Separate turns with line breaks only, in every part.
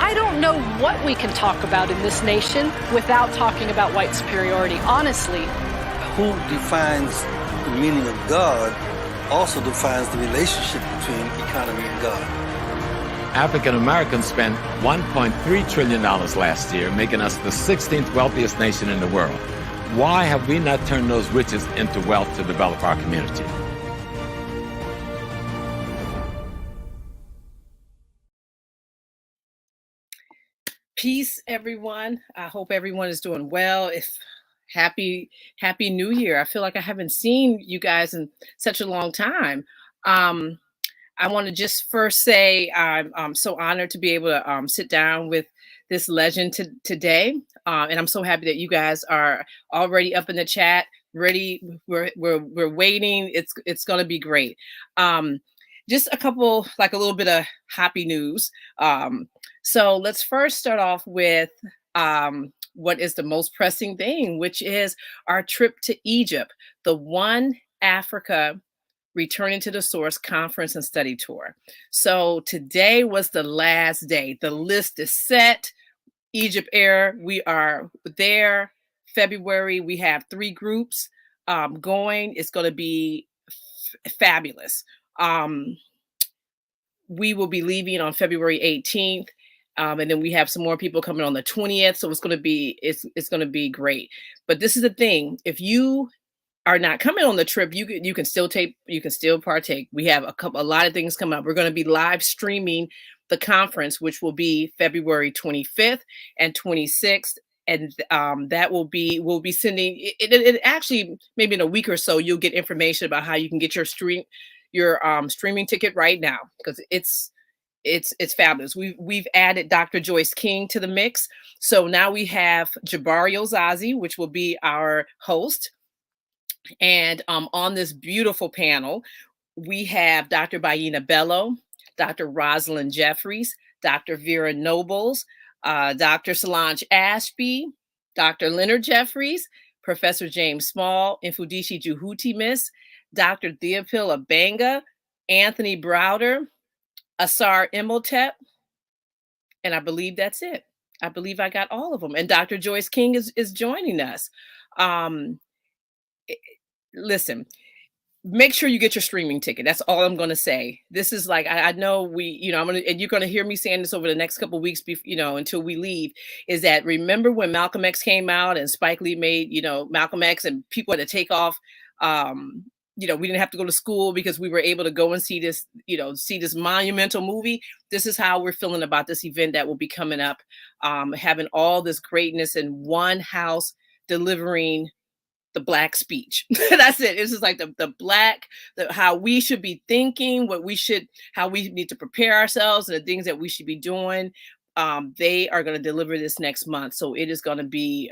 I don't know what we can talk about in this nation without talking about white superiority, honestly.
Who defines the meaning of God also defines the relationship between economy and God.
African Americans spent $1.3 trillion last year, making us the 16th wealthiest nation in the world. Why have we not turned those riches into wealth to develop our community?
Peace, everyone. I hope everyone is doing well. Happy New Year. I feel like I haven't seen you guys in such a long time. I want to just first say I'm so honored to be able to sit down with this legend today. And I'm so happy that you guys are already up in the chat, ready. We're waiting. It's going to be great. Just a little bit of HAPI news. So let's first start off with what is the most pressing thing, which is our trip to Egypt, the One Africa Returning to the Source Conference and Study Tour. So today was the last day. The list is set. Egypt Air, we are there. February, we have 3 groups going. It's going to be fabulous. We will be leaving on February 18th. And then we have some more people coming on the 20th. So it's going to be great. But this is the thing. If you are not coming on the trip, you can still partake. We have a lot of things coming up. We're going to be live streaming the conference, which will be February 25th and 26th. And we'll be sending it actually, maybe in a week or so, you'll get information about how you can get your streaming ticket right now, because it's fabulous. We've added Dr. Joyce King to the mix. So now we have Jabari Ozazi, which will be our host. And on this beautiful panel, we have Dr. Bayina Bello, Dr. Rosalind Jeffries, Dr. Vera Nobles, Dr. Solange Ashby, Dr. Leonard Jeffries, Professor James Small, Infudishi Juhuti Miss, Dr. Theopil Abanga, Anthony Browder, Asar Imhotep, and I believe that's it. I believe I got all of them. And Dr. Joyce King is joining us. Listen, make sure you get your streaming ticket. That's all I'm going to say. This is like, I know and you're going to hear me saying this over the next couple of weeks, until we leave, is that remember when Malcolm X came out and Spike Lee made, Malcolm X, and people had to take off, we didn't have to go to school because we were able to go and see this monumental movie. This is how we're feeling about this event that will be coming up, having all this greatness in one house, delivering the Black speech. That's it. This is like how we should be thinking, how we need to prepare ourselves, and the things that we should be doing. They are going to deliver this next month. So it is going to be,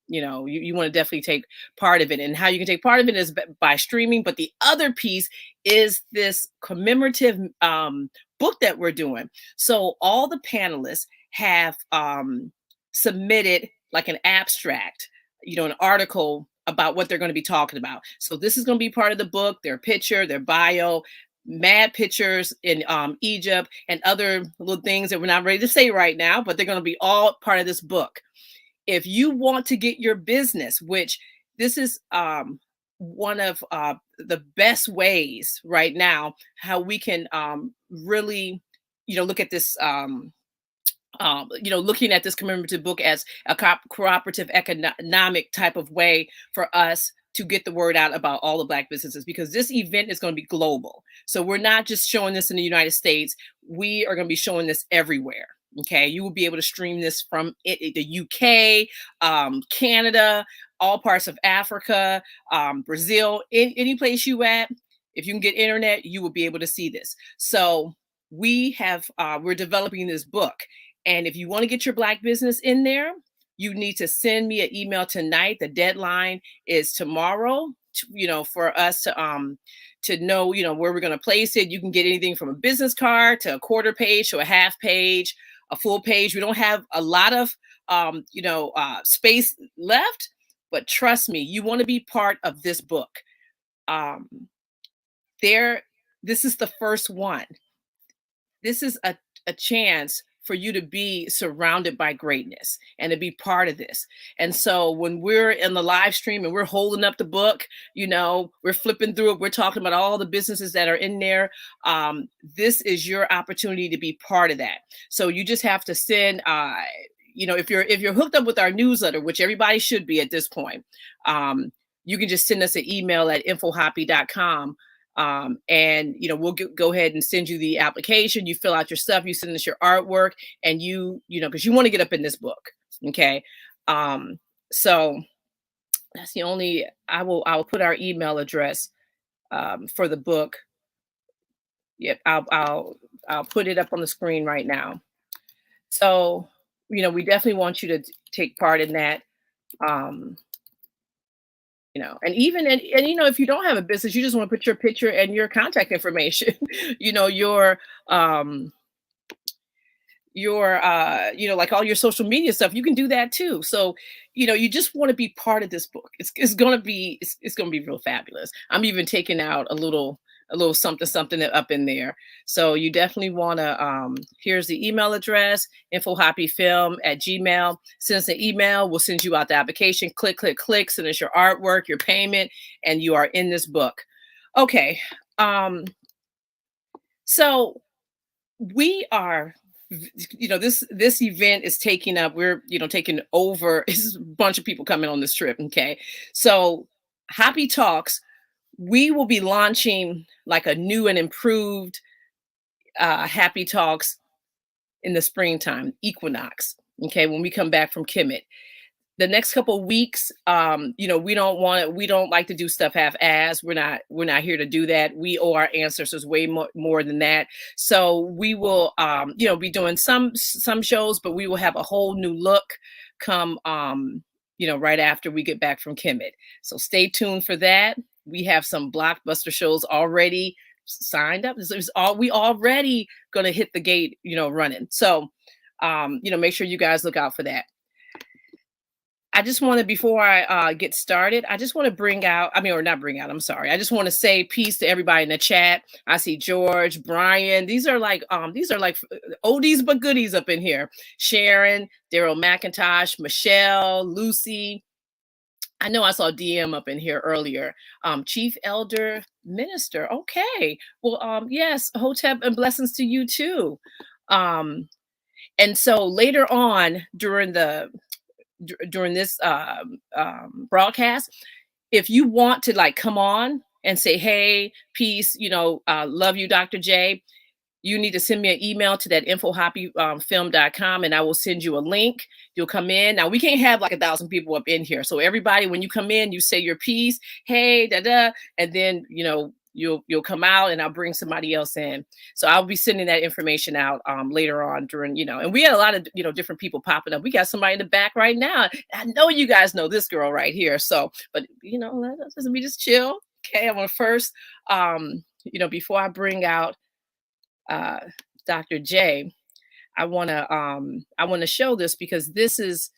you want to definitely take part of it. And how you can take part of it is by streaming. But the other piece is this commemorative book that we're doing. So all the panelists have submitted like an abstract, an article about what they're going to be talking about. So this is going to be part of the book, their picture, their bio, mad pictures in Egypt, and other little things that we're not ready to say right now, but they're going to be all part of this book. If you want to get your business, which this is one of the best ways right now, how we can really, look at this, looking at this commemorative book as a cooperative economic type of way for us to get the word out about all the Black businesses, because this event is going to be global. So we're not just showing this in the United States. We are going to be showing this everywhere. Okay, you will be able to stream this from the UK, Canada, all parts of Africa, Brazil, any place you at. If you can get internet, you will be able to see this. So we're developing this book. And if you want to get your Black business in there, you need to send me an email tonight. The deadline is tomorrow, for us to know, where we're going to place it. You can get anything from a business card to a quarter page to a half page, a full page. We don't have a lot of, space left, but trust me, you want to be part of this book. This is the first one. This is a chance for you to be surrounded by greatness and to be part of this. And so when we're in the live stream and we're holding up the book, you know, we're flipping through it, we're talking about all the businesses that are in there. This is your opportunity to be part of that. So you just have to send, you know, if you're hooked up with our newsletter, which everybody should be at this point, you can just send us an email at infohapi.com. And you know, we'll go ahead and send you the application. You fill out your stuff, you send us your artwork, and you know, because you want to get up in this book. Okay. So that's the only, I will put our email address for the book. Yep, I'll put it up on the screen right now. So, you know, we definitely want you to take part in that. You know, and even, and you know, if you don't have a business, you just want to put your picture and your contact information, you know, your, you know, like all your social media stuff, you can do that too. So, you know, you just want to be part of this book. It's going to be real fabulous. I'm even taking out a little something up in there. So you definitely want to, here's the email address, info-hapifilm@gmail. Send us an email. We'll send you out the application. Click, click, click. Send us your artwork, your payment, and you are in this book. Okay. So we are, you know, this event is taking up, we're, you know, taking over. It's a bunch of people coming on this trip. Okay. So HAPI Talks, we will be launching like a new and improved HAPI Talks in the springtime, equinox. Okay, when we come back from Kemet. The next couple of weeks, you know, we don't like to do stuff half-ass. We're not here to do that. We owe our ancestors way more than that. So we will, you know, be doing some shows, but we will have a whole new look come, you know, right after we get back from Kemet. So stay tuned for that. We have some blockbuster shows already signed up. We already going to hit the gate, you know, running. So, you know, make sure you guys look out for that. I just want to, before I get started, I just want to I'm sorry. I just want to say peace to everybody in the chat. I see George, Brian. These are like oldies but goodies up in here. Sharon, Daryl McIntosh, Michelle, Lucy. I know I saw DM up in here earlier. Chief Elder Minister. Okay. Well, yes, Hotep and blessings to you too. And so later on during this broadcast, if you want to like come on and say, hey, peace, you know, love you, Dr. J, you need to send me an email to that info-hapifilm.com and I will send you a link. You'll come in. Now we can't have like 1,000 people up in here. So everybody, when you come in, you say your piece, hey, and then, you know, you'll come out and I'll bring somebody else in. So I'll be sending that information out later on during, you know, and we had a lot of, you know, different people popping up. We got somebody in the back right now. I know you guys know this girl right here. So, but you know, let me just chill. Okay. I want to first, you know, before I bring out Dr. J, I want to show this because this is,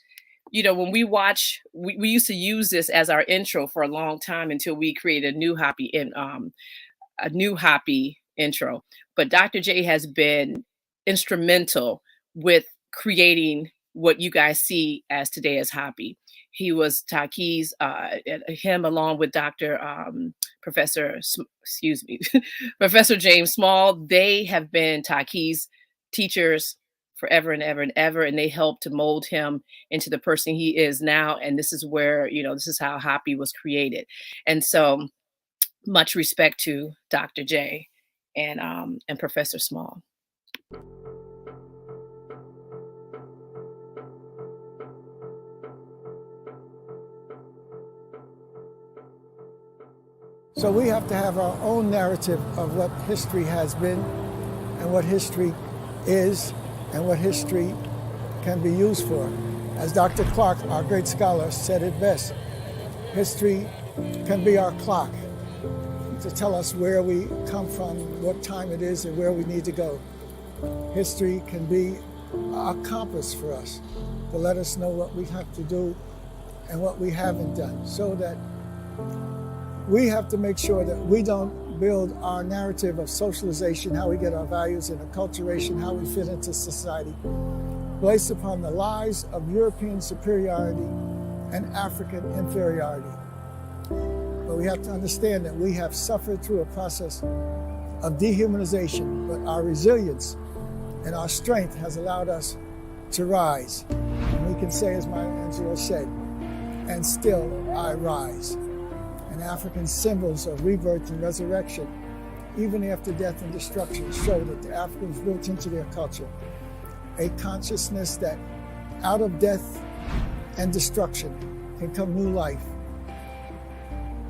you know, when we watch, we used to use this as our intro for a long time until we created a new HAPI intro. But Dr. J has been instrumental with creating what you guys see as today as HAPI. He was Taki's, him along with Professor James Small. They have been Taki's teachers forever and ever and ever, and they helped to mold him into the person he is now. And this is where, you know, this is how HAPI was created. And so much respect to Dr. J and Professor Small.
So we have to have our own narrative of what history has been and what history is and what history can be used for. As Dr. Clark, our great scholar, said it best, history can be our clock to tell us where we come from, what time it is, and where we need to go. History can be a compass for us to let us know what we have to do and what we haven't done, so that we have to make sure that we don't build our narrative of socialization, how we get our values, and acculturation, how we fit into society, based upon the lies of European superiority and African inferiority. But we have to understand that we have suffered through a process of dehumanization, but our resilience and our strength has allowed us to rise. And we can say, as Maya Angelou said, "And still I rise." And African symbols of rebirth and resurrection, even after death and destruction, show that the Africans built into their culture a consciousness that out of death and destruction can come new life.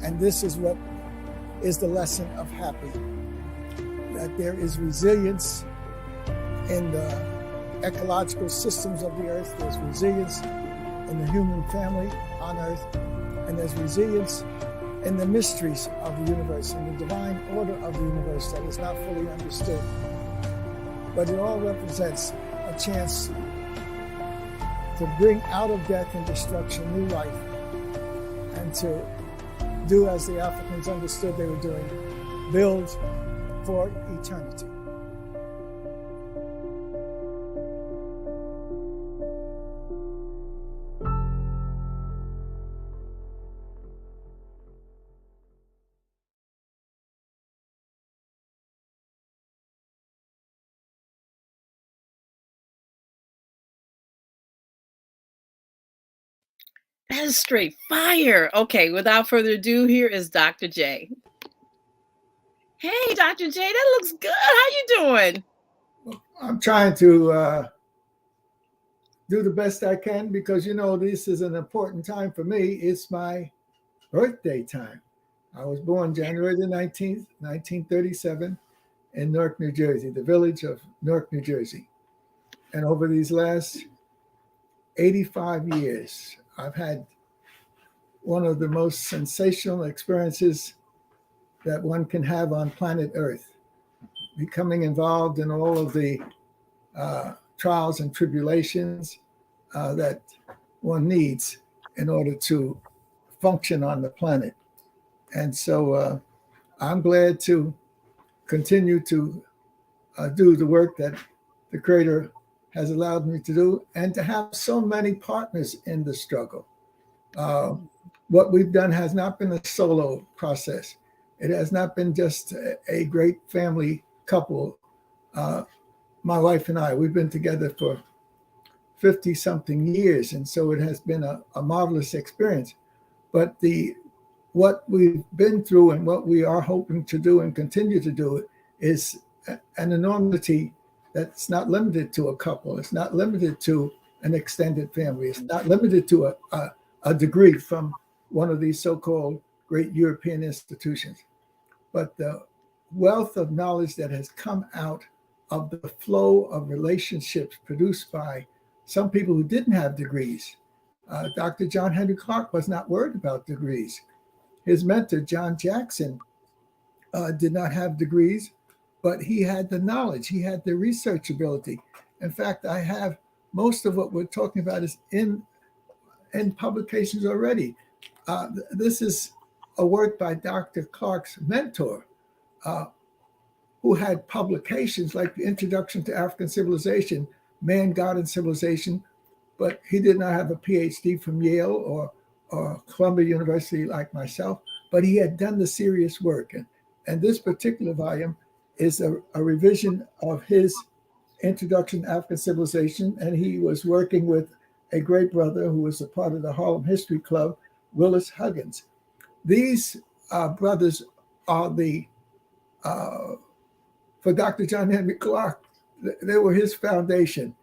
And this is what is the lesson of HAPI, that there is resilience in the ecological systems of the earth, there's resilience in the human family on earth, and there's resilience in the mysteries of the universe and the divine order of the universe that is not fully understood. But it all represents a chance to bring out of death and destruction new life, and to do as the Africans understood they were doing, build for eternity.
That is straight fire. Okay, without further ado, here is Dr. J. Hey, Dr. J, that looks good. How you doing?
I'm trying to do the best I can, because, you know, this is an important time for me. It's my birthday time. I was born January the 19th, 1937 in Newark, New Jersey, the village of Newark, New Jersey. And over these last 85 years, I've had one of the most sensational experiences that one can have on planet Earth, becoming involved in all of the trials and tribulations that one needs in order to function on the planet. And so I'm glad to continue to do the work that the Creator has allowed me to do, and to have so many partners in the struggle. What we've done has not been a solo process. It has not been just a great family couple. My wife and I, we've been together for 50 something years. And so it has been a marvelous experience. But what we've been through and what we are hoping to do and continue to do is an enormity that's not limited to a couple. It's not limited to an extended family. It's not limited to a degree from one of these so-called great European institutions. But the wealth of knowledge that has come out of the flow of relationships produced by some people who didn't have degrees. Dr. John Henry Clark was not worried about degrees. His mentor, John Jackson, did not have degrees, but he had the knowledge, he had the research ability. In fact, I have most of what we're talking about is in publications already. This is a work by Dr. Clark's mentor, who had publications like the Introduction to African Civilization, Man, God, and Civilization, but he did not have a PhD from Yale or Columbia University like myself, but he had done the serious work. And this particular volume is a revision of his Introduction to African Civilization, and he was working with a great brother who was a part of the Harlem History Club, Willis Huggins. These brothers are for Dr. John Henry Clark, they were his foundation.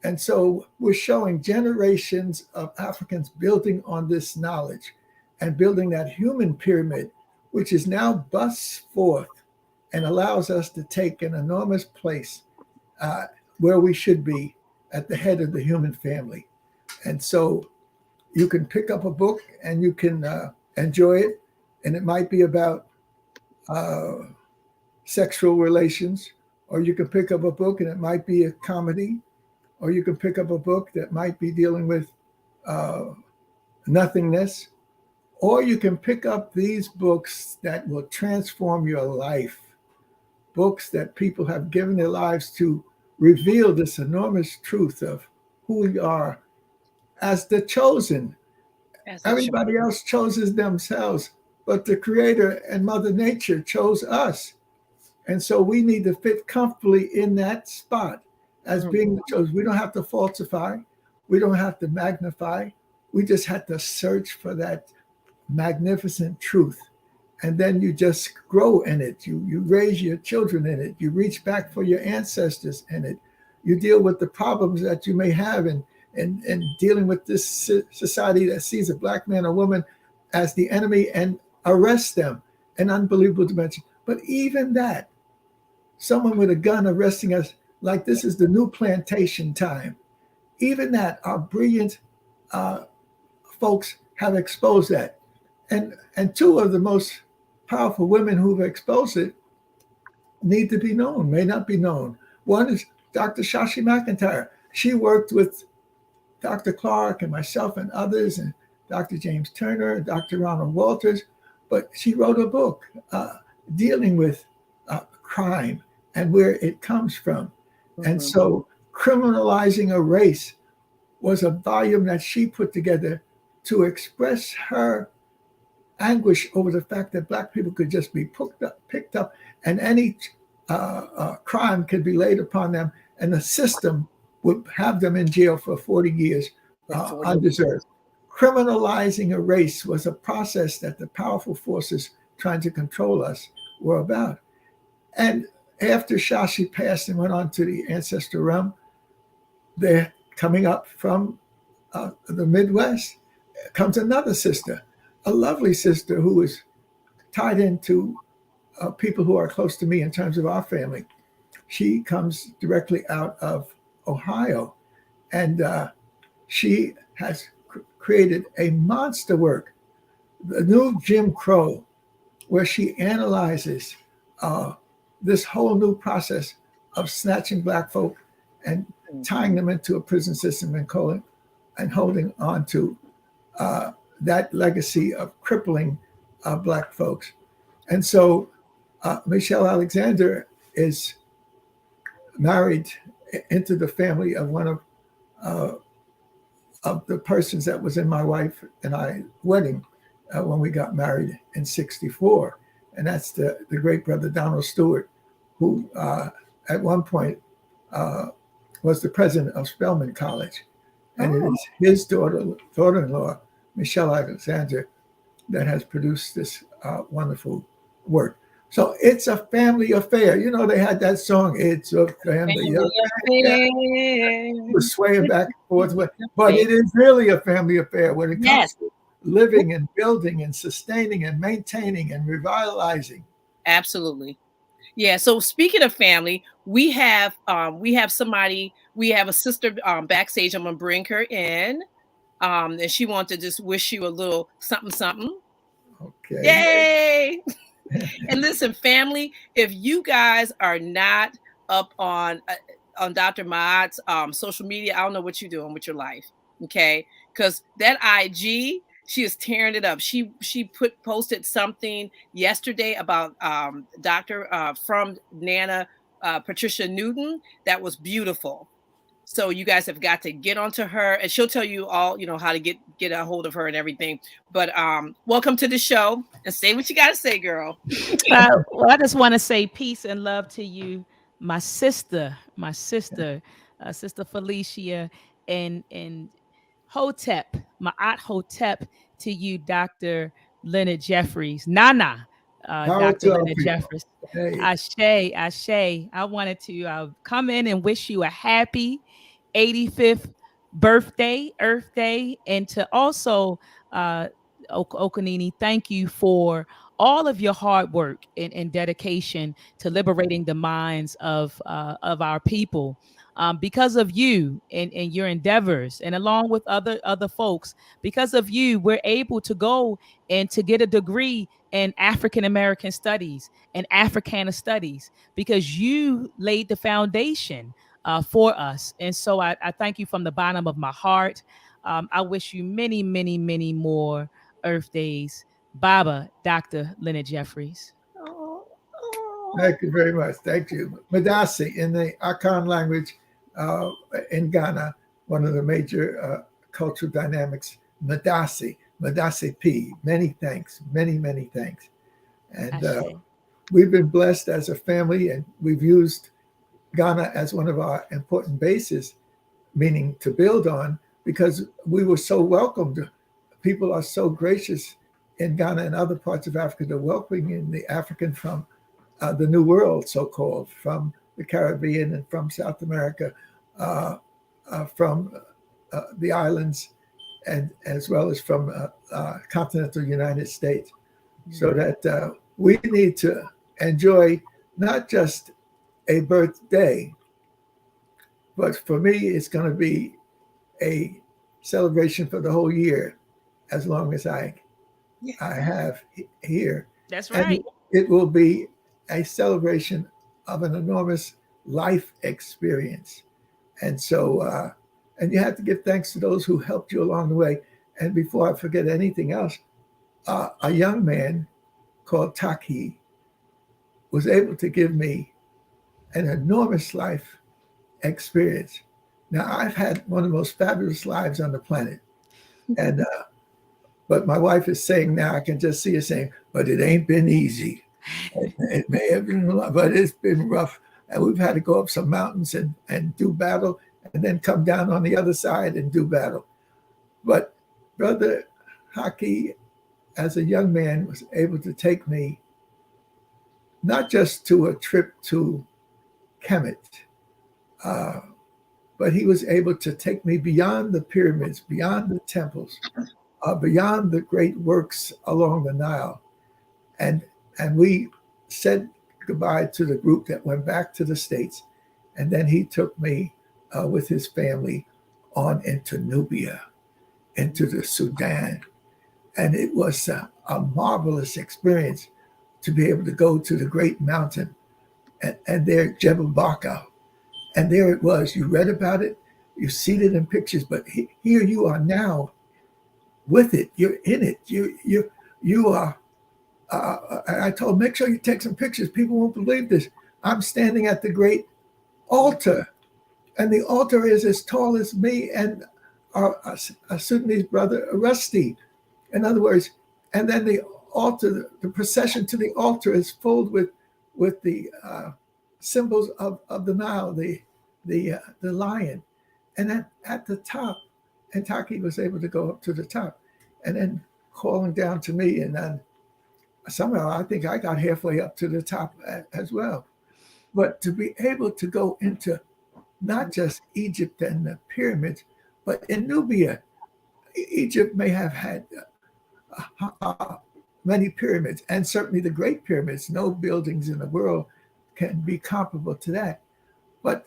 And so we're showing generations of Africans building on this knowledge and building that human pyramid, which is now busts forth and allows us to take an enormous place where we should be at the head of the human family. And so you can pick up a book and you can enjoy it. And it might be about sexual relations, or you can pick up a book and it might be a comedy, or you can pick up a book that might be dealing with nothingness, Or you can pick up these books that will transform your life, books that people have given their lives to reveal this enormous truth of who we are as the chosen. Everybody else chooses themselves, but the Creator and Mother Nature chose us. And so we need to fit comfortably in that spot as being the chosen. We don't have to falsify. We don't have to magnify. We just have to search for that magnificent truth. And then you just grow in it. You raise your children in it. You reach back for your ancestors in it. You deal with the problems that you may have in dealing with this society that sees a Black man or woman as the enemy and arrests them in unbelievable dimension. But even that, someone with a gun arresting us like this is the new plantation time. Even that, our brilliant folks have exposed that. And two of the most powerful women who've exposed it need to be known, may not be known. One is Dr. Shashi McIntyre. She worked with Dr. Clark and myself and others, and Dr. James Turner, Dr. Ronald Walters, but she wrote a book dealing with crime and where it comes from. And so criminalizing a race was a volume that she put together to express her anguish over the fact that Black people could just be picked up and any crime could be laid upon them, and the system would have them in jail for 40 years undeserved. Criminalizing a race was a process that the powerful forces trying to control us were about. And after Shashi passed and went on to the ancestral realm, they're coming up from the Midwest, comes another sister, a lovely sister who is tied into people who are close to me in terms of our family. She comes directly out of Ohio, and she has created a monster work, the new Jim Crow, where she analyzes this whole new process of snatching Black folk and tying them into a prison system and holding on to that legacy of crippling Black folks. And so Michelle Alexander is married into the family of one of the persons that was in my wife and I wedding when we got married in '64. And that's the great brother Donald Stewart, who at one point was the president of Spelman College. And it is his daughter-in-law, Michelle Alexander, that has produced this wonderful work. So it's a family affair. You know, they had that song, "It's a Family Affair." We're swaying back and forth, but it is really a family affair when it comes to living and building and sustaining and maintaining and revitalizing.
Absolutely. Yeah. So speaking of family, we have a sister backstage. I'm gonna bring her in. And she wanted to just wish you a little something, something.
Okay.
Yay! And listen, family, if you guys are not up on Dr. Maat's social media, I don't know what you're doing with your life. Okay, because that IG, she is tearing it up. She posted something yesterday about Dr. From Nana Patricia Newton that was beautiful. So you guys have got to get onto her, and she'll tell you all, how to get a hold of her and everything. But welcome to the show, and say what you got to say, girl.
Well, I just want to say peace and love to you, my sister, Sister Felicia, and Hotep, my aunt Hotep, to you, Dr. Leonard Jeffries, Nana, Dr. Leonard Jeffries.
Hey.
Ashe. I wanted to come in and wish you a happy 85th birthday, Earth Day, and to also, Okanini, thank you for all of your hard work and dedication to liberating the minds of our people. Because of you and your endeavors, and along with other folks, because of you, we're able to go and to get a degree in African American studies and Africana studies, because you laid the foundation for us. And so I thank you from the bottom of my heart. I wish you many, many, many more Earth Days. Baba, Dr. Leonard Jeffries.
Thank you very much. Thank you. Madasi in the Akan language in Ghana, one of the major cultural dynamics. Madasi, Madasi P. Many thanks, many thanks. And we've been blessed as a family, and we've used Ghana as one of our important bases, meaning to build on, because we were so welcomed. People are so gracious in Ghana and other parts of Africa to welcoming in the African from the New World, so-called, from the Caribbean and from South America, from the islands, and as well as from continental United States. So that we need to enjoy not just a birthday, but for me, it's going to be a celebration for the whole year, as long as I have here.
That's right.
And it will be a celebration of an enormous life experience. And so, and you have to give thanks to those who helped you along the way. And before I forget anything else, a young man called Taki was able to give me an enormous life experience. Now, I've had one of the most fabulous lives on the planet. And but my wife is saying now, I can just see her saying, but it ain't been easy. It may have been, but it's been rough. And we've had to go up some mountains and do battle, and then come down on the other side and do battle. But Brother Haki, as a young man, was able to take me not just to a trip to Kemet, but he was able to take me beyond the pyramids, beyond the temples, beyond the great works along the Nile. And we said goodbye to the group that went back to the States. And then he took me with his family on into Nubia, into the Sudan. And it was a marvelous experience to be able to go to the great mountain and there, Jebel Barka. And there it was. You read about it, you see it in pictures, but here you are now with it. You're in it. You are. I told, make sure you take some pictures. People won't believe this. I'm standing at the great altar, and the altar is as tall as me and our Sudanese brother Rusty. In other words, and then the altar, the procession to the altar is filled with the symbols of the Nile, the lion, and then at the top, and Taki was able to go up to the top, and then calling down to me, and then somehow I think I got halfway up to the top as well. But to be able to go into not just Egypt and the pyramids, but in Nubia, Egypt may have had many pyramids, and certainly the great pyramids. No buildings in the world can be comparable to that. But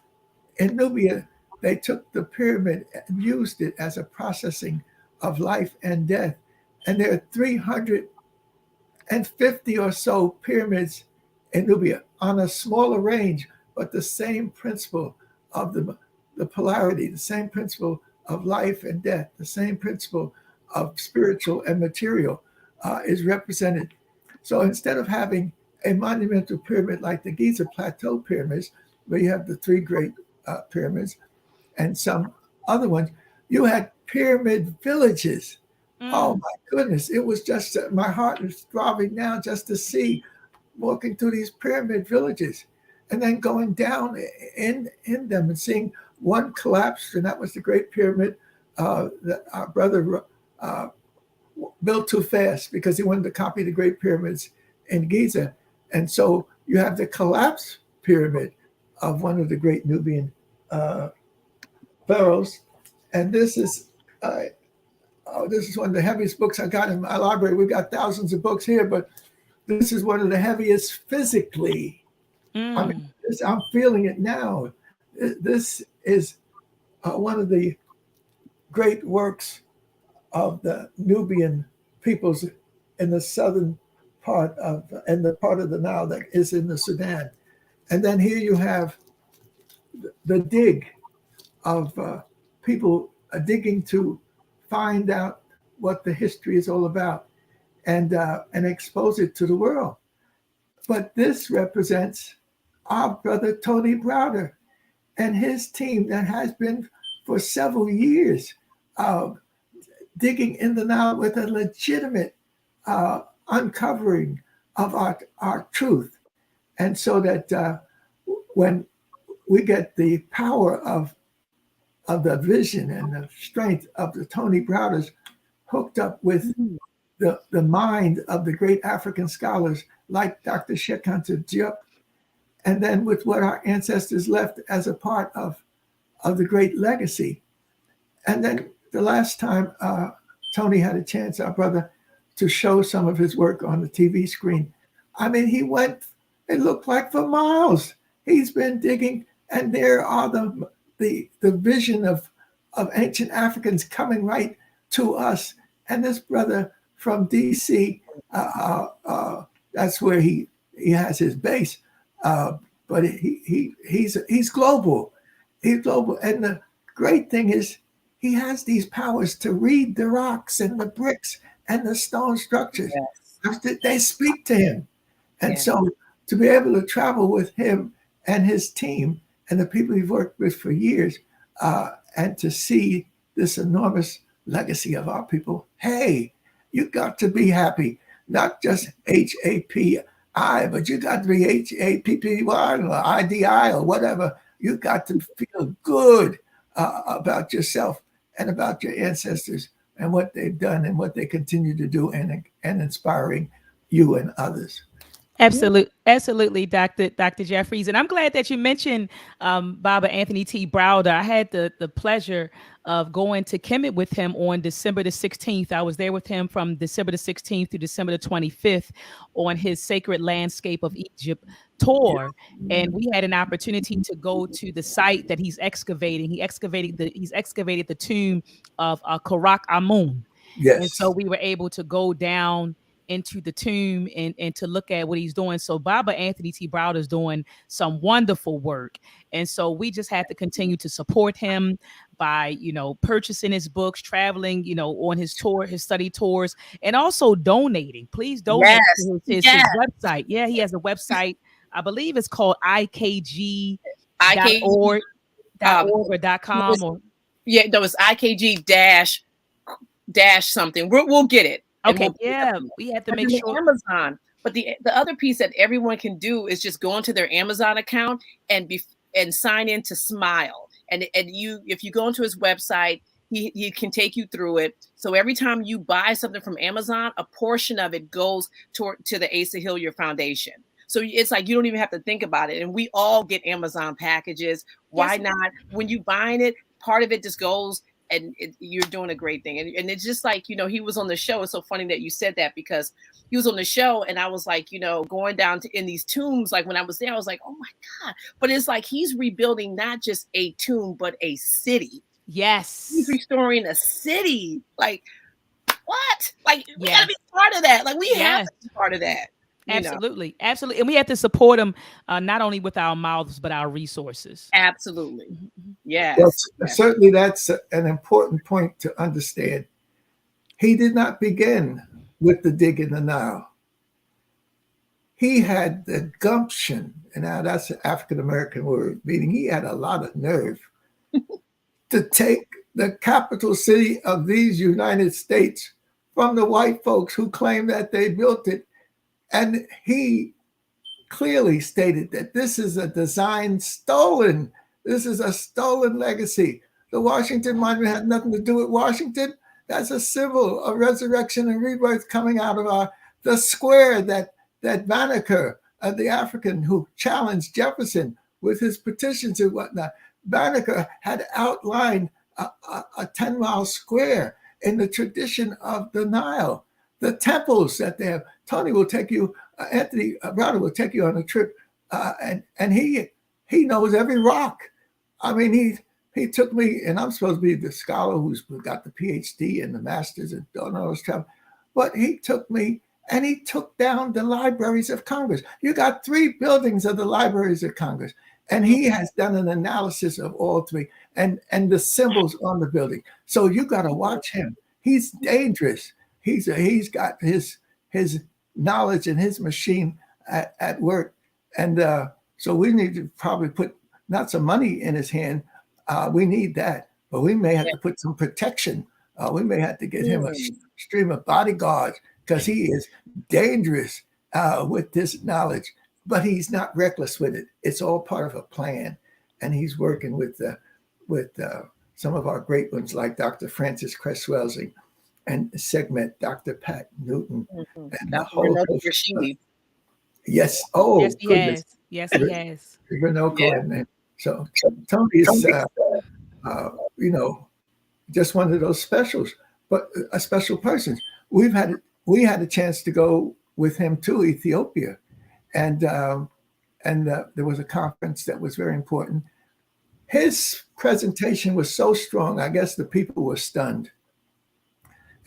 in Nubia, they took the pyramid and used it as a processing of life and death. And there are 350 or so pyramids in Nubia on a smaller range, but the same principle of the polarity, the same principle of life and death, the same principle of spiritual and material is represented. So instead of having a monumental pyramid like the Giza Plateau pyramids, where you have the three great pyramids and some other ones, you had pyramid villages. Oh my goodness, it was just, my heart is throbbing now just to see walking through these pyramid villages and then going down in them and seeing one collapsed, and that was the Great Pyramid that our brother built too fast because he wanted to copy the Great Pyramids in Giza. And so you have the collapsed pyramid of one of the great Nubian pharaohs. And this is one of the heaviest books I got in my library. We've got thousands of books here, but this is one of the heaviest physically. I mean, I'm feeling it now. This is one of the great works of the Nubian peoples in the southern part and the part of the Nile that is in the Sudan. And then here you have the dig of people digging to find out what the history is all about. and expose it to the world. But this represents our brother Tony Browder and his team that has been for several years digging in the Nile with a legitimate uncovering of our truth. And so that when we get the power of the vision and the strength of the Tony Browders hooked up with the mind of the great African scholars like Dr. Sheikh Anta Diop, and then with what our ancestors left as a part of the great legacy. And then the last time Tony had a chance, our brother, to show some of his work on the TV screen, I mean, he went, it looked like for miles. He's been digging, and there are the vision of ancient Africans coming right to us. And this brother from DC, that's where he has his base, but he's global. He's global, and the great thing is he has these powers to read the rocks and the bricks and the stone structures. Yes. They speak to him, and so to be able to travel with him and his team and the people he's worked with for years, and to see this enormous legacy of our people. Hey, you got to be happy, not just HAPI, but you got to be HAPPY or IDI or whatever. You got to feel good about yourself and about your ancestors and what they've done and what they continue to do, and inspiring you and others.
Absolutely, Dr. Jeffries. And I'm glad that you mentioned Baba Anthony T. Browder. I had the pleasure of going to Kemet with him on December the 16th. I was there with him from December the 16th to December the 25th on his Sacred Landscape of Egypt tour. And we had an opportunity to go to the site that he's excavating. He's excavated the tomb of Karak Amun.
Yes.
And so we were able to go down into the tomb and to look at what he's doing. So Baba Anthony T. Browder is doing some wonderful work. And so we just have to continue to support him by, purchasing his books, traveling, on his tour, his study tours, and also donating. Please donate to his website. Yeah, he has a website. I believe it's called ikg.org or .com or
it's ikg dash something. We'll get it.
Okay, we have to make sure.
Amazon, but the other piece that everyone can do is just go into their Amazon account and sign in to Smile. And if you go into his website, he can take you through it. So every time you buy something from Amazon, a portion of it goes to the Asa Hillier Foundation. So it's like you don't even have to think about it. And we all get Amazon packages. Why not? When you buying it, part of it just goes. And you're doing a great thing. And it's just like, he was on the show. It's so funny that you said that, because he was on the show and I was like, going down in these tombs. Like when I was there, I was like, oh my God. But it's like he's rebuilding not just a tomb, but a city.
Yes.
He's restoring a city. Like, what? Like, we got to be part of that. Like, we have to be part of that.
Absolutely. And we have to support them not only with our mouths, but our resources.
Absolutely. Yes.
Well, certainly that's an important point to understand. He did not begin with the dig in the Nile. He had the gumption, and now that's an African-American word, meaning he had a lot of nerve to take the capital city of these United States from the white folks who claim that they built it. And he clearly stated that this is a design stolen. This is a stolen legacy. The Washington Monument had nothing to do with Washington. That's a symbol of resurrection and rebirth coming out of the square that Banneker, the African who challenged Jefferson with his petitions and whatnot. Banneker had outlined a 10-mile square in the tradition of the Nile. The temples that they have. Tony will take you, Anthony Browder will take you on a trip, and he knows every rock. I mean, he took me, and I'm supposed to be the scholar who's got the PhD and the masters and all those stuff, but he took me and he took down the libraries of Congress. You got 3 buildings of the libraries of Congress, and he has done an analysis of all 3 and the symbols on the building. So you got to watch him. He's dangerous. He's got his his knowledge and his machine at work. And so we need to probably put not some money in his hand. We need that, but we may have to put some protection. We may have to get him a stream of bodyguards because he is dangerous with this knowledge, but he's not reckless with it. It's all part of a plan. And he's working with some of our great ones like Dr. Francis Cresswellsing and Segment, Dr. Pat Newton, and the whole host. Yes. Oh,
yes, he
goodness.
has. Yes, he has.
Yeah. So Tony is, just one of those specials, but a special person. We had a chance to go with him to Ethiopia, and there was a conference that was very important. His presentation was so strong, I guess the people were stunned.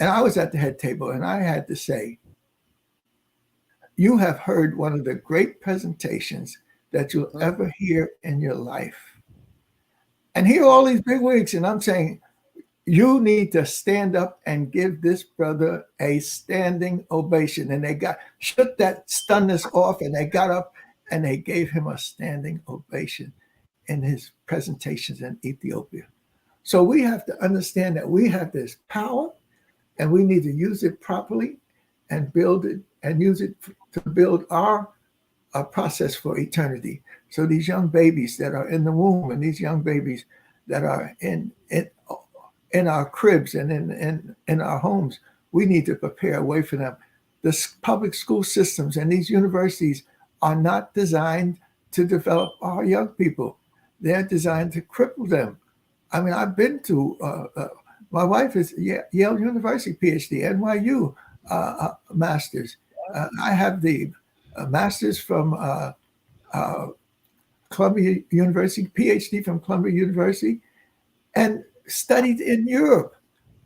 And I was at the head table, and I had to say, you have heard one of the great presentations that you'll ever hear in your life. And here are all these big wigs, and I'm saying, you need to stand up and give this brother a standing ovation. And they shook that stunness off, and they got up and they gave him a standing ovation in his presentations in Ethiopia. So we have to understand that we have this power, and we need to use it properly and build it and use it to build our process for eternity. So these young babies that are in the womb, and these young babies that are in our cribs and in our homes, we need to prepare a way for them. The public school systems and these universities are not designed to develop our young people. They're designed to cripple them. I mean, I've been to, my wife is Yale University PhD, NYU master's. I have the master's from Columbia University, PhD from Columbia University, and studied in Europe,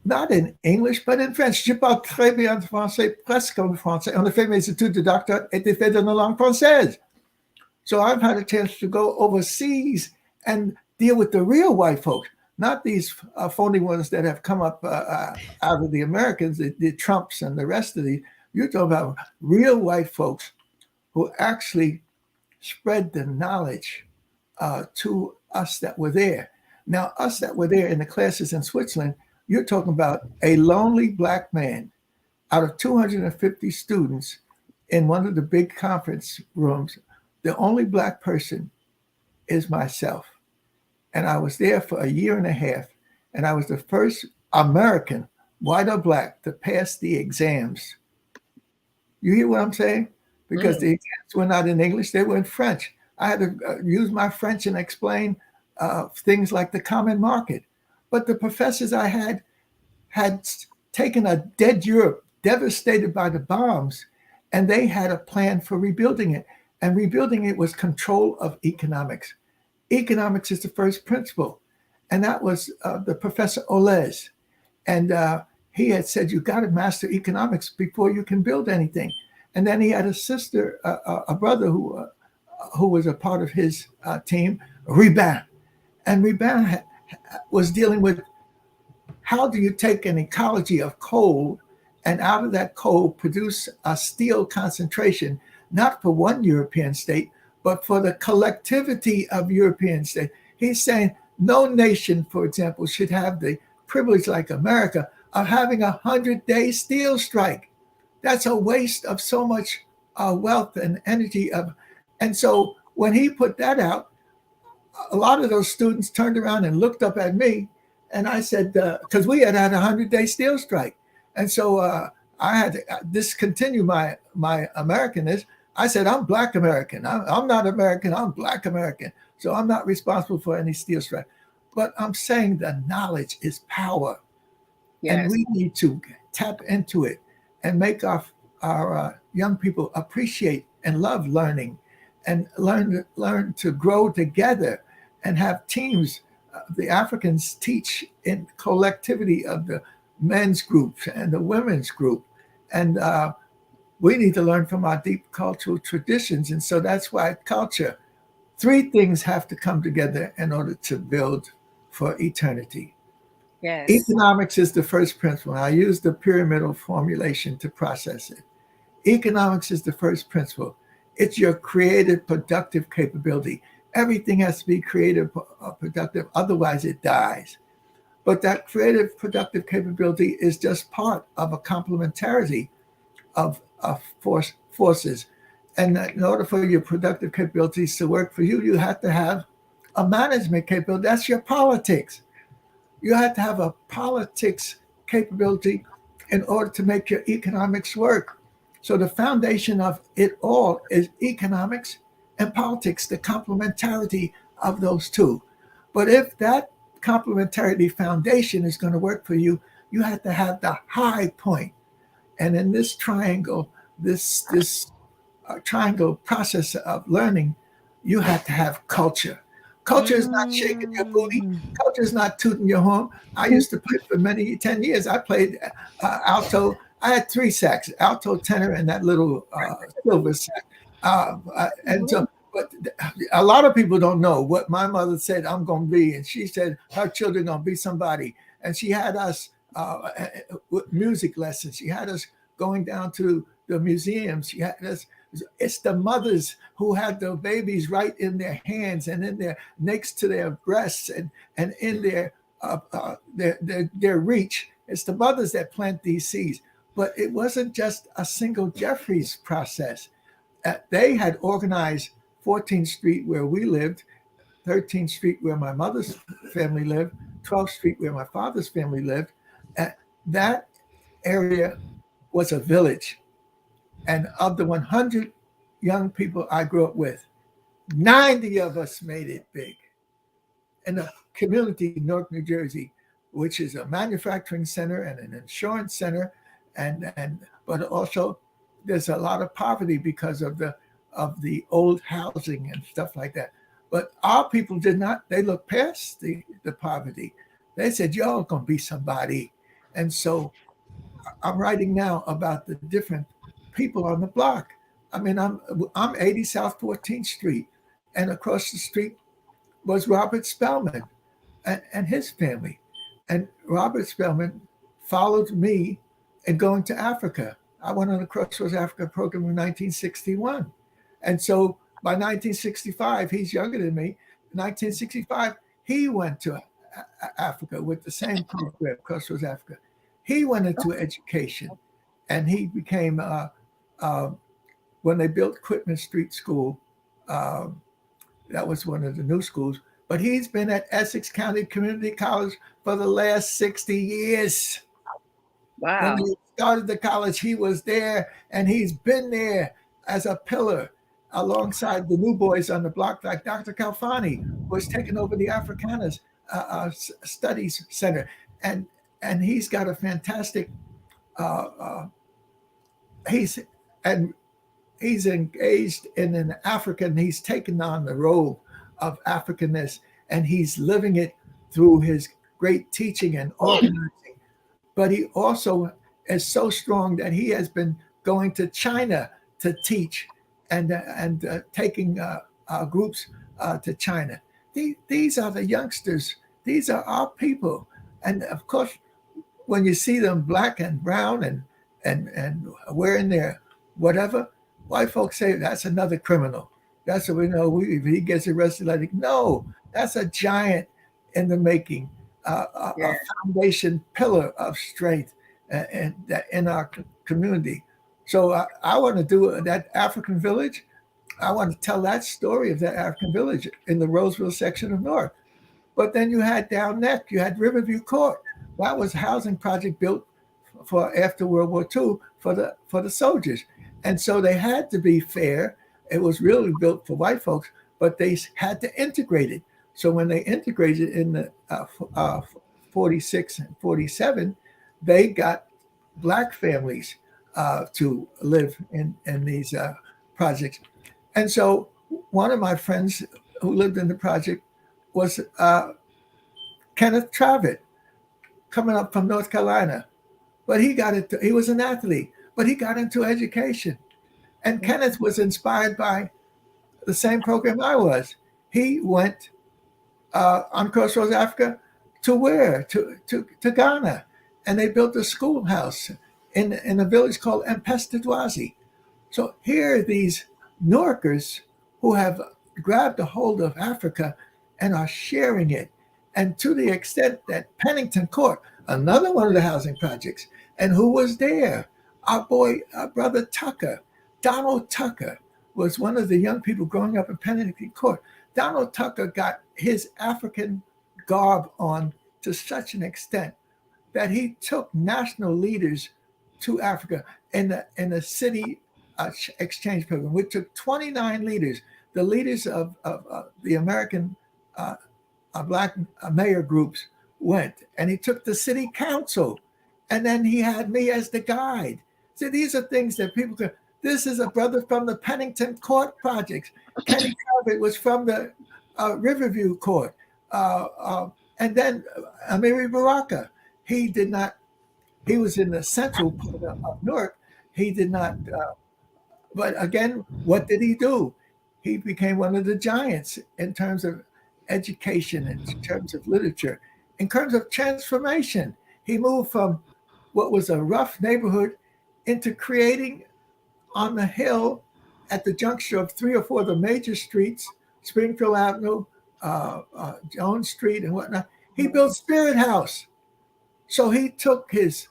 not in English, but in French. Je parle très bien français, presque comme français. En effet, mes études de doctorat étaient faites dans la langue française. So I've had a chance to go overseas and deal with the real white folks, not these phony ones that have come up out of the Americans, the Trumps and the rest of the. You're talking about real white folks who actually spread the knowledge to us that were there. Now, us that were there in the classes in Switzerland, you're talking about a lonely Black man out of 250 students in one of the big conference rooms. The only Black person is myself. And I was there for a year and a half, and I was the first American, white or Black, to pass the exams. You hear what I'm saying? Because the exams were not in English, they were in French. I had to use my French and explain things like the common market. But the professors I had taken a dead Europe, devastated by the bombs, and they had a plan for rebuilding it. And rebuilding it was control of economics. Economics is the first principle. And that was the Professor Olez. And he had said, you got to master economics before you can build anything. And then he had a sister, a brother who was a part of his team, Ribin. And Ribin was dealing with how do you take an ecology of coal and out of that coal produce a steel concentration, not for one European state, but for the collectivity of European states. He's saying no nation, for example, should have the privilege like America of having a 100-day steel strike. That's a waste of so much wealth and energy. And so when he put that out, a lot of those students turned around and looked up at me, and I said, because we had a 100-day steel strike. And so I had to discontinue my Americanness. I said, I'm Black American. I'm not American, I'm Black American. So I'm not responsible for any steel strike. But I'm saying the knowledge is power. Yes. And we need to tap into it and make our young people appreciate and love learning and learn to grow together and have teams. The Africans teach in collectivity of the men's group and the women's group. And we need to learn from our deep cultural traditions. And so that's why culture, three things have to come together in order to build for eternity. Yes. Economics is the first principle. I use the pyramidal formulation to process it. Economics is the first principle. It's your creative, productive capability. Everything has to be creative, productive, otherwise it dies. But that creative, productive capability is just part of a complementarity of forces. And in order for your productive capabilities to work for you, you have to have a management capability. That's your politics. You have to have a politics capability in order to make your economics work. So the foundation of it all is economics and politics, the complementarity of those two. But if that complementarity foundation is going to work for you, you have to have the high point. And in this triangle, this triangle process of learning, you have to have culture. Culture is not shaking your booty. Culture is not tooting your horn. I used to play for 10 years. I played alto. I had 3 sax, alto, tenor, and that little silver sax. But a lot of people don't know what my mother said I'm going to be. And she said her children going to be somebody. And she had us with music lessons. She had us going down to the museums. She had us. It's the mothers who had the babies right in their hands and in their next to their breasts and in their reach. It's the mothers that plant these seeds. But it wasn't just a single Jeffries process. They had organized 14th Street where we lived, 13th Street where my mother's family lived, 12th Street where my father's family lived. That area was a village. And of the 100 young people I grew up with, 90 of us made it big. In a community in Newark, New Jersey, which is a manufacturing center and an insurance center, but also there's a lot of poverty because of the old housing and stuff like that. But our people did not, they looked past the poverty. They said, y'all gonna be somebody. And so I'm writing now about the different people on the block. I mean, I'm 80 South 14th Street, and across the street was Robert Spellman and his family. And Robert Spellman followed me in going to Africa. I went on the Crossroads Africa program in 1961. And so by 1965, he's younger than me. In 1965, he went to Africa with the same program, Crossroads Africa. He went into education, and he became, when they built Quitman Street School, that was one of the new schools, but he's been at Essex County Community College for the last 60 years.
Wow.
When he started the college, he was there, and he's been there as a pillar alongside the new boys on the block, like Dr. Kalfani, who has taken over the Afrikaners Studies Center. And he's got a fantastic, he's engaged in an African, he's taken on the role of Africanness, and he's living it through his great teaching and organizing. But he also is so strong that he has been going to China to teach and taking groups to China. These are the youngsters. These are our people. And of course, when you see them black and brown and wearing their whatever, white folks say that's another criminal. That's what we know. If he gets arrested, like, no, that's a giant in the making, a foundation pillar of strength in our community. So I want to do that African village. I want to tell that story of that African village in the Roseville section of Newark. But then you had down neck, you had Riverview Court. That was a housing project built for after World War II for the soldiers. And so they had to be fair. It was really built for white folks, but they had to integrate it. So when they integrated in the 46 and 47, they got black families to live in these projects. And so one of my friends who lived in the project was Kenneth Travitt, coming up from North Carolina. But he was an athlete, but he got into education. And Kenneth was inspired by the same program I was. He went on Crossroads Africa to where? To Ghana. And they built a schoolhouse in a village called Mpestedwazi, So here are these Norkers who have grabbed a hold of Africa and are sharing it. And to the extent that Pennington Court, another one of the housing projects, and who was there? Our brother Tucker, Donald Tucker, was one of the young people growing up in Pennington Court. Donald Tucker got his African garb on to such an extent that he took national leaders to Africa in the city exchange program. We took 29 leaders, the leaders of the American black mayor groups went, and he took the city council, and then he had me as the guide. So these are things that people could. This is a brother from the Pennington Court projects. Kenny Calvert was from the Riverview Court, and then Amiri Baraka. He did not. He was in the central part of Newark. He did not. But again, what did he do? He became one of the giants in terms of education, in terms of literature, in terms of transformation. He moved from what was a rough neighborhood into creating on the hill at the juncture of 3 or 4 of the major streets, Springfield Avenue, Jones Street, and whatnot. He built Spirit House. So he took his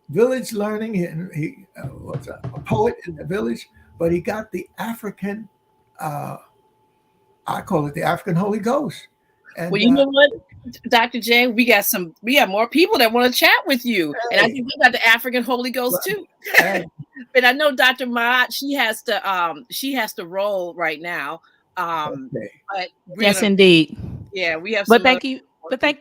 village learning, and he was a poet in the village, but he got the African, I call it the African Holy Ghost. And,
well, you know what, Dr. J, we got more people that want to chat with you. Hey. And I think we got the African Holy Ghost too. Hey. But I know Dr. Mott, she has to roll right now.
Okay.
But
yes, indeed.
Yeah, we have
but thank you. But thank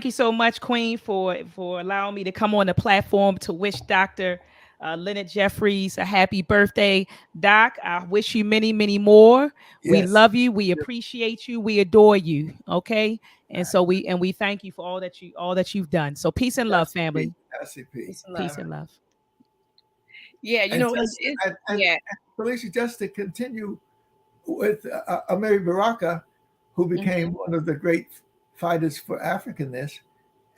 you so much, Queen, for allowing me to come on the platform to wish Dr. Leonard Jeffries a happy birthday. Doc, I wish you many, many more. Yes. We love you. We appreciate you. We adore you. Okay. And so we thank you for all that you've done. So peace and love, family.
Peace
and love.
Yeah, you know,
and Felicia, just to continue with Amiri Baraka, who became one of the great fighters for Africanness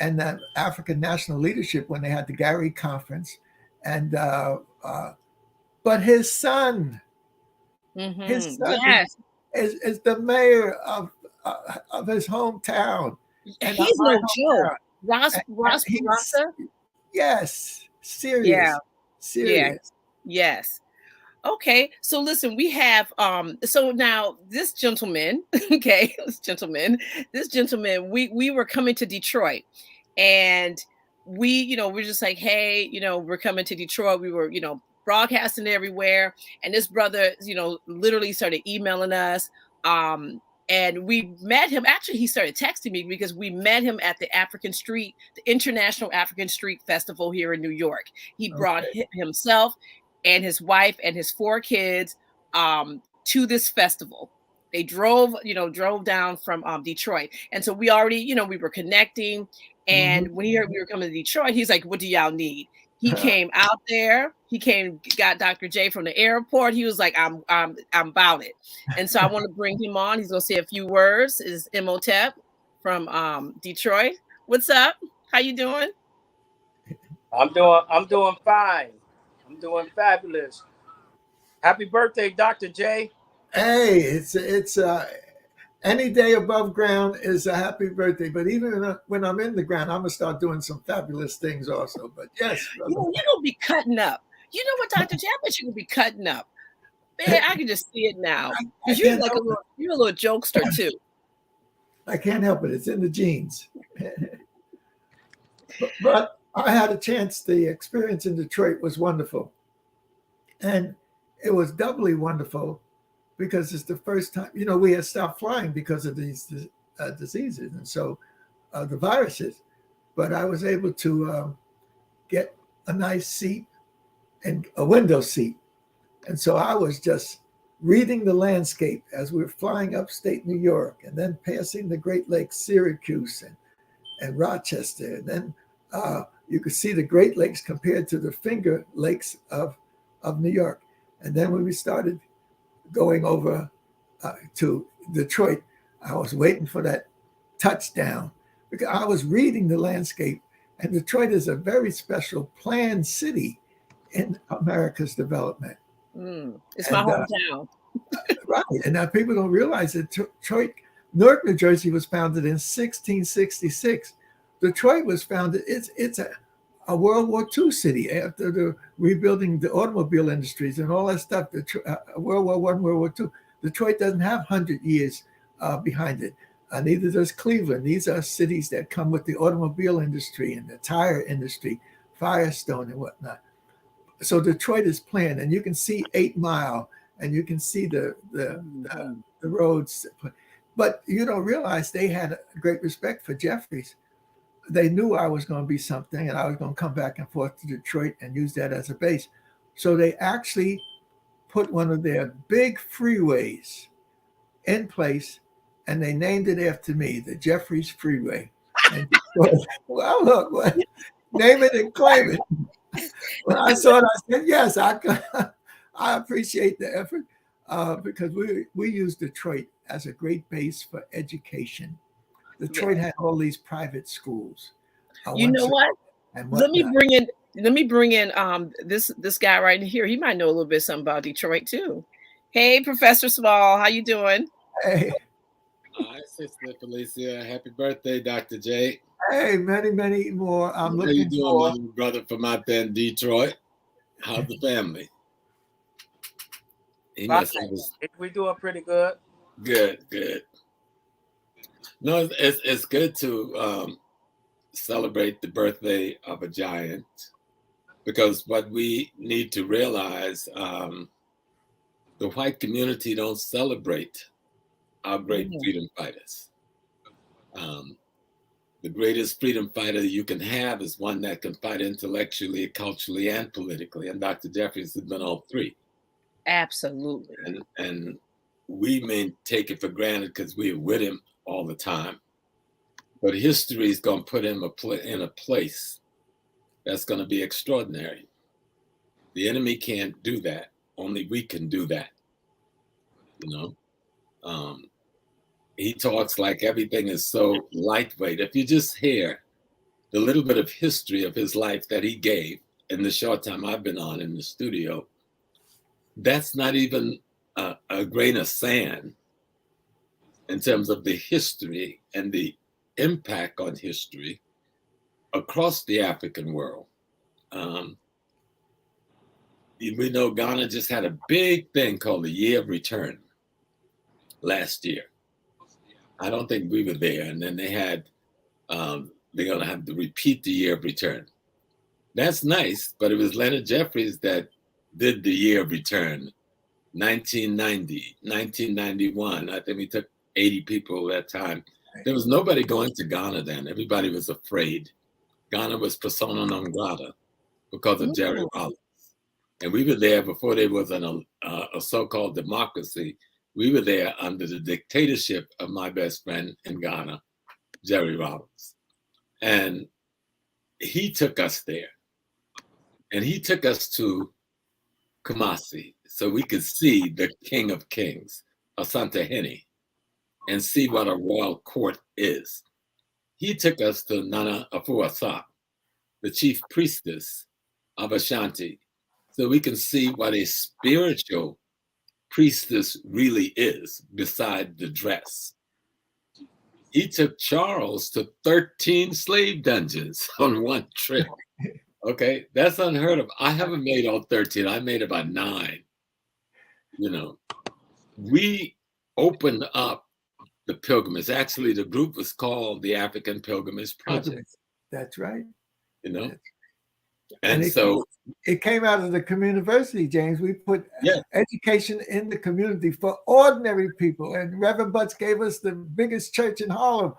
and that African national leadership when they had the Gary Conference. And but his son, is the mayor of his hometown. And
he's no joke. Ross Baraka?
Yes, serious. Yeah. Serious.
Yeah. Yes. Okay, so listen, we have so now this gentleman, we were coming to Detroit, and we're just like, hey, we're coming to Detroit. We were, broadcasting everywhere, and this brother, literally started emailing us. And we met him. Actually, he started texting me because we met him at the International African Street Festival here in New York. He brought himself and his wife and his 4 kids to this festival. They drove down from Detroit. And so we already, we were connecting. And when he heard we were coming to Detroit, he's like, what do y'all need? He came out there. He got Dr. J from the airport. He was like, I'm about it. And so I want to bring him on. He's going to say a few words. Is Imhotep from Detroit. What's up? How you doing?
I'm doing fine. I'm doing fabulous. Happy birthday, Dr. J.
Hey, it's any day above ground is a happy birthday. But even when I'm in the ground, I'm gonna start doing some fabulous things also. But yes,
you're gonna be cutting up. You know what, Dr. J? I bet you're gonna be cutting up. Man, I can just see it now. Because you're like you're a little jokester too.
I can't help it. It's in the genes. but I had a chance. The experience in Detroit was wonderful. And it was doubly wonderful because it's the first time, we had stopped flying because of these diseases and so the viruses. But I was able to get a nice seat and a window seat. And so I was just reading the landscape as we were flying upstate New York and then passing the Great Lakes, Syracuse and Rochester. And then you could see the Great Lakes compared to the Finger Lakes of New York. And then when we started going over to Detroit, I was waiting for that touchdown because I was reading the landscape. And Detroit is a very special planned city in America's development.
It's my hometown.
Right. And now people don't realize that Detroit, Newark, New Jersey was founded in 1666. Detroit was founded, it's a World War II city after the rebuilding the automobile industries and all that stuff. World War I, World War II. Detroit doesn't have 100 years behind it. Neither does Cleveland. These are cities that come with the automobile industry and the tire industry, Firestone and whatnot. So Detroit is planned, and you can see 8 Mile, and you can see the roads. But you don't realize they had great respect for Jeffries. They knew I was going to be something, and I was going to come back and forth to Detroit and use that as a base. So they actually put one of their big freeways in place, and they named it after me, the Jeffries Freeway. And well, look, name it and claim it. When I saw it, I said, yes, I appreciate the effort because we use Detroit as a great base for education. Detroit had all these private schools.
You know what? Let me bring in this guy right here. He might know a little bit something about Detroit too. Hey, Professor Small, how you doing?
Hey.
Hi, Sister Felicia. Happy birthday, Dr. J.
Hey, many, many more.
How you doing, my little brother from out there in Detroit? How's the family?
We're doing pretty good.
Good. No, it's good to celebrate the birthday of a giant, because what we need to realize, the white community don't celebrate our great freedom fighters. The greatest freedom fighter you can have is one that can fight intellectually, culturally, and politically. And Dr. Jeffries has been all three.
Absolutely.
And we may take it for granted because we're with him all the time. But history is going to put him in a place that's going to be extraordinary. The enemy can't do that. Only we can do that. He talks like everything is so lightweight. If you just hear the little bit of history of his life that he gave in the short time I've been on in the studio, that's not even a grain of sand in terms of the history and the impact on history across the African world. We know Ghana just had a big thing called the Year of Return last year. I don't think we were there. And then they had, they're going to have to repeat the Year of Return. That's nice, but it was Leonard Jeffries that did the Year of Return, 1990, 1991. I think we took 80 people that time. There was nobody going to Ghana then. Everybody was afraid. Ghana was persona non grata because of Jerry Rollins. And we were there before there was a so-called democracy. We were there under the dictatorship of my best friend in Ghana, Jerry Rollins. And he took us there. And he took us to Kumasi so we could see the King of Kings, Asante Hene, and see what a royal court is. He took us to Nana Afuasa, the chief priestess of Ashanti, so we can see what a spiritual priestess really is beside the dress. He took Charles to 13 slave dungeons on one trip. Okay, that's unheard of. I haven't made all 13. I made about 9. We opened up the pilgrimage. Actually, the group was called the African Pilgrimage Project.
That's right.
And so
it came out of the community, James. We put education in the community for ordinary people. And Reverend Butts gave us the biggest church in Harlem,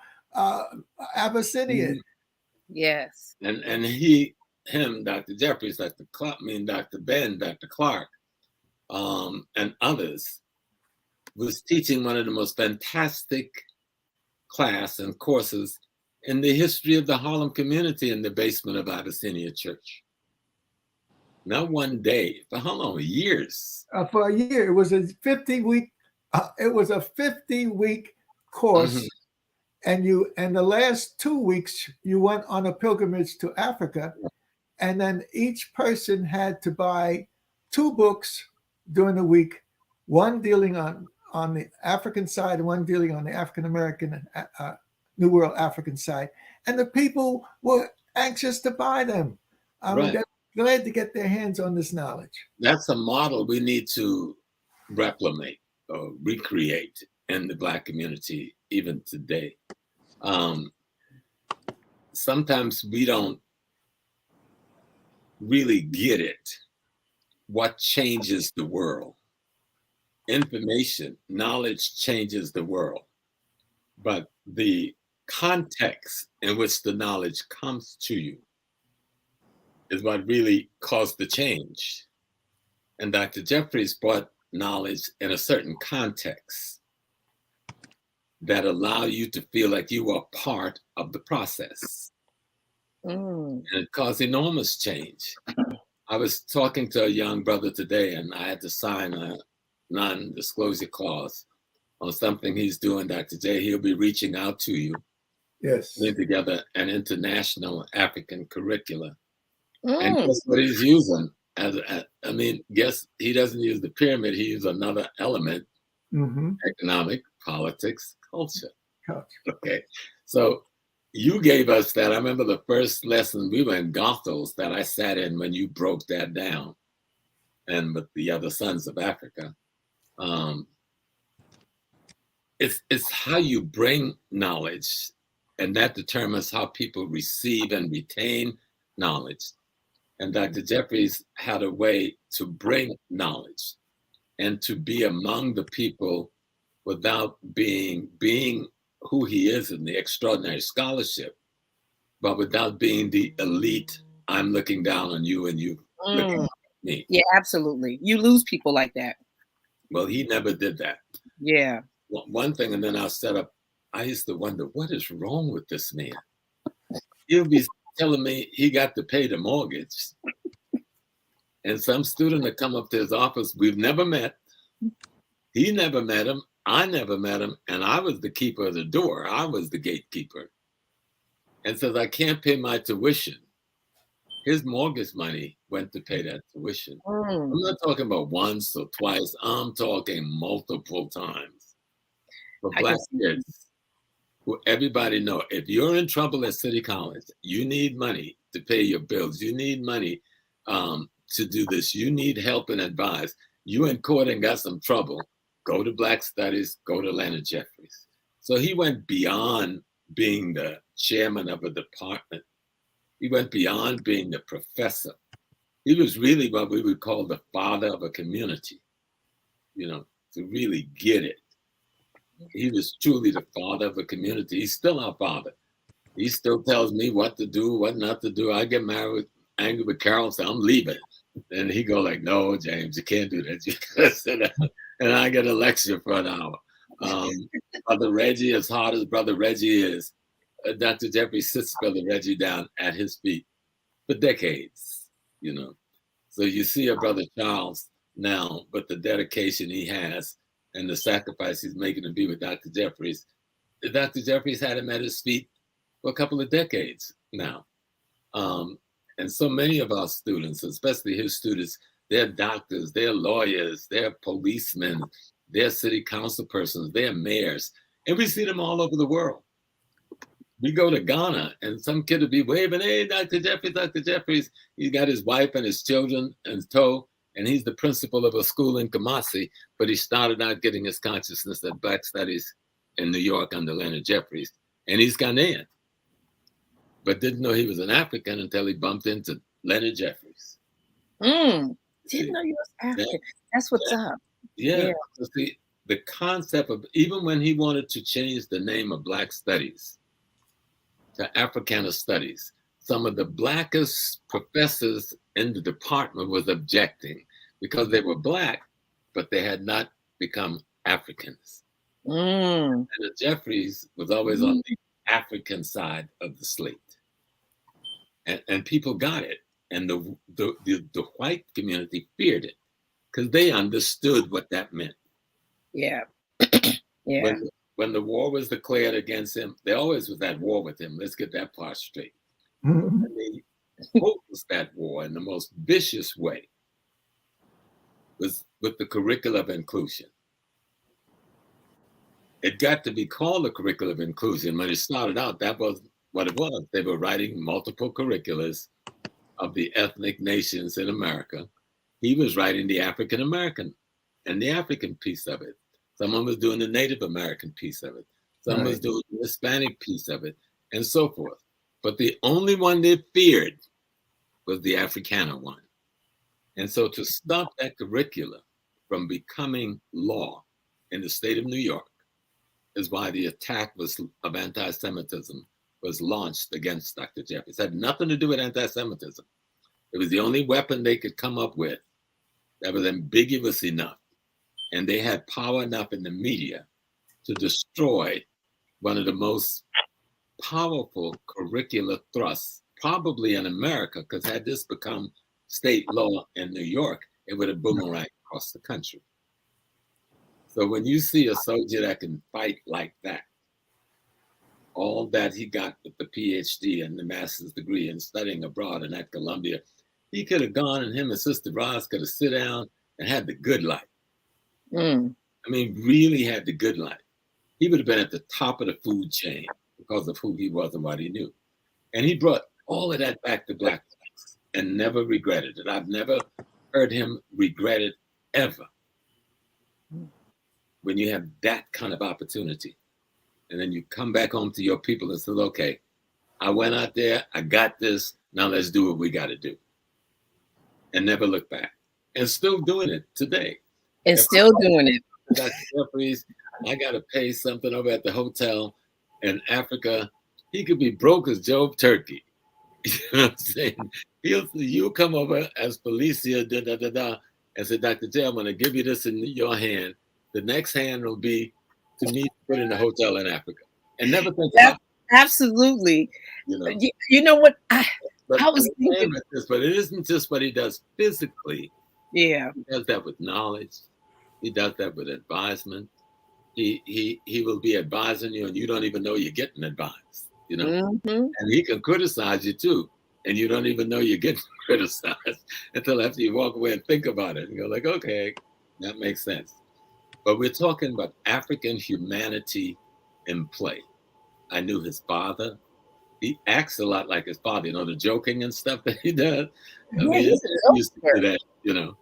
Abyssinian.
Yes.
And him, Dr. Jeffries, Dr. Ben, Dr. Clark, and others, was teaching one of the most fantastic class and courses in the history of the Harlem community in the basement of Abyssinia Church. Not one day, for how long? Years.
For a year. It was a 50-week. It was a 50-week course, and the last 2 weeks you went on a pilgrimage to Africa, and then each person had to buy 2 books during the week, one dealing on the African side, one dealing on the African American, New World African side, and the people were anxious to buy them.
Right.
They're glad to get their hands on this knowledge.
That's a model we need to replicate or recreate in the Black community even today. Sometimes we don't really get it, what changes the world. Information, knowledge changes the world, but the context in which the knowledge comes to you is what really caused the change. And Dr. Jeffries brought knowledge in a certain context that allow you to feel like you are part of the process. And it caused enormous change. I was talking to a young brother today, and I had to sign a non-disclosure clause on something he's doing, Dr. J. He'll be reaching out to you.
Yes.
Putting together an international African curricula. And guess what he's using? Guess he doesn't use the pyramid, he uses another element, economic, politics, culture. Okay. So you gave us that. I remember the first lesson, we were in Gothels that I sat in when you broke that down, and with the other sons of Africa. It's how you bring knowledge, and that determines how people receive and retain knowledge. And Dr. Jeffries had a way to bring knowledge and to be among the people without being who he is in the extraordinary scholarship, but without being the elite, I'm looking down on you and you looking up at me.
Yeah, absolutely. You lose people like that.
Well, he never did that.
Yeah.
One thing, and then I used to wonder, what is wrong with this man? He'll be telling me he got to pay the mortgage. And some student that come up to his office, we've never met. He never met him. I never met him. And I was the keeper of the door. I was the gatekeeper. And says, I can't pay my tuition. His mortgage money went to pay that tuition. I'm not talking about once or twice. I'm talking multiple times. For Black kids, who everybody know, if you're in trouble at City College, you need money to pay your bills. You need money to do this. You need help and advice. You in court and got some trouble, go to Black Studies, go to Leonard Jeffries. So he went beyond being the chairman of a department. He went beyond being the professor. He was really what we would call the father of a community, to really get it. He was truly the father of a community. He's still our father. He still tells me what to do, what not to do. I get angry with Carol, say, I'm leaving. And he go like, no, James, you can't do that. You gotta sit down. And I get a lecture for an hour. Brother Reggie, as hard as Brother Reggie is, Dr. Jeffrey sits Brother Reggie down at his feet for decades, So you see a Brother Charles now, but the dedication he has and the sacrifice he's making to be with Dr. Jeffries. Dr. Jeffries had him at his feet for a couple of decades now. And so many of our students, especially his students, they're doctors, they're lawyers, they're policemen, they're city council persons, they're mayors, and we see them all over the world. We go to Ghana and some kid will be waving, hey, Dr. Jeffries, Dr. Jeffries. He's got his wife and his children in tow, and he's the principal of a school in Kumasi, but he started out getting his consciousness at Black Studies in New York under Leonard Jeffries, and he's Ghanaian, but didn't know he was an African until he bumped into Leonard Jeffries.
Didn't know you was African. That's what's up.
Yeah. So see, the concept of, even when he wanted to change the name of Black Studies to Africana Studies, some of the Blackest professors in the department was objecting because they were Black, but they had not become Africans. And the Jeffries was always on the African side of the slate. And people got it. And the white community feared it because they understood what that meant.
Yeah. Yeah.
When the war was declared against him, they always was at war with him. Let's get that part straight.
Mm-hmm.
And they opposed that war in the most vicious way. was with the curriculum of inclusion. It got to be called a curriculum of inclusion. When it started out, that was what it was. They were writing multiple curriculums of the ethnic nations in America. He was writing the African American and the African piece of it. Someone was doing the Native American piece of it. Someone was doing the Hispanic piece of it, and so forth. But the only one they feared was the Africana one. And so to stop that curriculum from becoming law in the state of New York is why the attack of anti-Semitism was launched against Dr. Jeffries. It had nothing to do with anti-Semitism. It was the only weapon they could come up with that was ambiguous enough. And they had power enough in the media to destroy one of the most powerful curricular thrusts, probably in America, because had this become state law in New York, it would have boomeranged across the country. So when you see a soldier that can fight like that, all that he got with the PhD and the master's degree and studying abroad and at Columbia, he could have gone and him and Sister Roz could have sit down and had the good life. I mean, really had the good life. He would have been at the top of the food chain because of who he was and what he knew. And he brought all of that back to Black folks and never regretted it. I've never heard him regret it ever. When you have that kind of opportunity, and then you come back home to your people and say, okay, I went out there, I got this, now let's do what we got to do. And never look back. And still doing it today.
And still doing it.
Dr. Jeffries, I got to pay something over at the hotel in Africa. He could be broke as Job Turkey. You know what I'm saying? You'll come over as Felicia, and say, Dr. J, I'm going to give you this in your hand. The next hand will be to me put in a hotel in Africa. And never think about it.
Absolutely. You know what? I was thinking
about this, but it isn't just what he does physically.
Yeah.
He does that with knowledge. He does that with advisement. He will be advising you and you don't even know you're getting advised, you know? And he can criticize you too. And you don't even know you're getting criticized until after you walk away and think about it and go like, okay, that makes sense. But we're talking about African humanity in play. I knew his father. He acts a lot like his father, you know, the joking and stuff that he does. I mean,
he's
used to that, you know.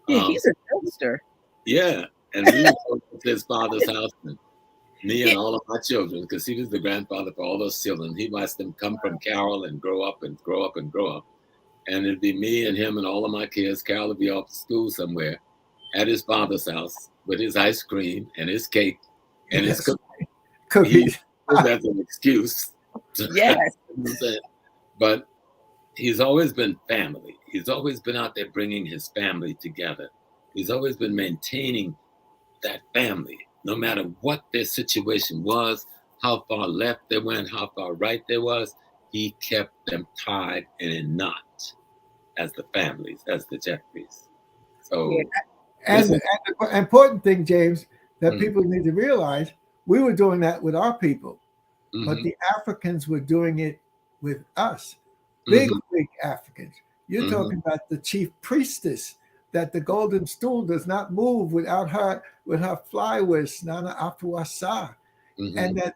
Yeah, he's a jokester.
Yeah, and we would go to his father's house, and me and all of my children, because he was the grandfather for all those children. He watched them come from Carroll and grow up and grow up and grow up. And it'd be me and him and all of my kids. Carroll would be off to school somewhere at his father's house with his ice cream and his cake and his cookies. He used as an excuse.
Yes.
But he's always been family. He's always been out there bringing his family together. He's always been maintaining that family, no matter what their situation was, how far left they went, how far right they was. He kept them tied in a knot as the families, as the Jeffries. So,
and the important thing, James, that people need to realize, we were doing that with our people, but the Africans were doing it with us. Big Africans. You're talking about the chief priestess, that the golden stool does not move without her, with her flywhist, Nana Afuasa. And that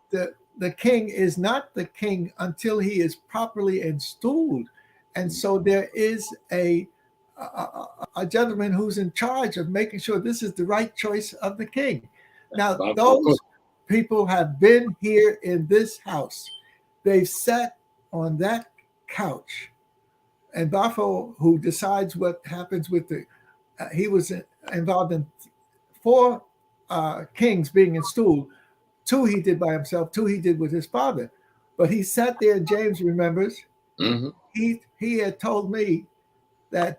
the king is not the king until he is properly installed. And so there is a gentleman who's in charge of making sure this is the right choice of the king. Now, those people have been here in this house. They've sat on that couch. And Bafo, who decides what happens with he was involved in 4 kings being installed. 2 he did by himself, 2 he did with his father. But he sat there, and James remembers, he had told me that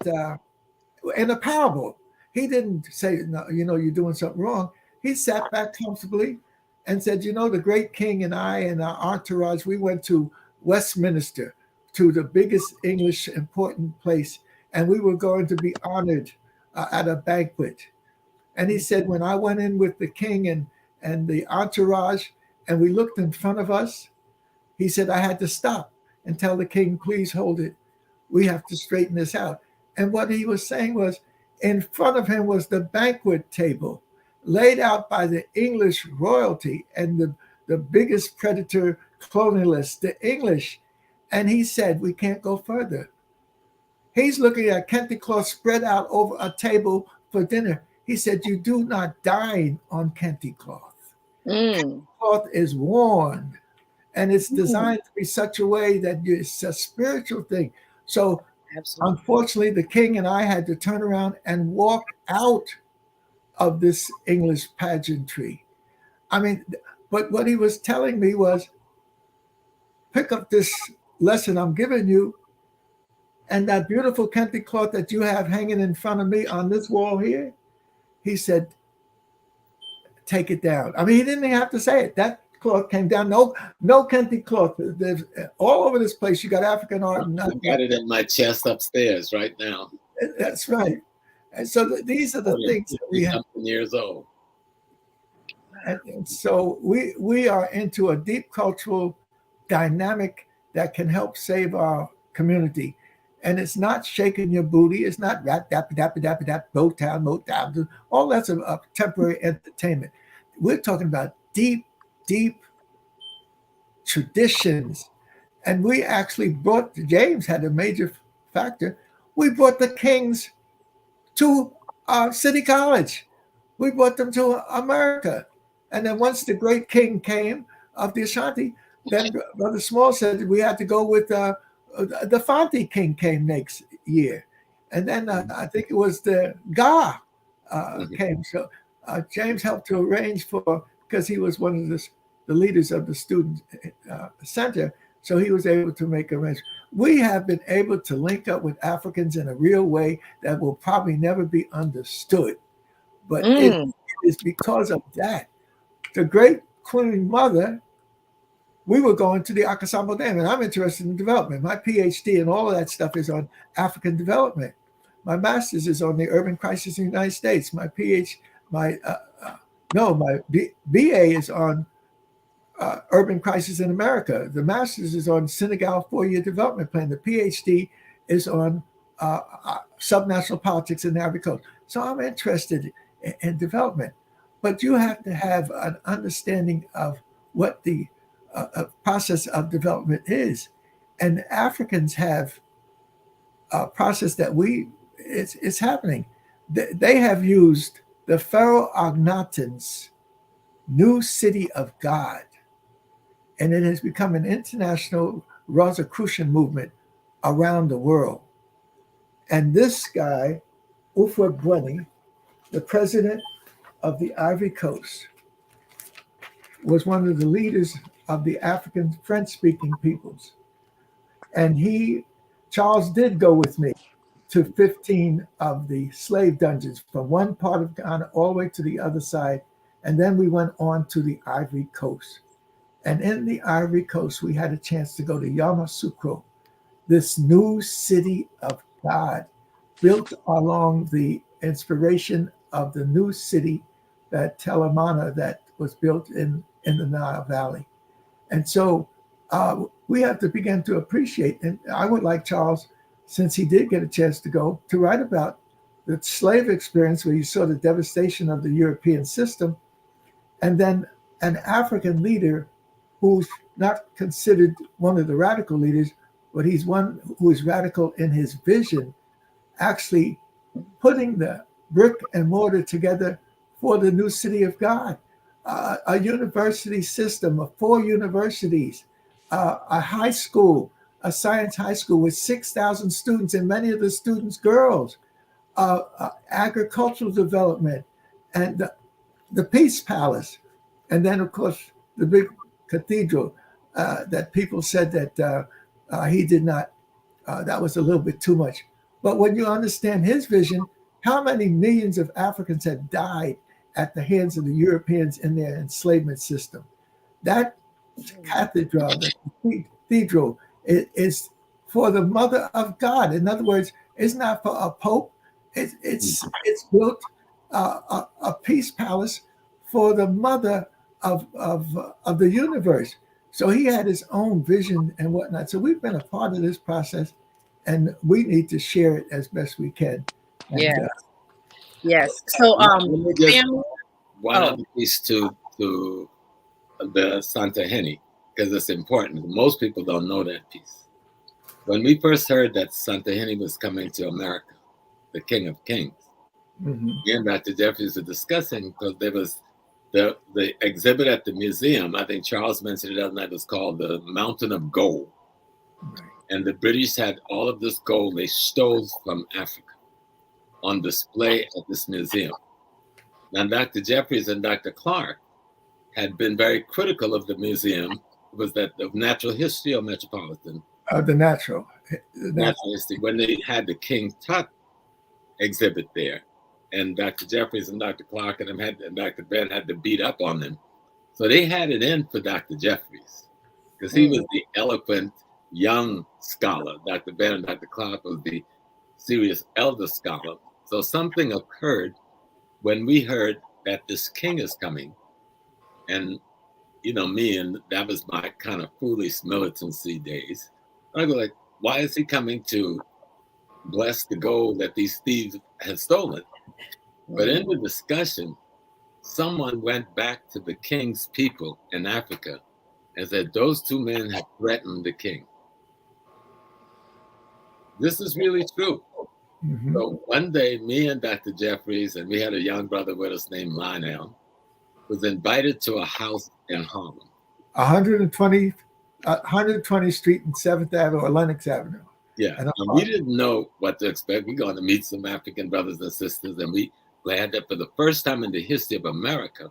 in a parable, he didn't say, no, you know, you're doing something wrong. He sat back comfortably and said, you know, the great king and I and our entourage, we went to Westminster, to the biggest English important place, and we were going to be honored at a banquet. And he said, when I went in with the king and the entourage, and we looked in front of us, he said, I had to stop and tell the king, please hold it. We have to straighten this out. And what he was saying was, In front of him was the banquet table laid out by the English royalty and the biggest predator colonialists, the English. And he said, we can't go further. He's looking at kente cloth spread out over a table for dinner. He said, you do not dine on kente cloth. Kente cloth is worn, and it's designed to be such a way that it's a spiritual thing. So absolutely. Unfortunately, the king and I had to turn around and walk out of this English pageantry. I mean, but what he was telling me was, pick up this lesson I'm giving you, and that beautiful kente cloth that you have hanging in front of me on this wall here, he said, take it down. I mean, he didn't even have to say it. That cloth came down. No kente cloth. There's, all over this place, you got African art.
I got it in my chest upstairs right now.
That's right. And so these are the things that we have.
Years old.
And so we are into a deep cultural dynamic that can help save our community. And it's not shaking your booty. It's not rap, dap, dap, dap, dap, Motown. All that's a temporary entertainment. We're talking about deep, deep traditions. And we actually brought, James had a major factor. We brought the kings to City College. We brought them to America. And then once the great king came of the Ashanti, then Brother Small said we had to go with the Fonte king came next year. And then I think it was the Ga came. So James helped to arrange for, because he was one of the leaders of the student center. So he was able to make arrangements. We have been able to link up with Africans in a real way that will probably never be understood. But it is because of that. The great Queen Mother, we were going to the Akasambo Dam, and I'm interested in development. My PhD and all of that stuff is on African development. My master's is on the urban crisis in the United States. My BA is on urban crisis in America. The master's is on Senegal 4-year development plan. The PhD is on subnational politics in the Ivory Coast. So I'm interested in development. But you have to have an understanding of what the process of development is. And Africans have a process that it's happening. They have used the Pharaoh Akhenaten's new city of God, and it has become an international Rosicrucian movement around the world. And this guy, Houphouët-Boigny, the president of the Ivory Coast, was one of the leaders of the African French-speaking peoples. And Charles did go with me to 15 of the slave dungeons from one part of Ghana all the way to the other side. And then we went on to the Ivory Coast. And in the Ivory Coast, we had a chance to go to Yamoussoukro, this new city of God, built along the inspiration of the new city that Telemana that was built in the Nile Valley. And so we have to begin to appreciate, and I would like Charles, since he did get a chance to go, to write about the slave experience where you saw the devastation of the European system, and then an African leader who's not considered one of the radical leaders, but he's one who is radical in his vision, actually putting the brick and mortar together for the new city of God, a university system of 4 universities, a high school, a science high school with 6,000 students, and many of the students girls, agricultural development, and the Peace Palace. And then, of course, the big cathedral that people said that he did not, that was a little bit too much. But when you understand his vision, how many millions of Africans have died at the hands of the Europeans in their enslavement system? That cathedral, the cathedral, is for the Mother of God. In other words, it's not for a pope. It's built a peace palace for the Mother of the universe. So he had his own vision and whatnot. So we've been a part of this process, and we need to share it as best we can. And,
yeah. Yes. So,
Let me just
family.
one
Oh.
other piece to the Santa Heni, because it's important. Most people don't know that piece. When we first heard that Santa Heni was coming to America, the King of Kings, me and Dr. Jeffries were discussing, because there was the exhibit at the museum. I think Charles mentioned it the other night. Was called the Mountain of Gold, and the British had all of this gold they stole from Africa on display at this museum. Now, Dr. Jeffries and Dr. Clark had been very critical of the museum. Was that of natural history or metropolitan?
The natural
history. When they had the King Tut exhibit there, and Dr. Jeffries and Dr. Clark and Dr. Ben had to beat up on them. So they had it in for Dr. Jeffries, because he was the eloquent young scholar. Dr. Ben and Dr. Clark was the serious elder scholar. So something occurred when we heard that this king is coming. And, me, and that was my kind of foolish militancy days. I go like, why is he coming to bless the gold that these thieves had stolen? But in the discussion, someone went back to the king's people in Africa and said, those two men had threatened the king. This is really true. So one day, me and Dr. Jeffries, and we had a young brother with us named Lionel, was invited to a house in Harlem.
120th Street and 7th Avenue or Lenox Avenue.
Yeah, and we didn't know what to expect. We're going to meet some African brothers and sisters, and we glad that for the first time in the history of America,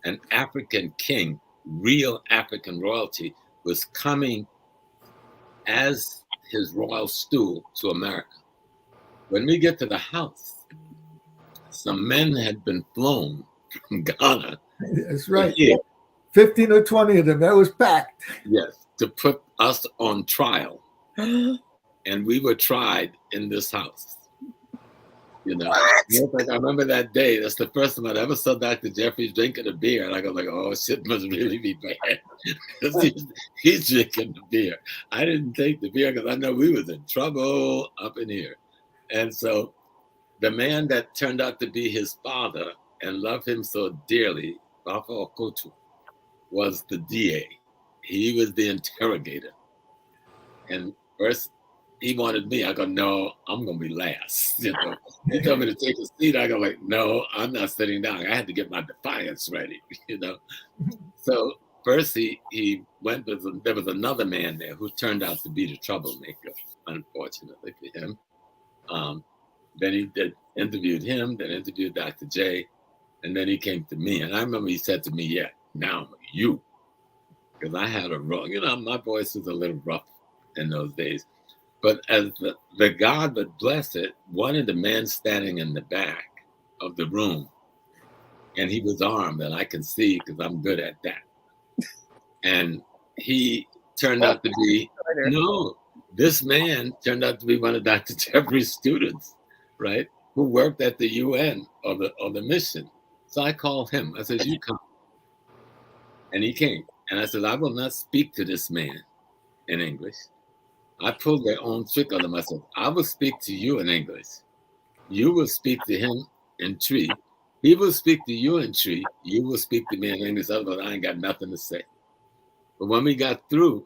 an African king, real African royalty, was coming as his royal stool to America. When we get to the house, some men had been flown from Ghana.
That's right. 15 or 20 of them. That was packed.
Yes, to put us on trial. And we were tried in this house. I remember that day. That's the first time I ever saw Dr. Jeffries drinking a beer. And I go like, oh, shit must really be bad. he's drinking the beer. I didn't take the beer because I know we was in trouble up in here. And so the man that turned out to be his father and loved him so dearly, Bafa Okotu, was the DA. He was the interrogator. And first, he wanted me. I go, no, I'm going to be last. He told me to take a seat. I go like, no, I'm not sitting down. I had to get my defiance ready, So first he went with, there was another man there who turned out to be the troublemaker, unfortunately for him. Then he interviewed him, then interviewed Dr. J, and then he came to me. And I remember he said to me, yeah, now you. Because I had a rough, my voice was a little rough in those days. But as the God would bless it, one of the men standing in the back of the room, and he was armed, and I can see because I'm good at that. And he turned out to be, this man turned out to be one of Dr. Jeffries' students, right? Who worked at the UN or the mission. So I called him. I said, you come. And he came. And I said, I will not speak to this man in English. I pulled their own trick on them. I said, I will speak to you in English. You will speak to him in Tree. He will speak to you in Tree. You will speak to me in English. Otherwise, I ain't got nothing to say. But when we got through,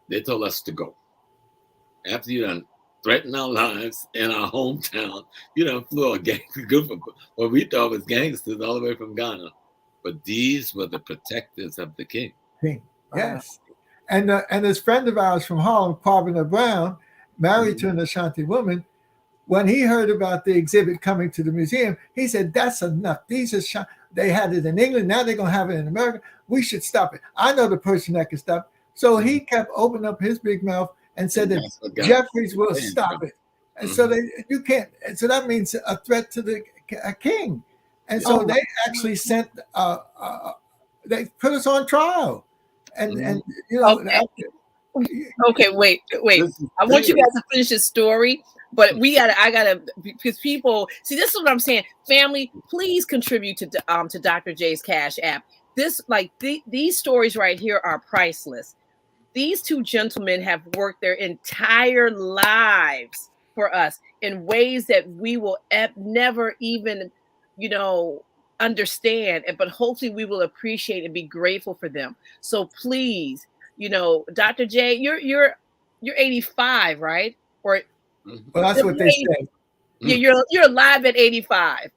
they told us to go. After you done threatened our lives in our hometown, you done flew a group of what we thought was gangsters all the way from Ghana. But these were the protectors of the king.
Yes. And this friend of ours from Harlem, Parvina Brown, married to an Ashanti woman, when he heard about the exhibit coming to the museum, he said, that's enough. They had it in England. Now they're going to have it in America. We should stop it. I know the person that can stop it. So he kept opening up his big mouth and said that Jeffries will stop it. And so you can't. And so that means a threat to the king. And so they actually sent, they put us on trial. And
Okay, wait. I want you guys to finish this story, but I gotta, because people see, this is what I'm saying. Family, please contribute to Dr. J's Cash App. These stories right here are priceless. These two gentlemen have worked their entire lives for us in ways that we will never even, understand. But hopefully we will appreciate and be grateful for them. So please, Dr. J, you're 85, right? Or
Well, that's what they say.
you're alive at 85.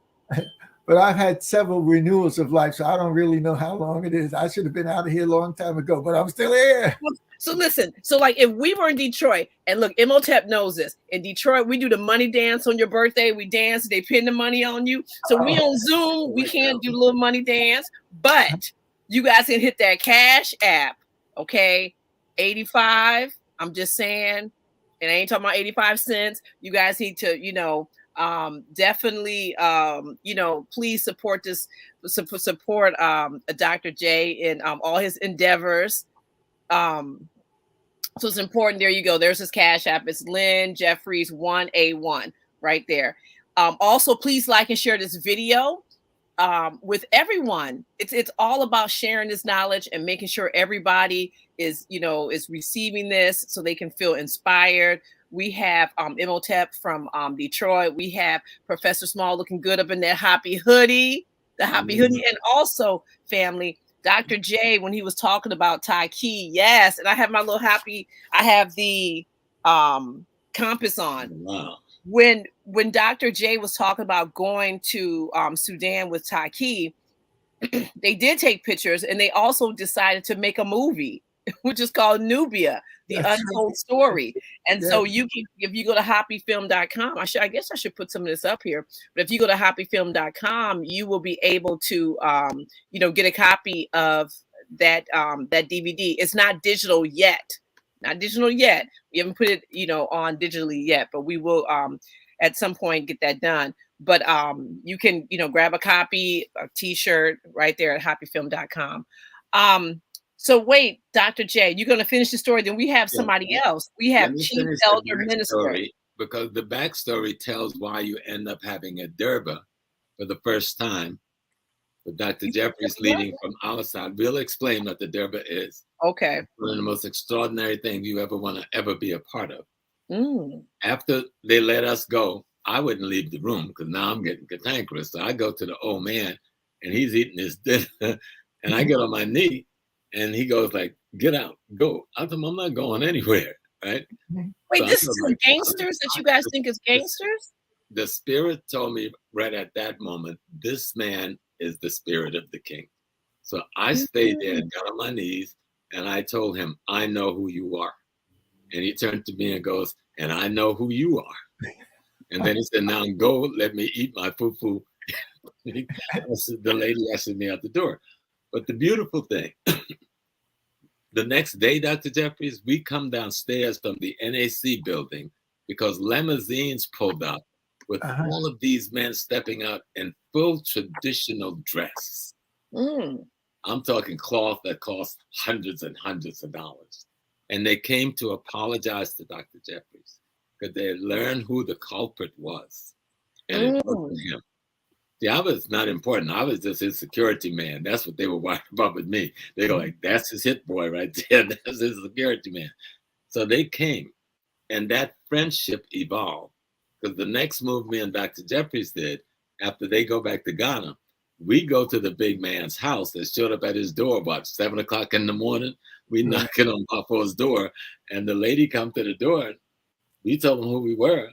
But I've had several renewals of life, so I don't really know how long it is. I should have been out of here a long time ago, but I'm still here.
So listen, so like if we were in Detroit, and look, Imhotep knows this. In Detroit, we do the money dance on your birthday. We dance, they pin the money on you. So we on Zoom, we can't do the little money dance, but you guys can hit that Cash App, okay? 85. I'm just saying, and I ain't talking about 85 cents. You guys need to, definitely, please support this, support Dr. J in all his endeavors. So it's important. There you go. There's his Cash App. It's Lynn Jeffries 1A1 right there. Also, please like and share this video with everyone. It's all about sharing this knowledge and making sure everybody is receiving this so they can feel inspired. We have Imhotep from Detroit. We have Professor Small looking good up in that HAPI hoodie, the HAPI hoodie, and also family. Dr. J, when he was talking about Tai Chi, yes, and I have my little HAPI. I have the compass on.
Wow.
When Dr. J was talking about going to Sudan with Tai Chi, they did take pictures, and they also decided to make a movie, which is called Nubia, the Untold Story. And so you can, if you go to hapifilm.com, I guess I should put some of this up here, but if you go to hapifilm.com, you will be able to, get a copy of that DVD. It's not digital yet. Not digital yet. We haven't put it, on digitally yet, but we will at some point get that done. But you can, grab a copy, a T-shirt right there at hapifilm.com. So wait, Dr. J, you're going to finish the story. Then we have somebody else. We have Chief Elder Minister.
Because the backstory tells why you end up having a Durba for the first time. With Dr. Jeffries leading from our side. We'll explain what the Durba is.
Okay.
One of the most extraordinary things you ever want to ever be a part of. After they let us go, I wouldn't leave the room because now I'm getting cantankerous. So I go to the old man and he's eating his dinner and I get on my knee and he goes like, get out, go. I told him, I'm not going anywhere, right?
Wait,
so
this is gangsters that you guys think is gangsters?
The spirit told me right at that moment, this man is the spirit of the king. So I stayed there and got on my knees and I told him, I know who you are. And he turned to me and goes, and I know who you are. And then he said, now go, let me eat my fufu. The lady ushered me out the door. But the beautiful thing, the next day, Dr. Jeffries, we come downstairs from the NAC building because limousines pulled up with all of these men stepping out in full traditional dress. I'm talking cloth that cost hundreds and hundreds of dollars. And they came to apologize to Dr. Jeffries because they had learned who the culprit was. And it wasn't him. See, I was not important. I was just his security man. That's what they were worried about with me. They go like, that's his hit boy right there. That's his security man. So they came and that friendship evolved. Because the next move me and Dr. Jeffries did, after they go back to Ghana, we go to the big man's house that showed up at his door about 7 o'clock in the morning. We knocking on Papa's door, and the lady come to the door. We told him who we were,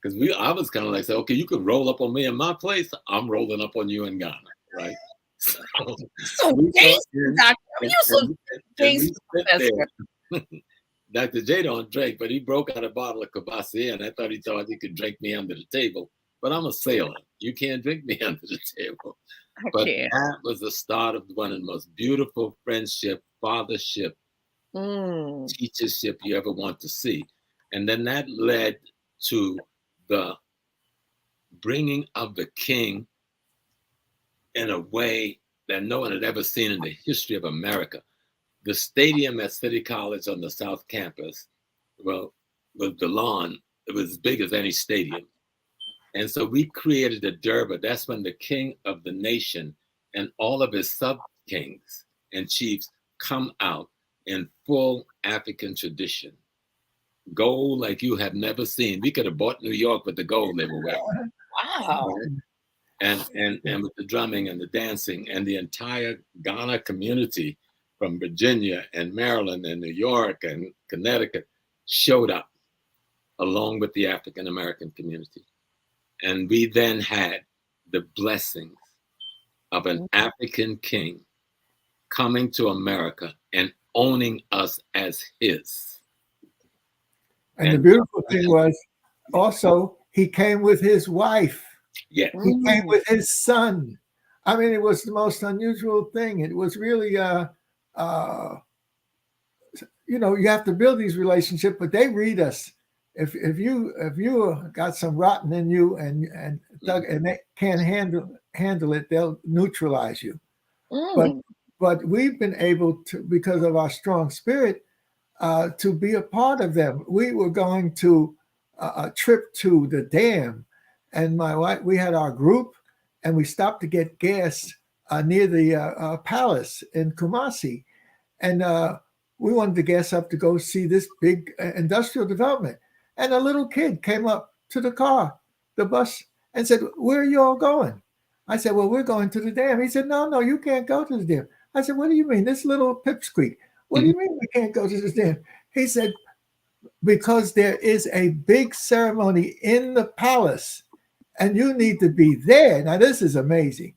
because I was kind of like, say, okay, you could roll up on me in my place. I'm rolling up on you in Ghana, right?
So gangster, Doctor. You're so gangster, Professor.
Dr. J don't drink, but he broke out a bottle of Kabasi, and I thought he thought he could drink me under the table. But I'm a sailor. You can't drink me under the table. But that was the start of one of the most beautiful friendship, fathership, teachership you ever want to see. And then that led to the bringing of the king in a way that no one had ever seen in the history of America. The stadium at City College on the South Campus, well, with the lawn, it was as big as any stadium. And so we created a Durba. That's when the king of the nation and all of his sub-kings and chiefs come out in full African tradition. gold like you have never seen. We could have bought New York with the gold they were wearing.
Wow.
And with the drumming and the dancing, and the entire Ghana community from Virginia and Maryland and New York and Connecticut showed up along with the African American community. And we then had the blessings of an African king coming to America and owning us as his.
And the beautiful thing was also he came with his wife.
Yeah.
He came with his son. I mean, it was the most unusual thing. It was really, you know, you have to build these relationships, but they read us. If you got some rotten in you and they can't handle it, they'll neutralize you. But we've been able to, because of our strong spirit, to be a part of them. We were going to a trip to the dam, and my wife, we had our group, and we stopped to get gas near the palace in Kumasi, and we wanted to gas up to go see this big industrial development. And a little kid came up to the bus, and said, "Where are you all going?" I said, "Well, we're going to the dam." He said, "No, you can't go to the dam." I said, "What do you mean? This little pipsqueak. What do you mean we can't go to the dam?" He said, "Because there is a big ceremony in the palace and you need to be there." Now, this is amazing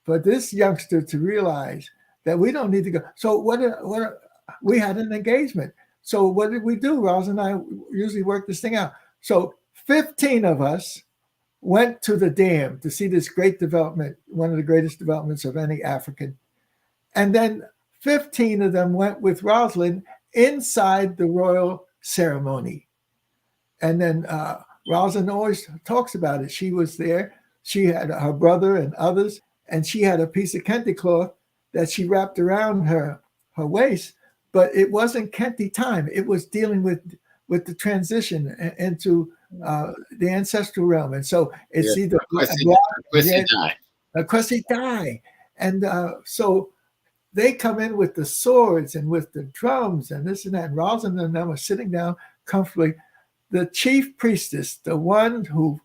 for this youngster to realize that we don't need to go. So we had an engagement. So what did we do? Roz and I usually work this thing out. So 15 of us went to the dam to see this great development, one of the greatest developments of any African. And then 15 of them went with Rosalind inside the royal ceremony. And then Rosalind always talks about it. She was there. She had her brother and others, and she had a piece of kente cloth that she wrapped around her waist, but it wasn't kente time. It was dealing with the transition into the ancestral realm. And so it's either Kwesi die. And so they come in with the swords and with the drums and this and that. And Rosalind and them are sitting down comfortably. The chief priestess, the one who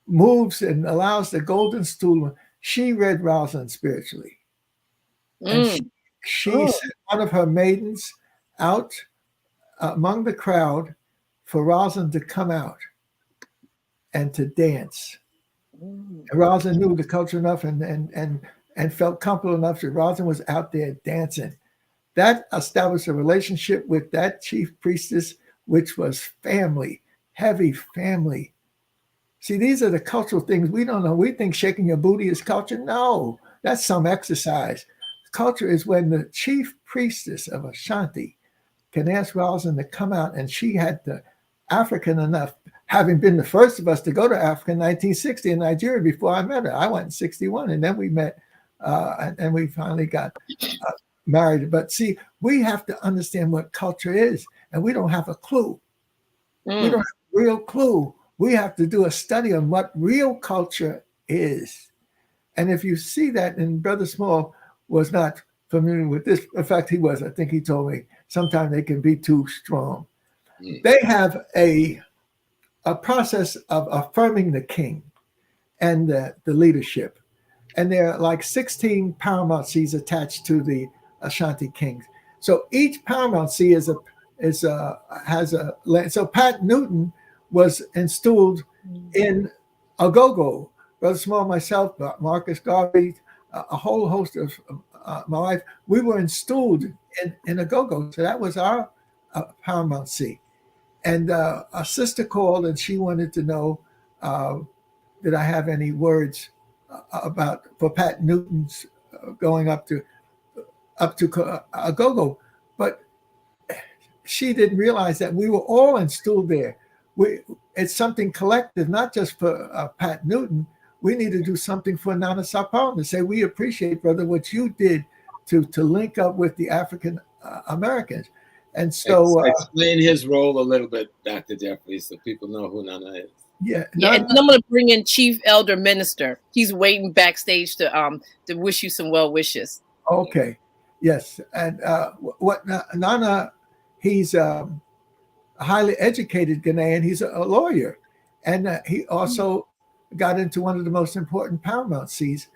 moves and allows the golden stool, she read Rosalind spiritually. And she sent one of her maidens out among the crowd for Rosalind to come out and to dance. And Rosalind knew the culture enough and felt comfortable enough that Rosalind was out there dancing. That established a relationship with that chief priestess, which was family, heavy family. See, these are the cultural things we don't know. We think shaking your booty is culture. No, that's some exercise. Culture is when the chief priestess of Ashanti can ask Rosalind to come out, and she had the African enough, having been the first of us to go to Africa in 1960 in Nigeria before I met her. I went in 61, and then we met, and we finally got married. But see, we have to understand what culture is, and we don't have a clue. We don't have a real clue. We have to do a study on what real culture is. And if you see that, and Brother Small was not familiar with this. In fact, he was. I think he told me sometimes they can be too strong. They have a process of affirming the king and the leadership. And there are like 16 paramountcies attached to the Ashanti kings. So each paramountcy has a land. So Pat Newton was installed in Agogo. Brother Small, myself, Marcus Garvey, a whole host of my wife, we were installed in Agogo. So that was our paramountcy. And a sister called and she wanted to know, did I have any words for Pat Newton's going up to Agogo? But she didn't realize that we were all installed there. It's something collective, not just for Pat Newton. We need to do something for Nana Sapon to say, we appreciate, brother, what you did to link up with the African Americans. And so
explain his role a little bit, Dr. Jeffries, so people know who Nana is.
Yeah, and I'm going to bring in Chief Elder Minister. He's waiting backstage to wish you some well wishes.
Okay, yes, and what Nana, he's highly educated Ghanaian. He's a lawyer, and he also got into one of the most important paramount seas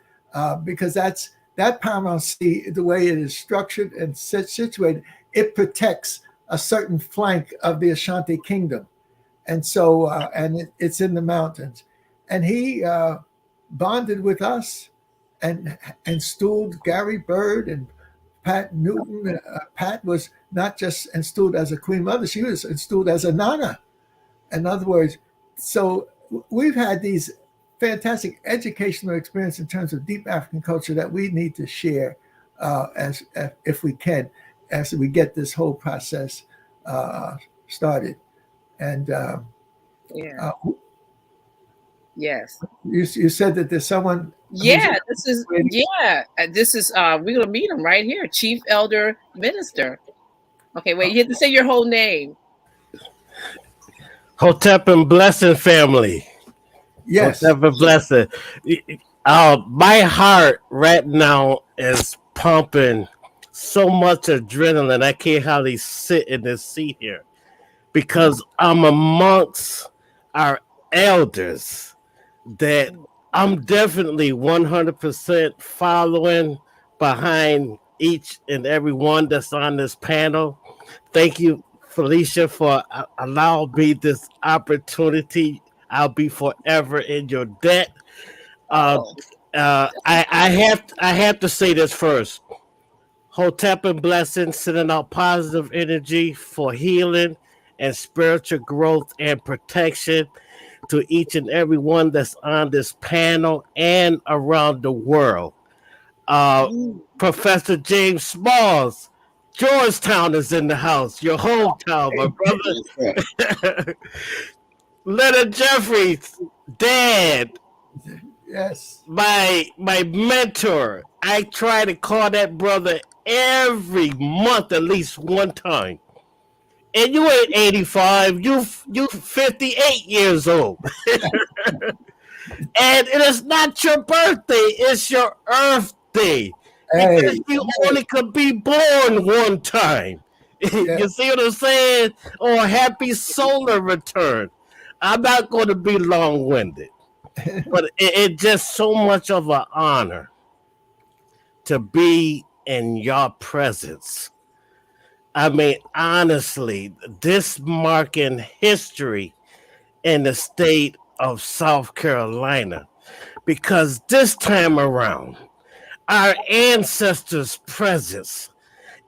because that paramount sea, the way it is structured and situated, it protects a certain flank of the Ashanti Kingdom, and so it's in the mountains, and he bonded with us, and schooled Gary Bird and Pat Newton. Pat was not just installed as a Queen Mother, she was installed as a Nana. In other words, so we've had these fantastic educational experience in terms of deep African culture that we need to share as if we can, as we get this whole process started. And
yes.
You said that there's someone.
Yeah, this is we're gonna meet him right here, Chief Elder Minister. Okay, wait, you have to say your whole name.
Hotep and Blessing family.
Yes.
Hotep and Blessing. My heart right now is pumping so much adrenaline. I can't hardly sit in this seat here because I'm amongst our elders that I'm definitely 100% following behind each and every one that's on this panel. Thank you, Felicia, for allowing me this opportunity. I'll be forever in your debt. I have to say this first. Hotep and Blessing, sending out positive energy for healing and spiritual growth and protection to each and every one that's on this panel and around the world. Professor James Smalls, Georgetown is in the house, your hometown, my brother. Leonard Jeffries, Dad.
Yes.
My mentor. I try to call that brother every month at least one time. And you ain't 85, you 58 years old. And it is not your birthday, it's your Earth Day. Because you only could be born one time. You see what I'm saying? Or happy solar return. I'm not going to be long-winded. But it's just so much of an honor to be in your presence. I mean, honestly, this marking history in the state of South Carolina, because this time around, our ancestors' presence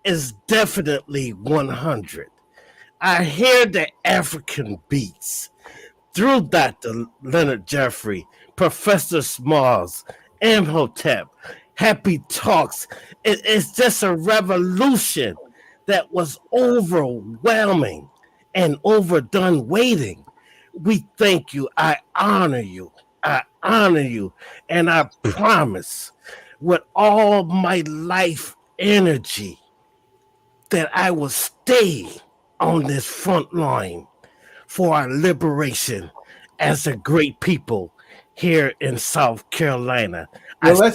is definitely 100. I hear the African beats through Dr. Leonard Jeffries, Professor Smalls, Imhotep, Happy Talks. It's just a revolution that was overwhelming and overdone waiting. We thank you. I honor you. I honor you. And I promise with all my life energy that I will stay on this front line for our liberation as a great people here in South Carolina.
Well,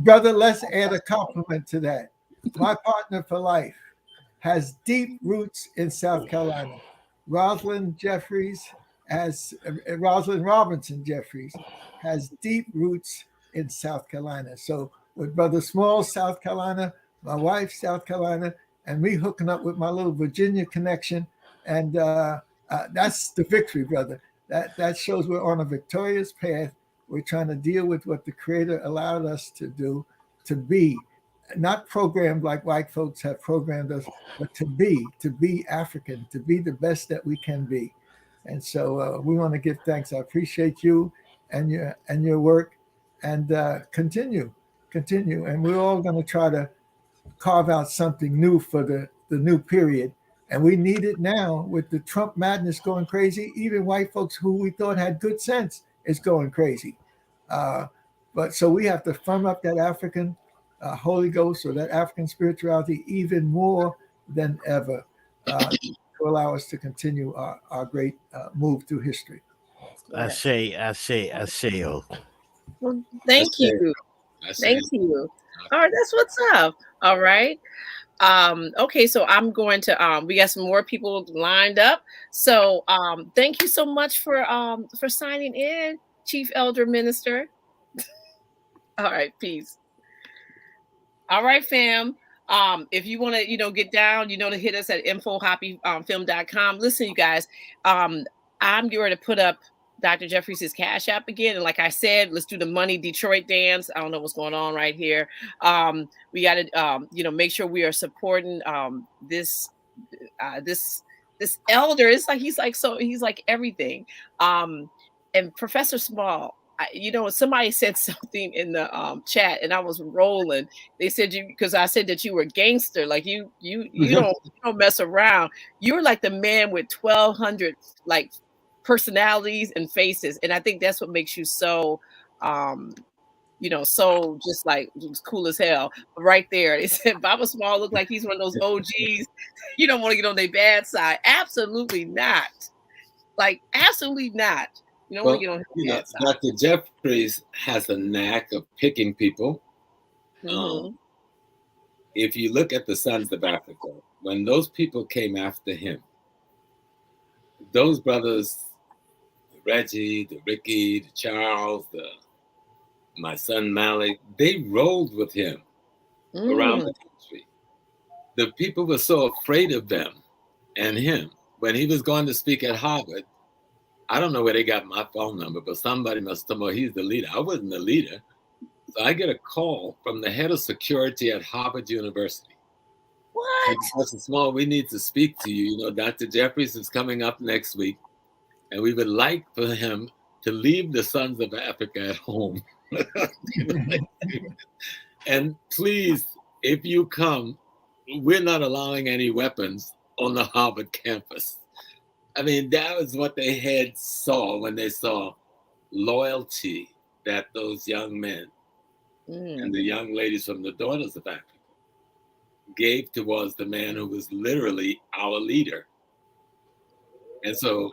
brother, let's add a compliment to that. My partner for life has deep roots in South Carolina. Rosalind Robinson Jeffries has deep roots in South Carolina. So with Brother Small, South Carolina, my wife, South Carolina, and me hooking up with my little Virginia connection, and that's the victory, brother. That shows we're on a victorious path. We're trying to deal with what the Creator allowed us to do, to be, not programmed like white folks have programmed us, but to be African, to be the best that we can be. And so we want to give thanks. I appreciate you and your work, and continue. And we're all going to try to carve out something new for the new period. And we need it now with the Trump madness going crazy. Even white folks who we thought had good sense is going crazy. But so we have to firm up that African Holy Ghost, or that African spirituality, even more than ever, to allow us to continue our great move through history.
I say.
Well, thank you. Thank you. All right, that's what's up. All right. Okay, so I'm going to we got some more people lined up. So thank you so much for signing in, Chief Elder Minister. All right, peace. All right, fam. If you want to, get down, to hit us at info.hapifilm.com. Listen, you guys, I'm going to put up Dr. Jeffries' Cash App again. And like I said, let's do the Money Detroit dance. I don't know what's going on right here. We got to, make sure we are supporting this this elder. It's like he's like everything. And Professor Small, somebody said something in the chat, and I was rolling. They said because I said that you were a gangster, like you don't mess around. You're like the man with 1,200 like personalities and faces, and I think that's what makes you so so just like cool as hell. But right there, they said Baba Small looked like he's one of those OGs. You don't want to get on their bad side. Absolutely not. Like, absolutely not. You don't want to get on his bad side.
Dr. Jeffries has a knack of picking people. If you look at the Sons of Africa, when those people came after him, those brothers, the Reggie, the Ricky, the Charles, my son Malik, they rolled with him around the country. The people were so afraid of them and him. When he was going to speak at Harvard, I don't know where they got my phone number, but somebody must have known he's the leader. I wasn't the leader. So I get a call from the head of security at Harvard University.
What?
Professor Small, we need to speak to you. Dr. Jeffries is coming up next week, and we would like for him to leave the Sons of Africa at home. And please, if you come, we're not allowing any weapons on the Harvard campus. I mean, that was what they had saw when they saw loyalty that those young men and the young ladies from the Daughters of Africa gave towards the man who was literally our leader. And so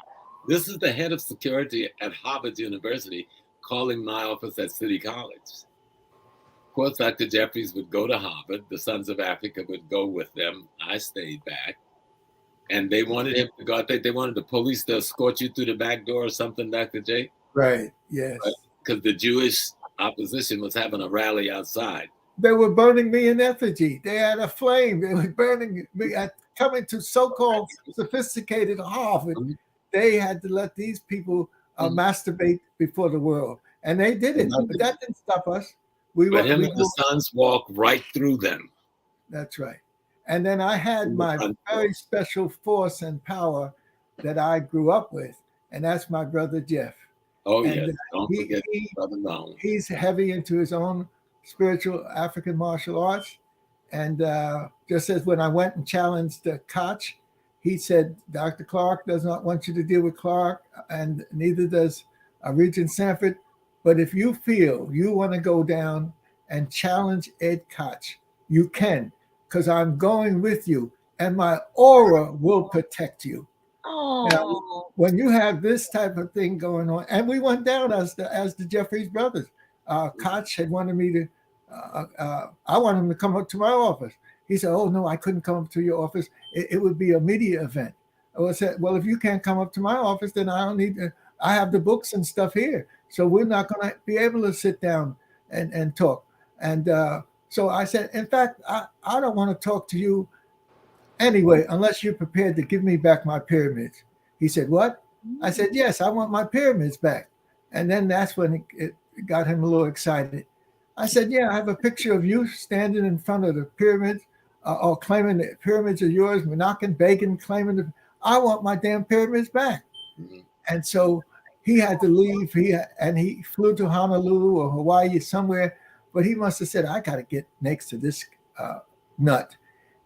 this is the head of security at Harvard University calling my office at City College. Of course, Dr. Jeffries would go to Harvard. The Sons of Africa would go with them. I stayed back. And they wanted him to go. I think they wanted the police to escort you through the back door or something, Dr. J.
Right, yes.
Because the Jewish opposition was having a rally outside.
They were burning me in effigy. They had a flame. They were burning me. Coming to so-called sophisticated Harvard, they had to let these people masturbate before the world. And they did it, but that didn't stop us.
But him and the Sons walked right through them.
That's right. And then I had my very special force and power that I grew up with, and that's my brother Jeff.
Oh, yeah. Don't forget Brother Long.
He's heavy into his own spiritual African martial arts. And just as when I went and challenged Koch, he said, Dr. Clark does not want you to deal with Clark, and neither does Regent Sanford. But if you feel you want to go down and challenge Ed Koch, you can, because I'm going with you, and my aura will protect you.
Oh.
Now, when you have this type of thing going on, and we went down as the Jeffries brothers. Koch had wanted me to, I wanted him to come up to my office. He said, oh, no, I couldn't come up to your office. It would be a media event. I said, well, if you can't come up to my office, then I don't need to. I have the books and stuff here. So we're not going to be able to sit down and talk. And so I said, in fact, I don't want to talk to you anyway, unless you're prepared to give me back my pyramids. He said, what? I said, yes, I want my pyramids back. And then that's when it got him a little excited. I said, yeah, I have a picture of you standing in front of the pyramids or claiming the pyramids are yours, Menachem Begin claiming I want my damn pyramids back. Mm-hmm. And so he had to leave. He flew to Honolulu or Hawaii somewhere, but he must have said, I got to get next to this nut.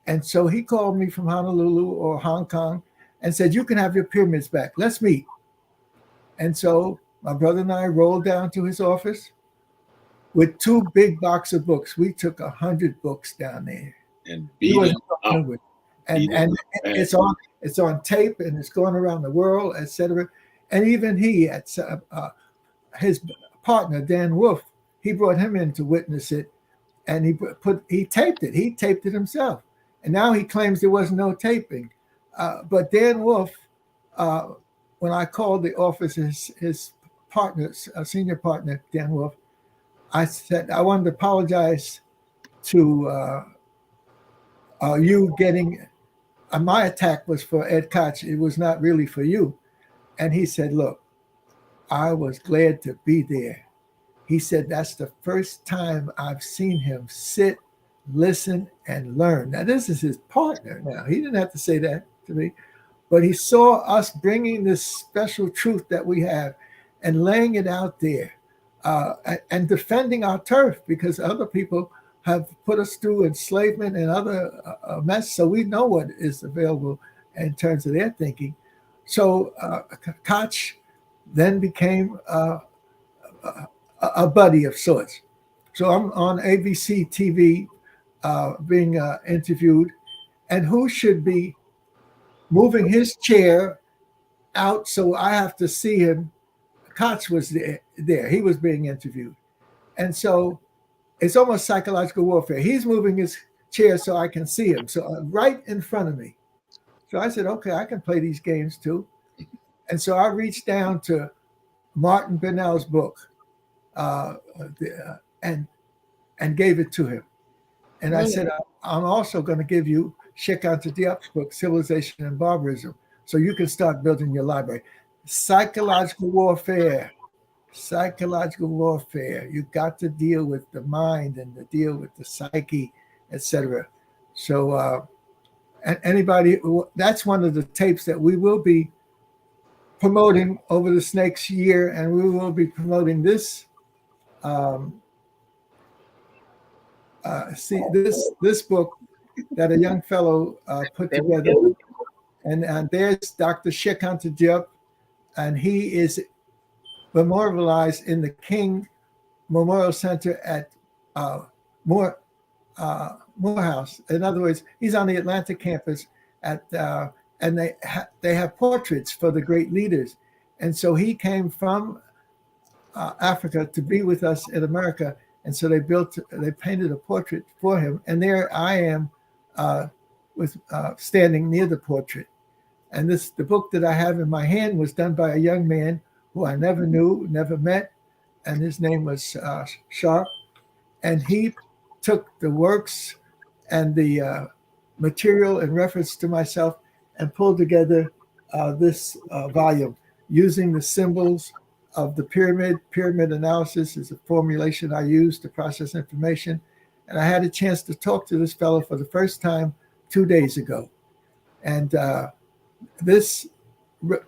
And so he called me from Honolulu or Hong Kong and said, you can have your pyramids back. Let's meet. And so my brother and I rolled down to his office with 2 big boxes of books. We took 100 books down there.
And beat him up.
And it's on tape, and it's going around the world, etc. And even he, his partner, Dan Wolf, he brought him in to witness it. And he taped it. He taped it himself. And now he claims there was no taping. But Dan Wolf, when I called the office, his partner, senior partner, Dan Wolf, I said, I wanted to apologize to you getting, my attack was for Ed Koch. It was not really for you. And he said, look, I was glad to be there. He said, that's the first time I've seen him sit, listen, and learn. Now, this is his partner now. He didn't have to say that to me, but he saw us bringing this special truth that we have and laying it out there and defending our turf, because other people have put us through enslavement and other mess. So we know what is available in terms of their thinking. So Koch then became a buddy of sorts. So I'm on ABC TV being interviewed, and who should be moving his chair out so I have to see him? Koch was there. He was being interviewed. And so it's almost psychological warfare. He's moving his chair so I can see him. So right in front of me. So I said, okay, I can play these games too. And so I reached down to Martin Bennell's book and gave it to him. And I said, I'm also going to give you Sheikh Anta Diop's book, Civilization and Barbarism, so you can start building your library. Psychological warfare. Psychological warfare. You got to deal with the mind and to deal with the psyche, etc. So anybody, that's one of the tapes that we will be promoting over this next year, and we will be promoting this. This book that a young fellow put together, and there's Dr. Sheikh Anta Diop, and he is memorialized in the King Memorial Center at Morehouse. In other words, he's on the Atlanta campus at, and they have portraits for the great leaders. And so he came from Africa to be with us in America. And so they painted a portrait for him. And there I am standing near the portrait. And the book that I have in my hand was done by a young man who I never knew, never met. And his name was Sharp. And he took the works and the material in reference to myself and pulled together this volume using the symbols of the pyramid. Pyramid analysis is a formulation I use to process information. And I had a chance to talk to this fellow for the first time 2 days ago. And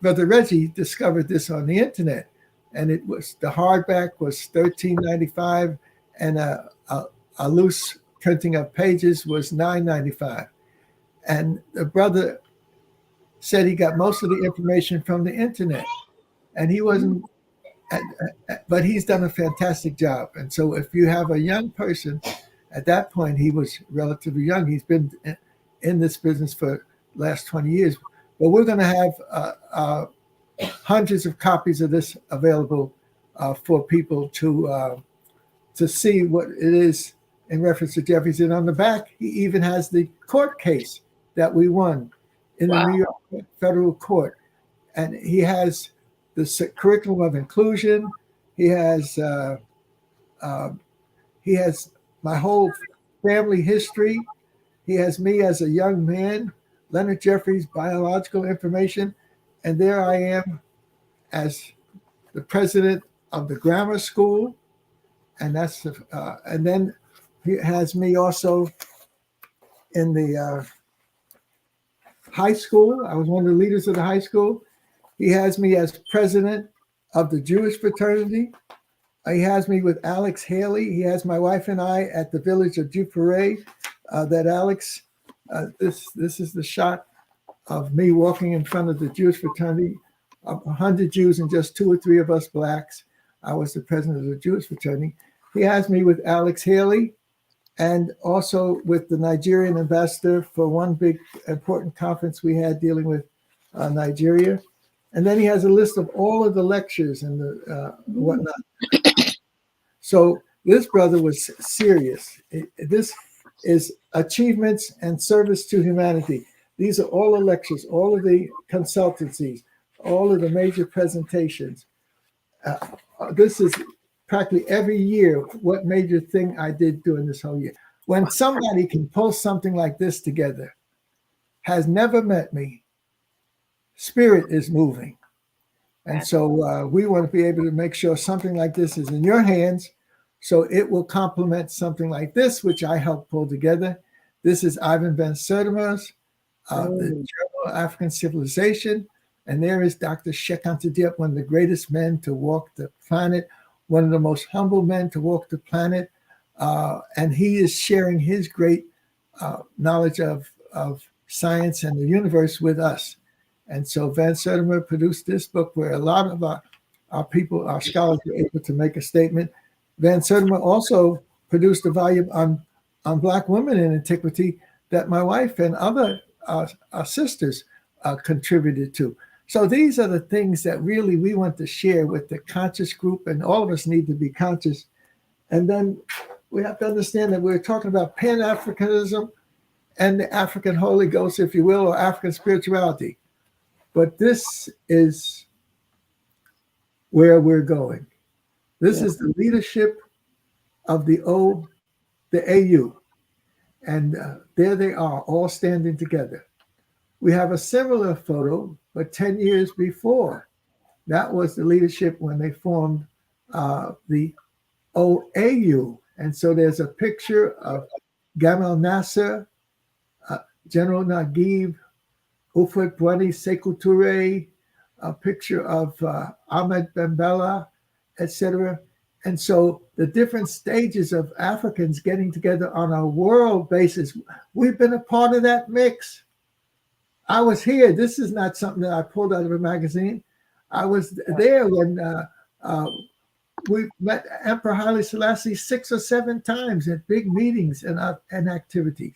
Brother Reggie discovered this on the internet. And it was, the hardback was $13.95, and a loose printing of pages was $9.95. And the brother said he got most of the information from the internet, and he wasn't, but he's done a fantastic job. And so if you have a young person, at that point, he was relatively young. He's been in this business for the last 20 years. But we're going to have hundreds of copies of this available for people to see what it is in reference to Jeffries. And on the back, he even has the court case that we won in the New York Federal Court. And he has the curriculum of inclusion. He has my whole family history. He has me as a young man, Leonard Jeffries, biological information. And there I am as the president of the grammar school. And that's and then he has me also in the high school. I was one of the leaders of the high school. He has me as president of the Jewish fraternity. He has me with Alex Haley. He has my wife and I at the village of Jupere. That Alex, this is the shot of me walking in front of the Jewish fraternity, 100 Jews and just 2 or 3 of us blacks. I was the president of the Jewish fraternity. He has me with Alex Haley and also with the Nigerian ambassador for one big important conference we had dealing with Nigeria. And then he has a list of all of the lectures and the whatnot. So this brother was serious. This is Achievements and Service to Humanity. These are all the lectures, all of the consultancies, all of the major presentations. This is practically every year what major thing I did during this whole year. When somebody can pull something like this together, has never met me, spirit is moving. And so we want to be able to make sure something like this is in your hands, so it will complement something like this, which I helped pull together. This is Ivan Van Sertima's the Journal of African Civilization. And there is Dr. Cheikh Anta Diop, one of the greatest men to walk the planet, one of the most humble men to walk the planet. And he is sharing his great knowledge of science and the universe with us. And so Van Sertima produced this book where a lot of our people, our scholars, were able to make a statement. Van Sertima also produced a volume on Black women in antiquity that my wife and other our sisters contributed to. So these are the things that really we want to share with the conscious group, and all of us need to be conscious. And then we have to understand that we're talking about Pan-Africanism and the African Holy Ghost, if you will, or African spirituality. But this is where we're going. This is the leadership of the AU. And there they are, all standing together. We have a similar photo, but 10 years before. That was the leadership when they formed the OAU. And so there's a picture of Gamal Nasser, General Naguib, Houphouët Boigny, Sékou Touré, a picture of Ahmed Ben Bella, etc. And so the different stages of Africans getting together on a world basis, we've been a part of that mix. I was here. This is not something that I pulled out of a magazine. I was there when we met Emperor Haile Selassie 6 or 7 times at big meetings and activities.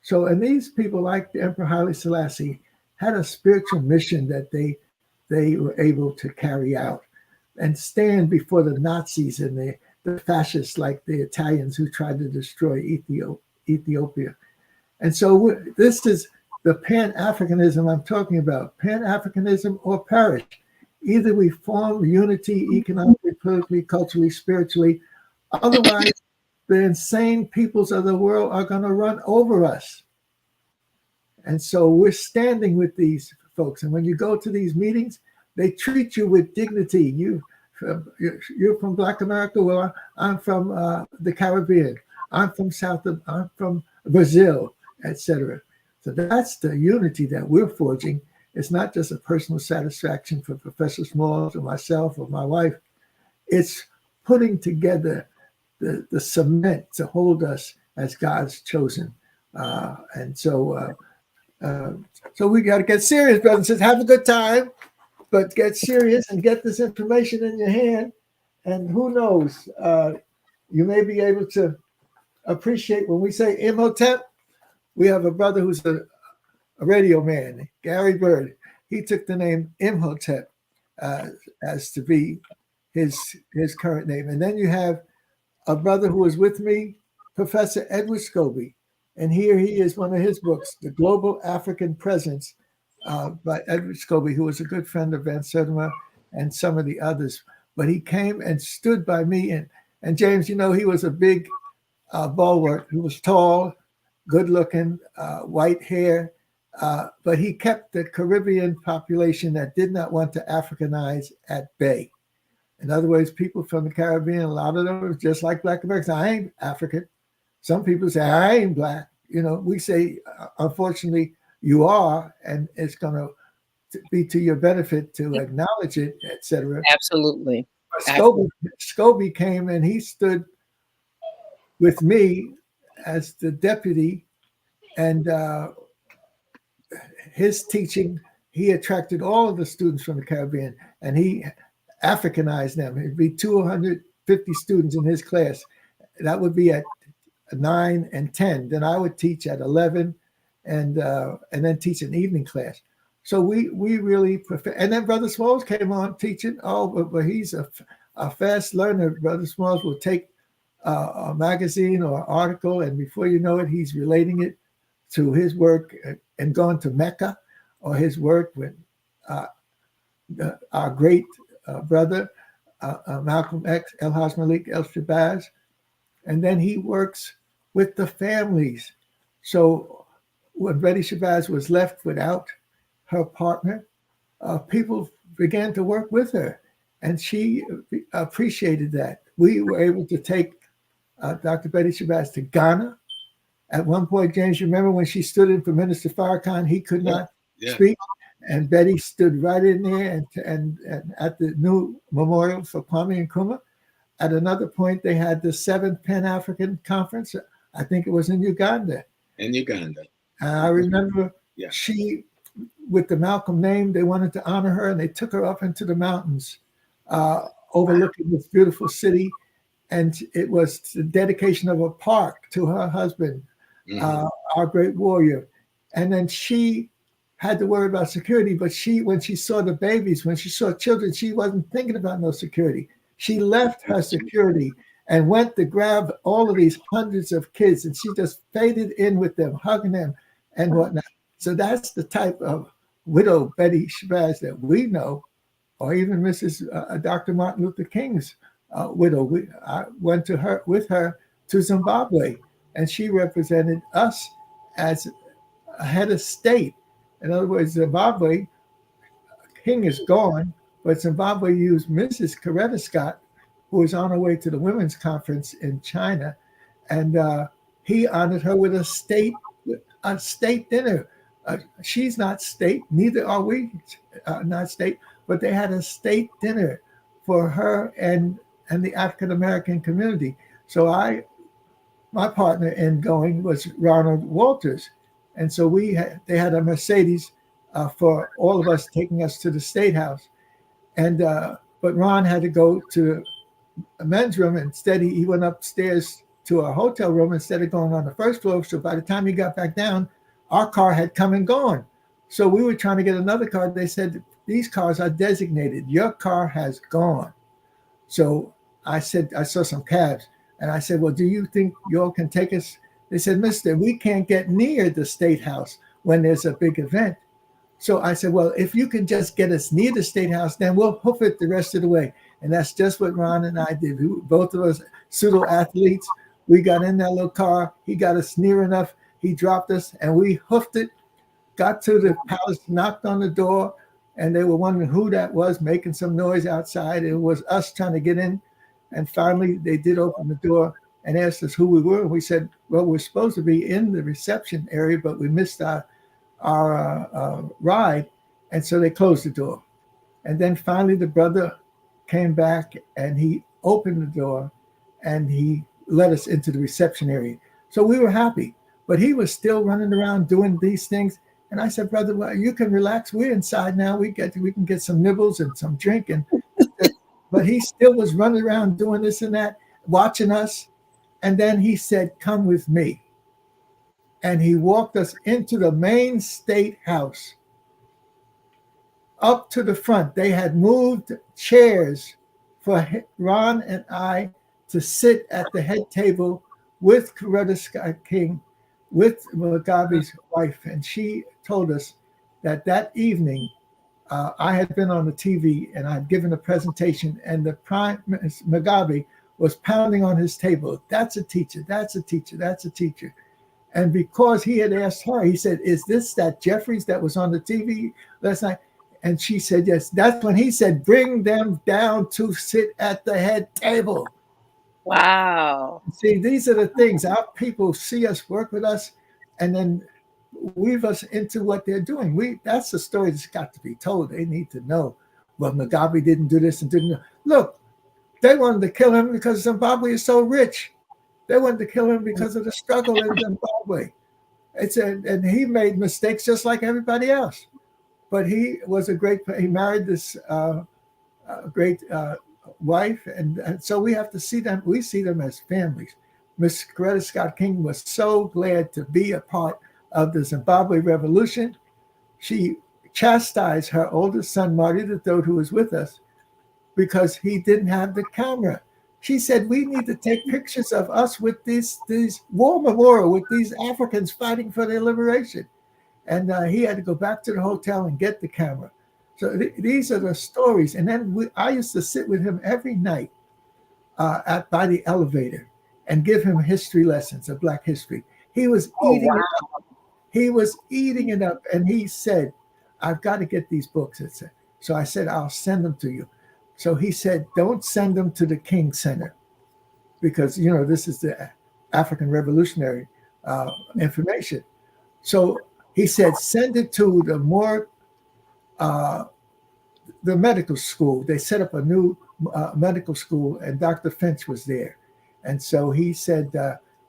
So, and these people like the Emperor Haile Selassie had a spiritual mission that they were able to carry out and stand before the Nazis and the fascists like the Italians who tried to destroy Ethiopia. And so this is the Pan-Africanism I'm talking about, Pan-Africanism or perish. Either we form unity economically, politically, culturally, spiritually. Otherwise, the insane peoples of the world are going to run over us. And so we're standing with these folks. And when you go to these meetings, they treat you with dignity. You're from Black America. Well, I'm from the Caribbean. I'm from Brazil, etc. So that's the unity that we're forging. It's not just a personal satisfaction for Professor Smalls or myself or my wife. It's putting together the cement to hold us as God's chosen. And so we got to get serious, brothers and sisters. Have a good time, but get serious and get this information in your hand. And who knows, you may be able to appreciate when we say Imhotep. We have a brother who's a radio man, Gary Bird. He took the name Imhotep as to be his current name. And then you have a brother who was with me, Professor Edward Scobie. And here he is, one of his books, The Global African Presence, by Edward Scobie, who was a good friend of Van Sertima and some of the others. But he came and stood by me. And James, you know, he was a big bulwark. He was tall, good looking, white hair. But he kept the Caribbean population that did not want to Africanize at bay. In other words, people from the Caribbean, a lot of them are just like Black Americans. I ain't African. Some people say, I ain't Black. You know, we say, unfortunately, you are, and it's going to be to your benefit to acknowledge it, etc.
Absolutely.
Scobie came and he stood with me as the deputy, and his teaching, he attracted all of the students from the Caribbean, and he Africanized them. It'd be 250 students in his class. That would be at 9 and 10. Then I would teach at 11 and then teach an evening class. So we really prefer. And then Brother Smalls came on teaching. Oh, but he's a fast learner. Brother Smalls will take a magazine or article, and before you know it, he's relating it to his work and going to Mecca, or his work with our great brother, Malcolm X, El Haj Malik El Shabazz. And then he works with the families. So when Betty Shabazz was left without her partner, people began to work with her, and she appreciated that. We were able to take Dr. Betty Shabazz to Ghana. At one point, James, you remember when she stood in for Minister Farrakhan, he could not speak, and Betty stood right in there and at the new memorial for Kwame Nkrumah. At another point, they had the 7th Pan-African Conference. I think it was in Uganda. I remember she, with the Malcolm name, they wanted to honor her, and they took her up into the mountains overlooking this beautiful city. And it was the dedication of a park to her husband, our great warrior. And then she had to worry about security, but when she saw the babies, when she saw children, she wasn't thinking about no security. She left her security and went to grab all of these hundreds of kids, and she just faded in with them, hugging them and whatnot. So that's the type of widow Betty Shabazz that we know, or even Mrs. Dr. Martin Luther King's widow. I went with her to Zimbabwe, and she represented us as a head of state. In other words, Zimbabwe, King is gone, but Zimbabwe used Mrs. Coretta Scott, who was on her way to the women's conference in China, and he honored her with a state dinner. She's not state, neither are we not state, but they had a state dinner for her and the African American community. So my partner in going was Ronald Walters, and so they had a Mercedes for all of us, taking us to the State House. And but Ron had to go to a men's room. Instead, he went upstairs to a hotel room instead of going on the first floor. So by the time he got back down, our car had come and gone. So we were trying to get another car. They said, these cars are designated. Your car has gone. So I said, I saw some cabs, and I said, well, do you think you all can take us? They said, mister, we can't get near the State House when there's a big event. So I said, well, if you can just get us near the State House, then we'll hoof it the rest of the way. And that's just what Ron and I did. Both of us pseudo athletes. We got in that little car. He got us near enough. He dropped us, and we hoofed it, got to the palace, knocked on the door, and they were wondering who that was making some noise outside. It was us trying to get in. And finally, they did open the door and asked us who we were. And we said, well, we're supposed to be in the reception area, but we missed our ride, and so they closed the door. And then finally the brother came back, and he opened the door, and he let us into the reception area. So we were happy, but he was still running around doing these things. And I said, brother, well, you can relax. We're inside now. We can get some nibbles and some drink. But he still was running around doing this and that, watching us. And then he said, come with me. And he walked us into the main State House, up to the front. They had moved chairs for Ron and I to sit at the head table with Coretta Scott King, with Mugabe's wife. And she told us that evening, I had been on the TV and I'd given a presentation, and the Prime Minister Mugabe was pounding on his table. That's a teacher, that's a teacher, that's a teacher. And because he had asked her, he said, is this that Jeffries that was on the TV last night? And she said, yes. That's when he said, bring them down to sit at the head table.
Wow.
See, these are the things. Our people see us, work with us, and then weave us into what they're doing. That's the story that's got to be told. They need to know. Well, Mugabe didn't do this and didn't know. Look, they wanted to kill him because Zimbabwe is so rich. They wanted to kill him because of the struggle in Zimbabwe. And he made mistakes just like everybody else. But he was he married this great wife. And so we have to see them. We see them as families. Miss Coretta Scott King was so glad to be a part of the Zimbabwe revolution. She chastised her oldest son, Marty III, who was with us, because he didn't have the camera. She said, we need to take pictures of us with these war memorial, with these Africans fighting for their liberation. And he had to go back to the hotel and get the camera. So these are the stories. And then I used to sit with him every night by the elevator and give him history lessons of Black history. He was eating it up. He was eating it up. And he said, I've got to get these books. So I said, I'll send them to you. So he said, don't send them to the King Center because, this is the African Revolutionary information. So he said, send it to the medical school. They set up a new medical school, and Dr. Finch was there. And so he said,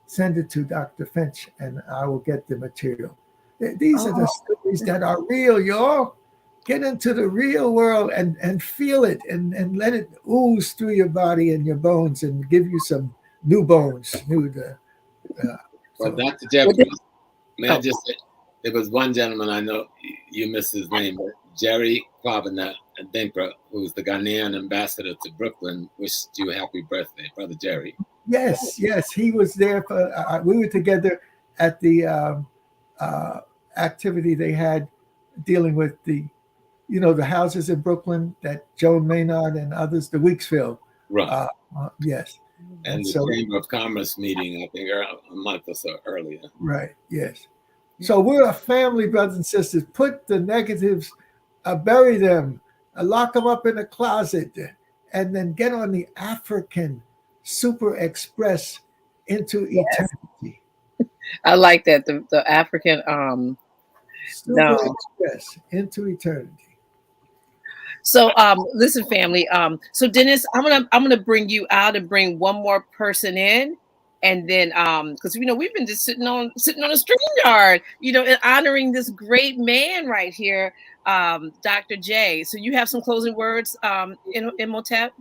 send it to Dr. Finch, and I will get the material. These are the stories that are real, y'all. Get into the real world and feel it and let it ooze through your body and your bones and give you some new bones.
Well, Dr. Jeffries, may I just say, there was one gentleman I know, you missed his name, but Jerry Kwabena Dinkra, who's the Ghanaian ambassador to Brooklyn, wished you a happy birthday, Brother Jerry.
Yes, he was there. We were together at the activity they had dealing with the houses in Brooklyn that Joan Maynard and others, the Weeksville.
Right.
Yes.
And the Chamber of Commerce meeting, I think, a month or so earlier.
Right, yes. So we're a family, brothers and sisters. Put the negatives, bury them, lock them up in a closet, and then get on the African Super Express into eternity.
I like that, the African
Super Express into eternity.
So listen, family. So Dennis, I'm gonna bring you out and bring one more person in, and then because we've been just sitting on a StreamYard, and honoring this great man right here, Dr. J. So you have some closing words, Imhotep?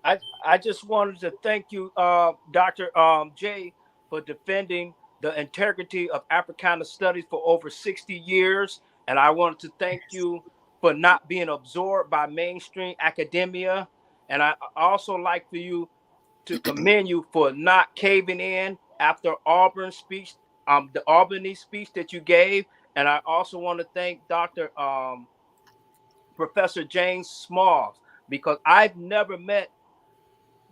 I just wanted to thank you, Dr. J, for defending the integrity of Africana studies for over 60 years. And I wanted to thank you for not being absorbed by mainstream academia. And I also like for you to commend you for not caving in after Auburn's speech, the Albany speech that you gave. And I also want to thank Dr. Professor James Smalls, because I've never met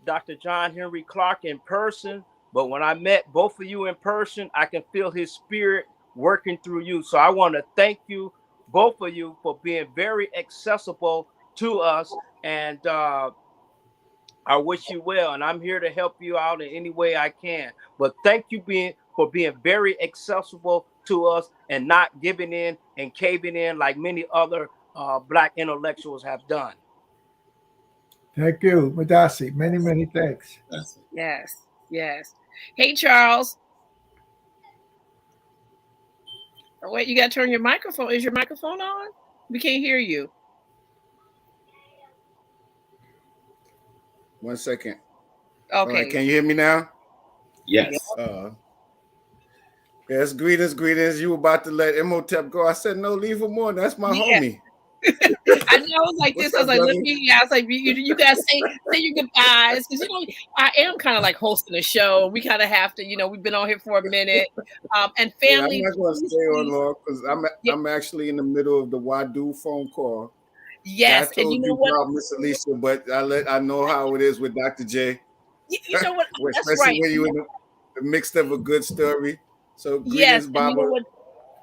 Dr. John Henry Clark in person, but when I met both of you in person, I can feel his spirit working through you. So I want to thank you, both of you, for being very accessible to us. And I wish you well. And I'm here to help you out in any way I can. But thank you for being very accessible to us and not giving in and caving in like many other Black intellectuals have done.
Thank you, Madasi. Many, many thanks.
Yes. Hey, Charles. Oh, wait, you got to turn your microphone. Is your microphone on? We can't hear you.
1 second.
Okay.
Can you hear me now?
Yes.
Yes, greetings. You were about to let Imhotep go. I said, no, leave him on. That's my homie.
I know, I was like this. I was like, let me. I was like, you guys say your goodbyes, because I am kind of like hosting a show. We kind of have to, we've been on here for a minute. And family,
I'm not going to stay on long because I'm actually in the middle of the Wadu phone call.
Yes,
I told
and you know what,
about Miss Alicia, but I know how it is with Dr. J.
You know what? That's
especially
right.
when you're in the midst of a good story. So
yes,
Baba.
you know what?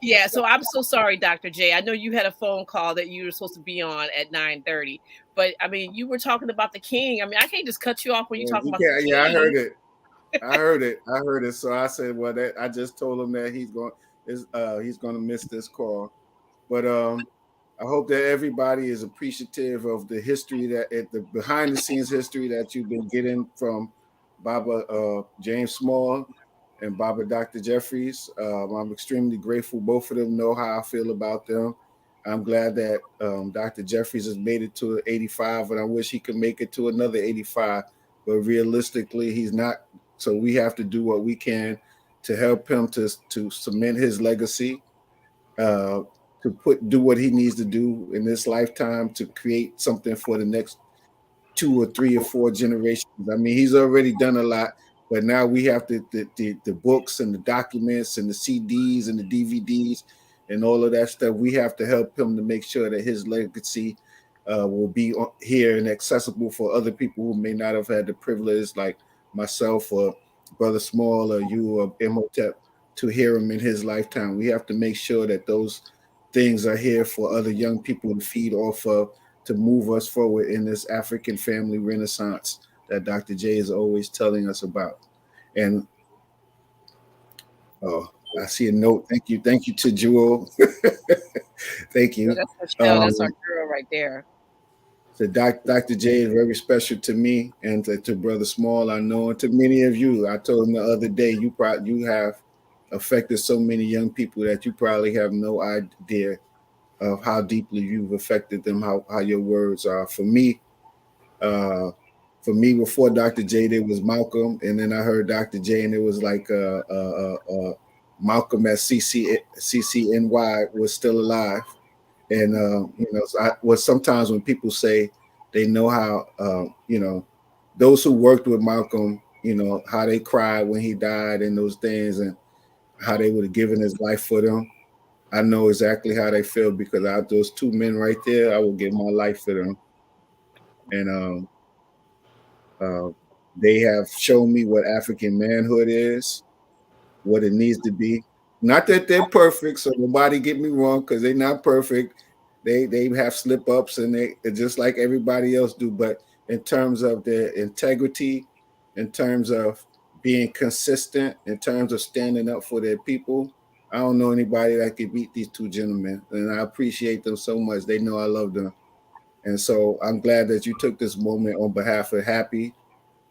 Yeah, so I'm so sorry, Dr. J. I know you had a phone call that you were supposed to be on at 9:30, but I mean, you were talking about the king. I mean, I can't just cut you off when you're talking about the king.
Yeah, I heard it. So I said, well, I just told him that he's going to miss this call. But I hope that everybody is appreciative of the history the behind the scenes history that you've been getting from Baba James Small and Baba Dr. Jeffries. I'm extremely grateful. Both of them know how I feel about them. I'm glad that Dr. Jeffries has made it to 85, and I wish he could make it to another 85. But realistically, he's not. So we have to do what we can to help him to cement his legacy, to do what he needs to do in this lifetime to create something for the next 2 or 3 or 4 generations. I mean, he's already done a lot, but now we have the books and the documents and the CDs and the DVDs and all of that stuff. We have to help him to make sure that his legacy will be here and accessible for other people who may not have had the privilege, like myself or Brother Small or you or Imhotep, to hear him in his lifetime. We have to make sure that those things are here for other young people to feed off of, to move us forward in this African family renaissance that Dr. J is always telling us about. And I see a note. Thank you to Jewel. Thank you.
That's Michelle. That's our girl right there.
So Dr. J is very special to me and to Brother Small, I know, and to many of you. I told him the other day, you have affected so many young people that you probably have no idea of how deeply you've affected them, how your words are. For me, before Dr. J, there was Malcolm, and then I heard Dr. J, and it was like Malcolm at CCNY was still alive. And sometimes when people say they know how, those who worked with Malcolm, how they cried when he died and those things, and how they would have given his life for them. I know exactly how they feel, because those two men right there, I will give my life for them. And they have shown me what African manhood is, what it needs to be. Not that they're perfect, so nobody get me wrong, because they're not perfect. They have slip ups, and they just like everybody else do. But in terms of their integrity, in terms of being consistent, in terms of standing up for their people, I don't know anybody that could beat these two gentlemen, and I appreciate them so much. They know I love them. And so I'm glad that you took this moment on behalf of HAPI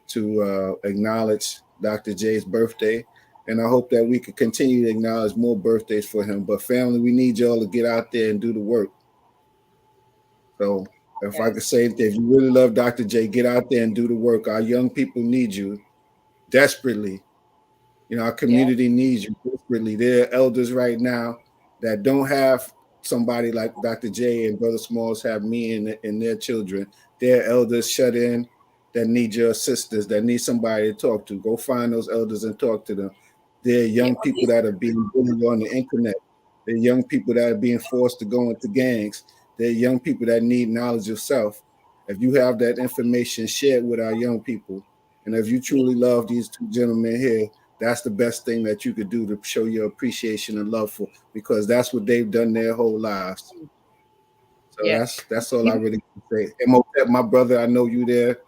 to acknowledge Dr. J's birthday. And I hope that we can continue to acknowledge more birthdays for him. But family, we need y'all to get out there and do the work. So if I could say that, if you really love Dr. J, get out there and do the work. Our young people need you desperately. Our community needs you desperately. There are elders right now that don't have somebody like Dr. J and Brother Smalls have me and their children. There are elders shut in that need your assistance, that need somebody to talk to. Go find those elders and talk to them. There are young people that are being bullied on the internet. There are young people that are being forced to go into gangs. There are young people that need knowledge of self. If you have that information, share it with our young people. And if you truly love these two gentlemen here, that's the best thing that you could do to show your appreciation and love for, because that's what they've done their whole lives. So that's all I really can say. Imhotep, my brother, I know you there.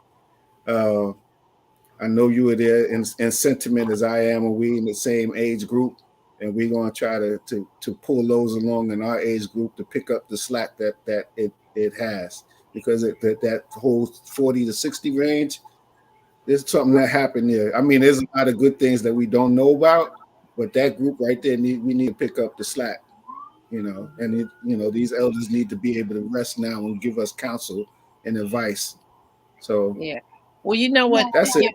I know you were there in sentiment as I am, and we in the same age group, and we're going to try to pull those along in our age group to pick up the slack that it has, because that whole 40 to 60 range, there's something that happened there. I mean, there's a lot of good things that we don't know about, but that group right there, we need to pick up the slack, and these elders need to be able to rest now and give us counsel and advice. So
well, you know what?
That's it.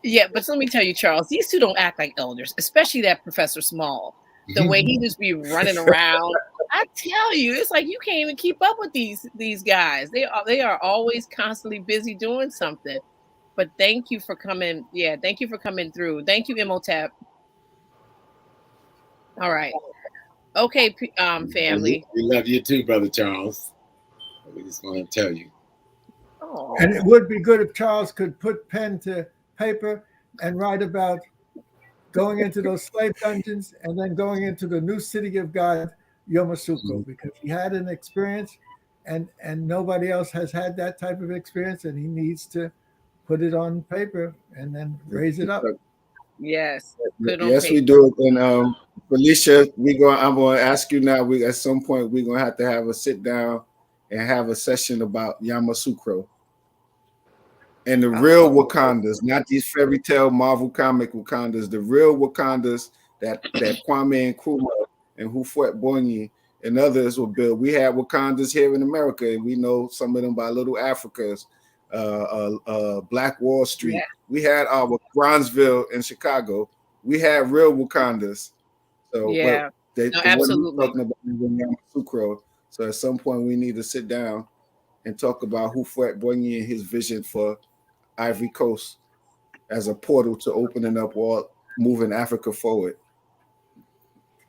Yeah, but let me tell you, Charles, these two don't act like elders, especially that Professor Small. The way he just be running around. I tell you, it's like you can't even keep up with these guys. They are always constantly busy doing something. But thank you for coming. Yeah, thank you for coming through. Thank you, Imhotep. All right. Okay, family.
We love you too, Brother Charles. We just want to tell you.
Oh.
And it would be good if Charles could put pen to paper and write about going into those slave dungeons and then going into the new city of God, Yamoussoukro, because he had an experience and nobody else has had that type of experience, and he needs to put it on paper and then raise it up.
Yes.
Yes, we do. And Felicia, I'm going to ask you now. At some point we're going to have a sit down and have a session about Yamoussoukro and the real Wakandas, not these fairy tale Marvel comic Wakandas, the real Wakandas that Kwame Nkrumah and Houphouët Boigny and others will build. We had Wakandas here in America, and we know some of them by Little Africas, Black Wall Street. We had our Bronzeville in Chicago. We had real Wakandas. So
absolutely.
talking about Yamoussoukro. So at some point we need to sit down and talk about Hufret Boigny, his vision for Ivory Coast as a portal to opening up or moving Africa forward.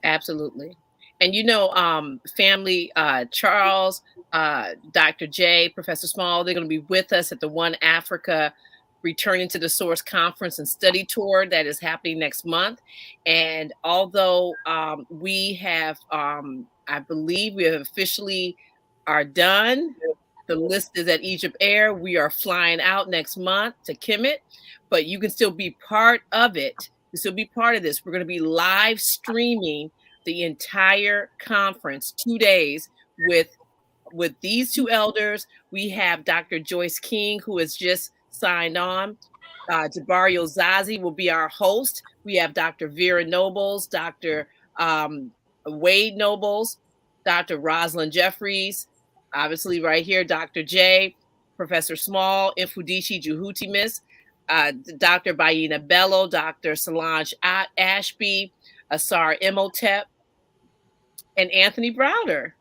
Absolutely. And family, Charles, Dr. J, Professor Small, they're going to be with us at the One Africa Returning to the Source Conference and Study Tour that is happening next month. And although we have, I believe we have officially are done, the list is at Egypt Air. We are flying out next month to Kemet, but you can still be part of it. You still be part of this. We're going to be live streaming the entire conference, 2 days with these two elders. We have Dr. Joyce King, who has just signed on. Jabario Zazi will be our host. We have Dr. Vera Nobles, Dr. Wade Nobles, Dr. Rosalind Jeffries, obviously right here, Dr. J, Professor Small, Infudici Juhutimis, Dr. Baina Bello, Dr. Solange Ashby, Asar Imhotep, and Anthony Browder,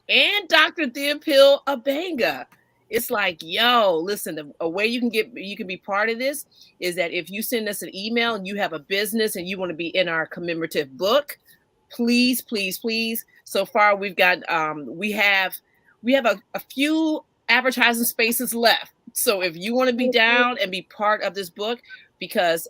and Dr. Theopil Abanga. It's like, yo, listen, a way you can be part of this is that if you send us an email and you have a business and you want to be in our commemorative book, please, please, please. So far, we've got we have a few advertising spaces left. So if you want to be down and be part of this book, because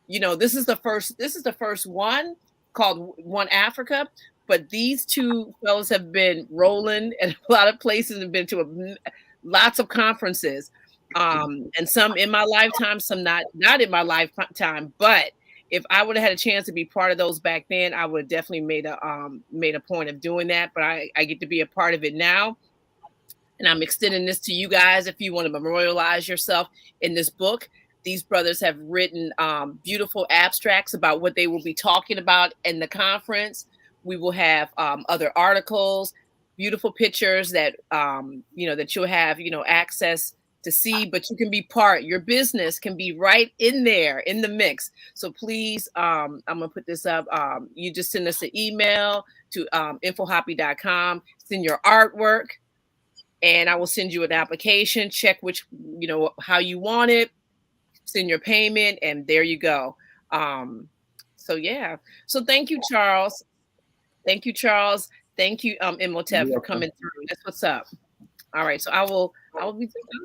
this is the first one called One Africa. But these two fellows have been rolling in a lot of places and been to lots of conferences, and some in my lifetime, some not in my lifetime. But if I would have had a chance to be part of those back then, I would have definitely made a point of doing that. But I get to be a part of it now, and I'm extending this to you guys. If you want to memorialize yourself in this book, these brothers have written beautiful abstracts about what they will be talking about in the conference. We will have other articles, beautiful pictures that that you'll have access to see, but you can be part. Your business can be right in there in the mix. So please, I'm gonna put this up. You just send us an email to infohapi.com. Send your artwork, and I will send you an application. Check which how you want it. Send your payment, and there you go. So yeah. So thank you, Charles. Thank you, Charles. Thank you, Imhotep, for coming through. That's what's up. All right. So I'll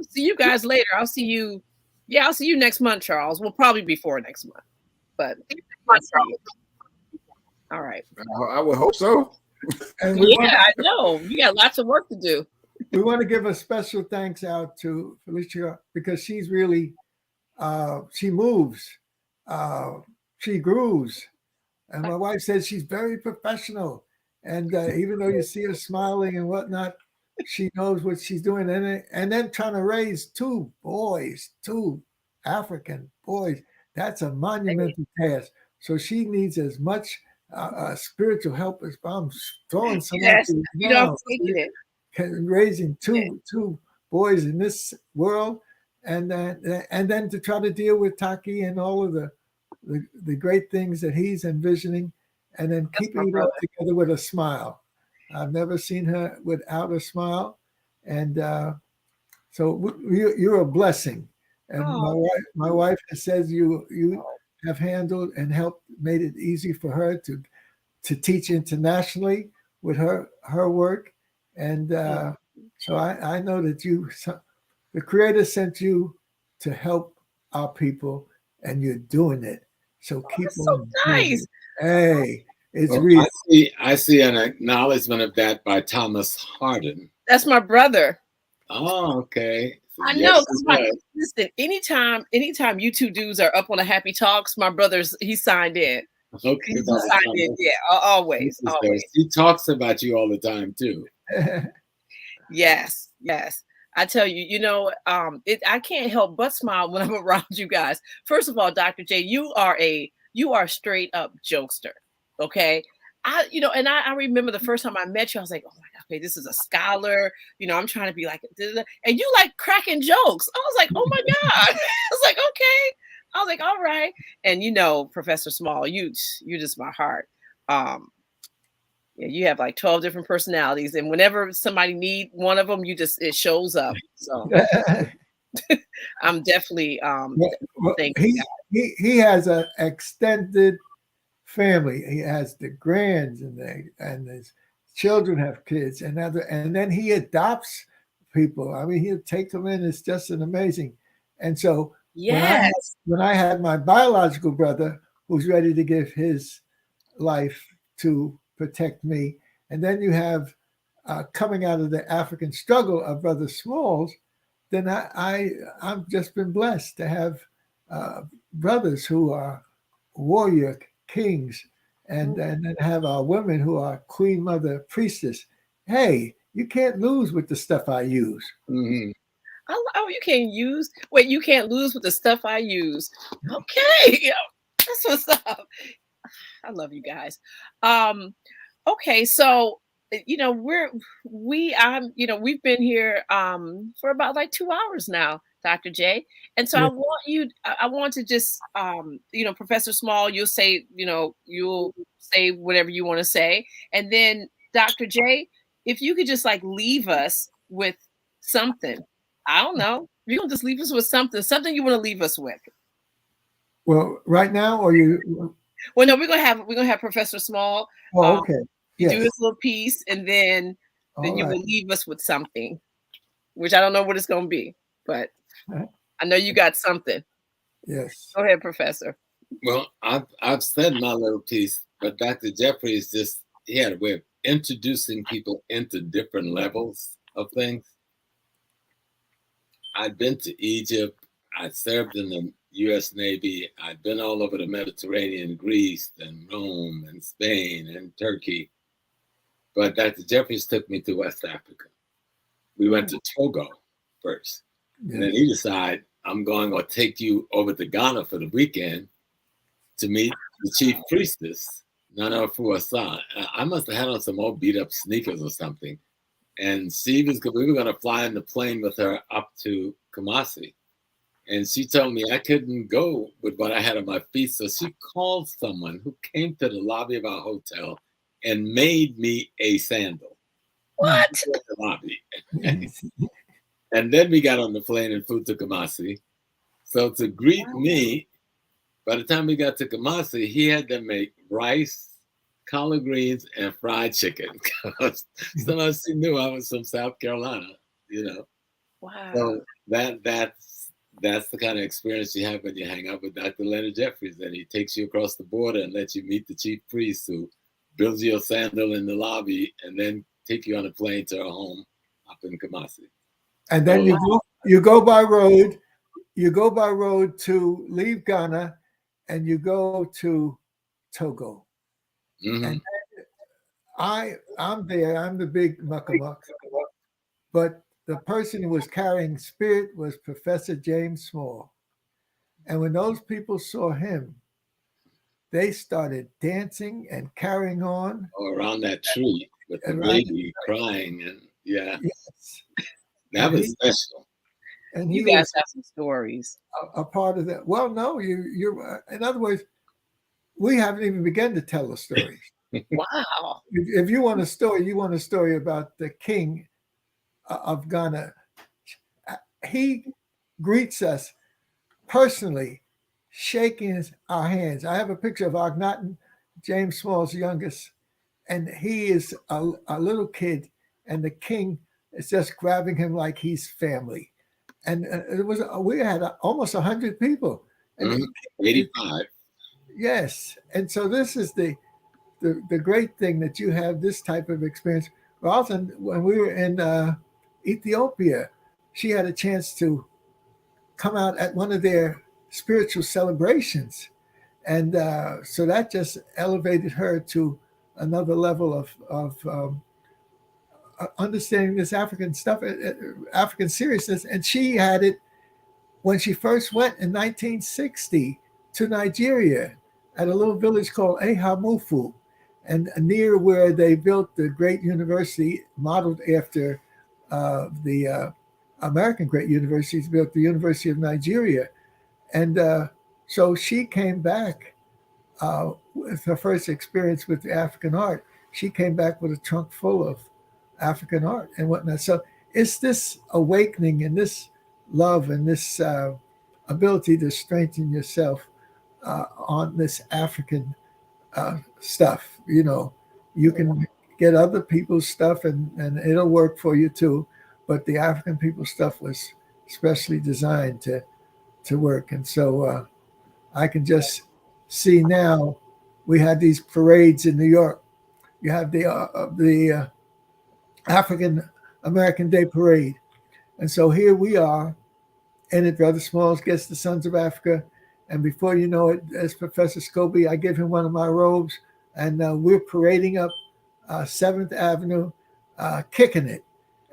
see you guys later. I'll see you next month, Charles. We'll probably before next month. But all right.
I would hope so.
And
I know. You got lots of work to do.
We want to give a special thanks out to Felicia because she's really she moves, she grooves. And my wife says she's very professional. And even though you see her smiling and whatnot, she knows what she's doing. And then trying to raise two African boys, that's a monumental task. So she needs as much spiritual help as I'm throwing some at you now. Raising two boys in this world. And then to try to deal with Taki and all of the great things that he's envisioning, and then keeping it all together with a smile. I've never seen her without a smile, and so you're a blessing. And my wife says you have handled and helped, made it easy for her to teach internationally with her work, and so I know that the Creator sent you to help our people, and you're doing it. So keep on.
So nice.
Hey, it's real.
I see an acknowledgement of that by Thomas Harden.
That's my brother.
Oh, okay. So
I know. Listen, anytime you two dudes are up on the Happy Talks, my brother's he signed in.
Okay.
He's signed in. Yeah, always.
He talks about you all the time too.
Yes. I tell you, I can't help but smile when I'm around you guys. First of all, Dr. J, you are straight up jokester. Okay. I remember the first time I met you, I was like, oh my God, okay, this is a scholar. I'm trying to be like, and you like cracking jokes. I was like, oh my God. I was like, okay. I was like, all right. And Professor Small, you're just my heart. Yeah, you have like 12 different personalities, and whenever somebody need one of them, it shows up. So I'm definitely thank you guys.
he has an extended family. He has the grands and his children have kids and then he adopts people. I mean, he'll take them in. It's just an amazing. And so
Yes.
when I had my biological brother who's ready to give his life to protect me, and then you have coming out of the African struggle of Brother Smalls, then I've just been blessed to have brothers who are warrior kings, and then have our women who are Queen Mother Priestess. Hey, you can't lose with the stuff I use.
Mm-hmm.
Oh, you can't use. Wait, you can't lose with the stuff I use. Okay, yeah, that's what's up. I love you guys. Okay, so we've been here for about like 2 hours now, Dr. J. And so
Yeah.
I want to just Professor Small, you'll say whatever you want to say. And then Dr. J, if you could just like leave us with something. I don't know. You're gonna just leave us with something you want to leave us with.
Well, right now, or you?
Well, no, we're gonna have Professor Small.
Oh, okay.
You do his little piece, and then you will leave us with something, which I don't know what it's gonna be, but I know you got something.
Yes.
Go ahead, Professor.
Well, I've said my little piece, but Dr. Jeffries he had a way of introducing people into different levels of things. I'd been to Egypt. I served in the U.S. Navy. I'd been all over the Mediterranean, Greece and Rome and Spain and Turkey. But Dr. Jeffries took me to West Africa. We went to Togo first. Yeah. And then he decided, I'm going to take you over to Ghana for the weekend to meet the chief priestess, Nana Fuasa. I must have had on some old beat up sneakers or something. And we were going to fly in the plane with her up to Kumasi. And she told me I couldn't go with what I had on my feet. So she called someone who came to the lobby of our hotel and made me a sandal.
What?
In the lobby. And then we got on the plane and flew to Kumasi. So to greet me, by the time we got to Kumasi, he had to make rice, collard greens, and fried chicken. Somehow she knew I was from South Carolina,
Wow.
So that's the kind of experience you have when you hang out with Dr. Leonard Jeffries, and he takes you across the border and lets you meet the chief priest who builds you a sandal in the lobby and then take you on a plane to her home up in Kumasi.
And then you go by road. You go by road to leave Ghana, and you go to Togo. Mm-hmm. And I'm there. I'm the big muckamuck. But the person who was carrying spirit was Professor James Small. And when those people saw him, they started dancing and carrying on.
Around that tree with the lady crying. And yes. That was special.
And you guys have some stories.
A part of that. Well, no, you're in other words, we haven't even begun to tell the stories.
Wow.
If you want a story about the king of Ghana. He greets us personally, shaking our hands. I have a picture of Akhenaten, James Small's youngest, and he is a little kid, and the king is just grabbing him like he's family. And we had almost 100 people. And
85.
Yes, and so this is the great thing that you have this type of experience. Also, when we were in Ethiopia, she had a chance to come out at one of their spiritual celebrations. And so that just elevated her to another level of understanding this African stuff, African seriousness. And she had it when she first went in 1960 to Nigeria at a little village called Ehamufu, and near where they built the great university modeled after the American great universities, built the University of Nigeria. And so she came back with her first experience with African art. she came back with a trunk full of African art and whatnot. So it's this awakening and this love and this ability to strengthen yourself on this African stuff. You know, you can get other people's stuff and it'll work for you too. But the African people's stuff was specially designed to work. And so I can just see now we had these parades in New York. You have the African American Day Parade. And so here we are, and it, Brother Smalls gets the Sons of Africa. And before you know it, as Professor Scobie, I give him one of my robes, and we're parading up 7th Avenue, kicking it.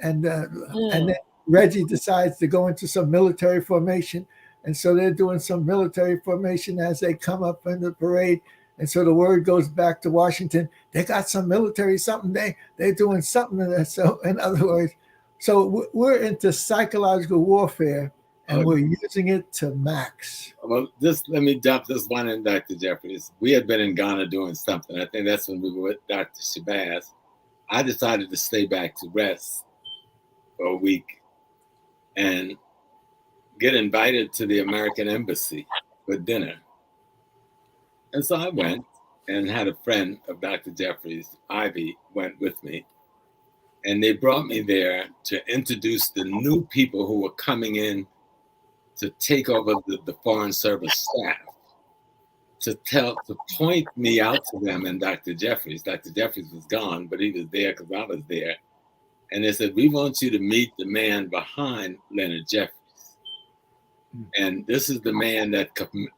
And then Reggie decides to go into some military formation. And so they're doing some military formation as they come up in the parade. And so the word goes back to Washington. They got some military something. They're doing something. So in other words, so we're into psychological warfare, and we're using it to max.
Well, just let me drop this one in, Dr. Jeffries. We had been in Ghana doing something. I think that's when we were with Dr. Shabazz. I decided to stay back to rest for a week and get invited to the American Embassy for dinner. And so I went and had a friend of Dr. Jeffries, Ivy, went with me. And they brought me there to introduce the new people who were coming in to take over the Foreign Service staff, to point me out to them and Dr. Jeffries. Dr. Jeffries was gone, but he was there because I was there. And they said, we want you to meet the man behind Leonard Jeffries. And this is the man that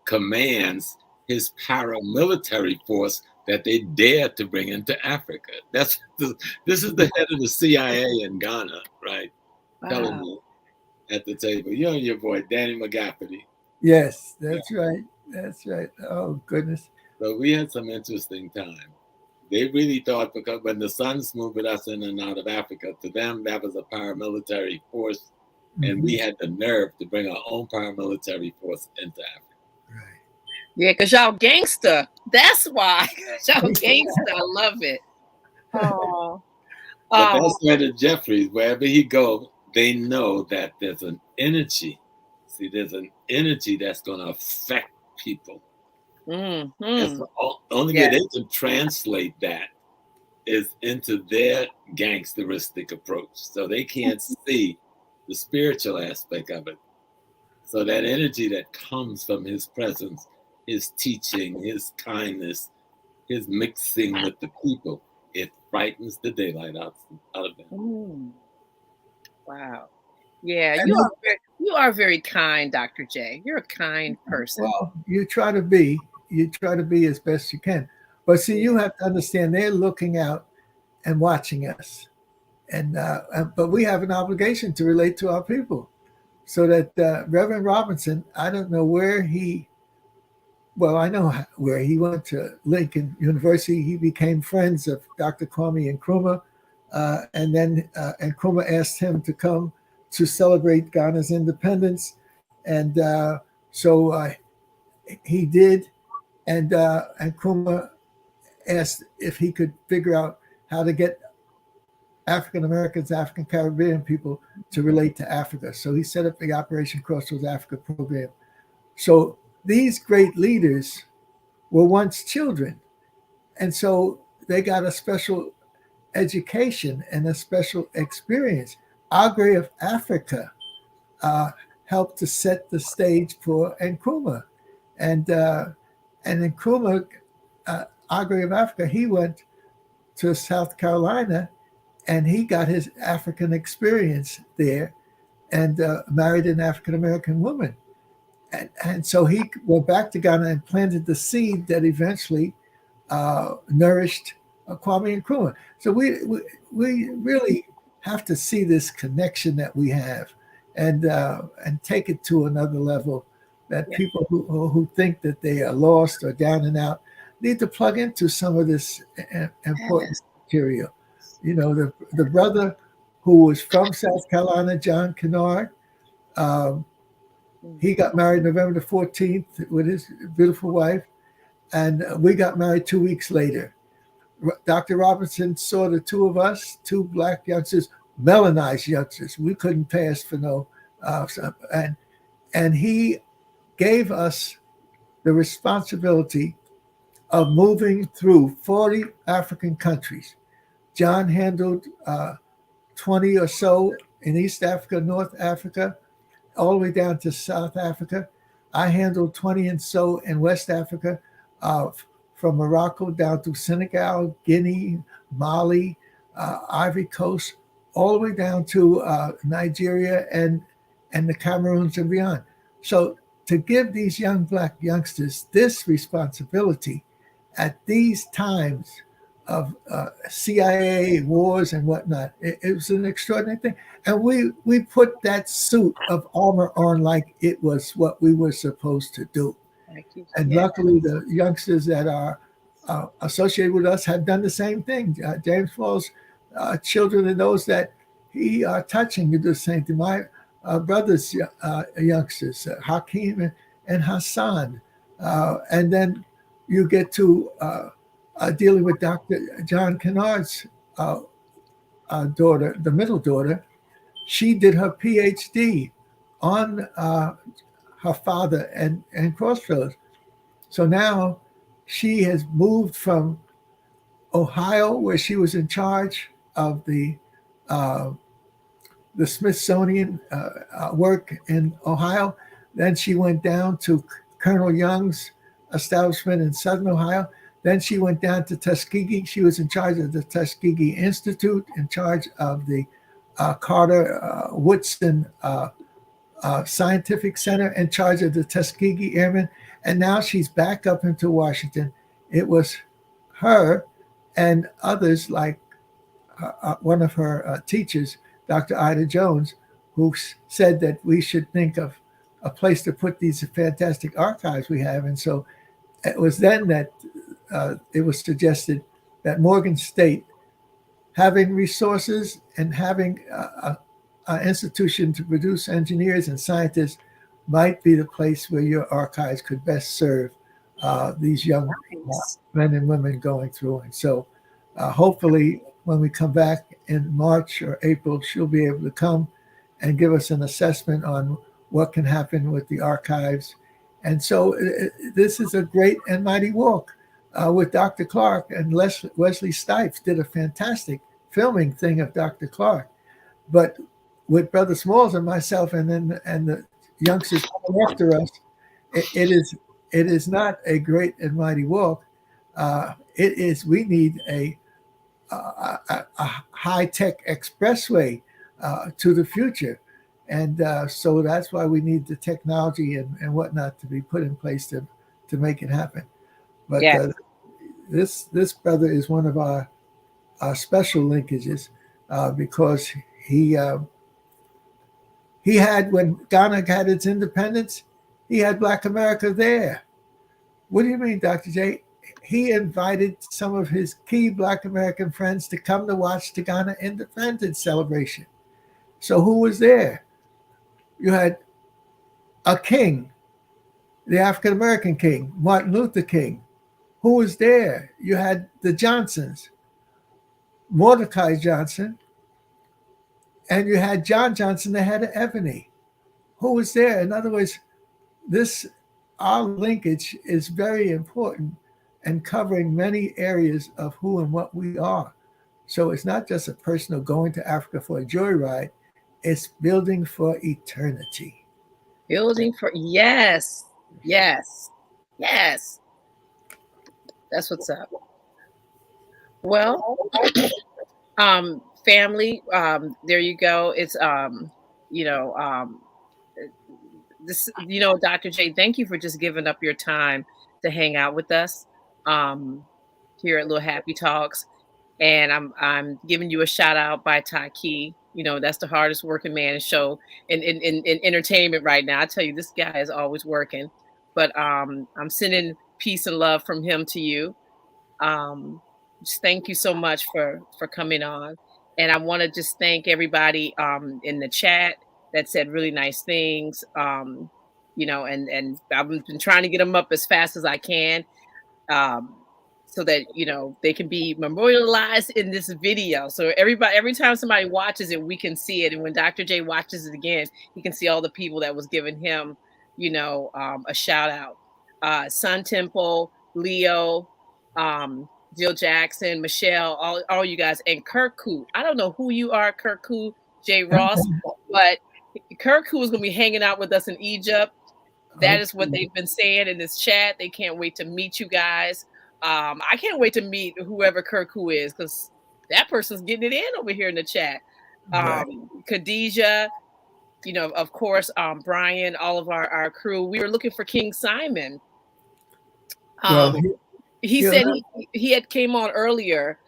commands his paramilitary force that they dared to bring into Africa. This is the head of the CIA in Ghana, right? Wow. Telling me at the table, you and your boy, Danny McGafferty.
Yes, that's right. That's right. Oh, goodness.
So we had some interesting time. They really thought, because when the Sons moved us in and out of Africa, to them, that was a paramilitary force. And we had the nerve to bring our own paramilitary force into Africa.
Yeah, because y'all gangster. That's why. Y'all gangster. I love it. Oh.
But that's Leonard Jeffries. Wherever he goes, they know that there's an energy. See, there's an energy that's going to affect people. That's the only way they can translate that is into their gangsteristic approach. So they can't see the spiritual aspect of it. So that energy that comes from his presence, his teaching, his kindness, his mixing with the people, it frightens the daylight out of them.
Wow. Yeah, you are very kind, Dr. J. You're a kind person.
Well, you try to be as best you can. But see, you have to understand they're looking out and watching us. And but we have an obligation to relate to our people. So that Reverend Robinson, I don't know where I know where he went to Lincoln University. He became friends of Dr. Kwame Nkrumah. And then Nkrumah asked him to come to celebrate Ghana's independence. And so he did. And Nkrumah asked if he could figure out how to get African Americans, African Caribbean people to relate to Africa. So he set up the Operation Crossroads Africa program. So these great leaders were once children. And so they got a special education and a special experience. Agre of Africa helped to set the stage for Nkrumah. And Nkrumah, Agre of Africa, he went to South Carolina and he got his African experience there and married an African-American woman. And so he went back to Ghana and planted the seed that eventually nourished Kwame Nkrumah. So we really have to see this connection that we have and take it to another level, that people who think that they are lost or down and out need to plug into some of this important material. You know, the brother who was from South Carolina, John Kennard, he got married November the 14th with his beautiful wife, and we got married 2 weeks later. Dr. Robinson saw the two of us, two black youngsters, melanized youngsters. We couldn't pass for no, and he gave us the responsibility of moving through 40 African countries. John handled 20 or so in East Africa, North Africa, all the way down to South Africa. I handled 20 and so in West Africa, from Morocco down to Senegal, Guinea, Mali, Ivory Coast, all the way down to Nigeria and the Cameroons and beyond. So to give these young black youngsters this responsibility at these times of CIA wars and whatnot, it was an extraordinary thing. And we put that suit of armor on like it was what we were supposed to do. And luckily, the youngsters that are associated with us have done the same thing. James Paul's children and those that he are touching do the same thing. My brothers, youngsters, Hakeem and Hassan. And then you get to dealing with Dr. John Kennard's daughter, the middle daughter. She did her PhD on her father and Crossroads. So now she has moved from Ohio, where she was in charge of the Smithsonian work in Ohio. Then she went down to Colonel Young's establishment in Southern Ohio. Then she went down to Tuskegee. She was in charge of the Tuskegee Institute, in charge of the Carter Woodson Scientific Center, in charge of the Tuskegee Airmen. And now she's back up into Washington. It was her and others like one of her teachers, Dr. Ida Jones, who said that we should think of a place to put these fantastic archives we have. And so it was then that it was suggested that Morgan State, having resources and having an institution to produce engineers and scientists, might be the place where your archives could best serve these young men and women going through. And so hopefully when we come back in March or April, she'll be able to come and give us an assessment on what can happen with the archives. And so this is a great and mighty walk with Dr. Clark, and Wesley Stipes did a fantastic filming thing of Dr. Clark. But with Brother Smalls and myself and the youngsters coming after us, it is not a great and mighty walk. It is, we need a high-tech expressway to the future. And so that's why we need the technology and whatnot to be put in place to make it happen. But this brother is one of our special linkages because he had, when Ghana had its independence, he had Black America there. What do you mean, Dr. J? He invited some of his key Black American friends to come to watch the Ghana independence celebration. So who was there? You had a king, the African American king, Martin Luther King. Who was there? You had the Johnsons, Mordecai Johnson, and you had John Johnson, the head of Ebony. Who was there? In other words, our linkage is very important and covering many areas of who and what we are. So it's not just a personal going to Africa for a joyride, it's building for eternity.
Building for, yes. That's what's up. Well, family, there you go. It's, this, Dr. J, thank you for just giving up your time to hang out with us here at Little Happy Talks. And I'm giving you a shout out by Taki. That's the hardest working man in entertainment right now. I tell you, this guy is always working. But I'm sending peace and love from him to you. Just thank you so much for coming on. And I want to just thank everybody in the chat that said really nice things. And I've been trying to get them up as fast as I can. so that, you know, they can be memorialized in this video. So everybody, every time somebody watches it, we can see it. And when Dr. J watches it again, he can see all the people that was giving him, you know, a shout out. Sun Temple, Leo, Jill Jackson, Michelle, all you guys, and Kirk Koo. I don't know who you are, Kirk Koo, Jay Ross, but Kirk Koo is going to be hanging out with us in Egypt. That is what they've been saying in this chat. They can't wait to meet you guys. I can't wait to meet whoever Kirk Koo is, because that person's getting it in over here in the chat. Khadijah, you know, of course, Brian, all of our crew. We were looking for King Simon. He said he had came on earlier.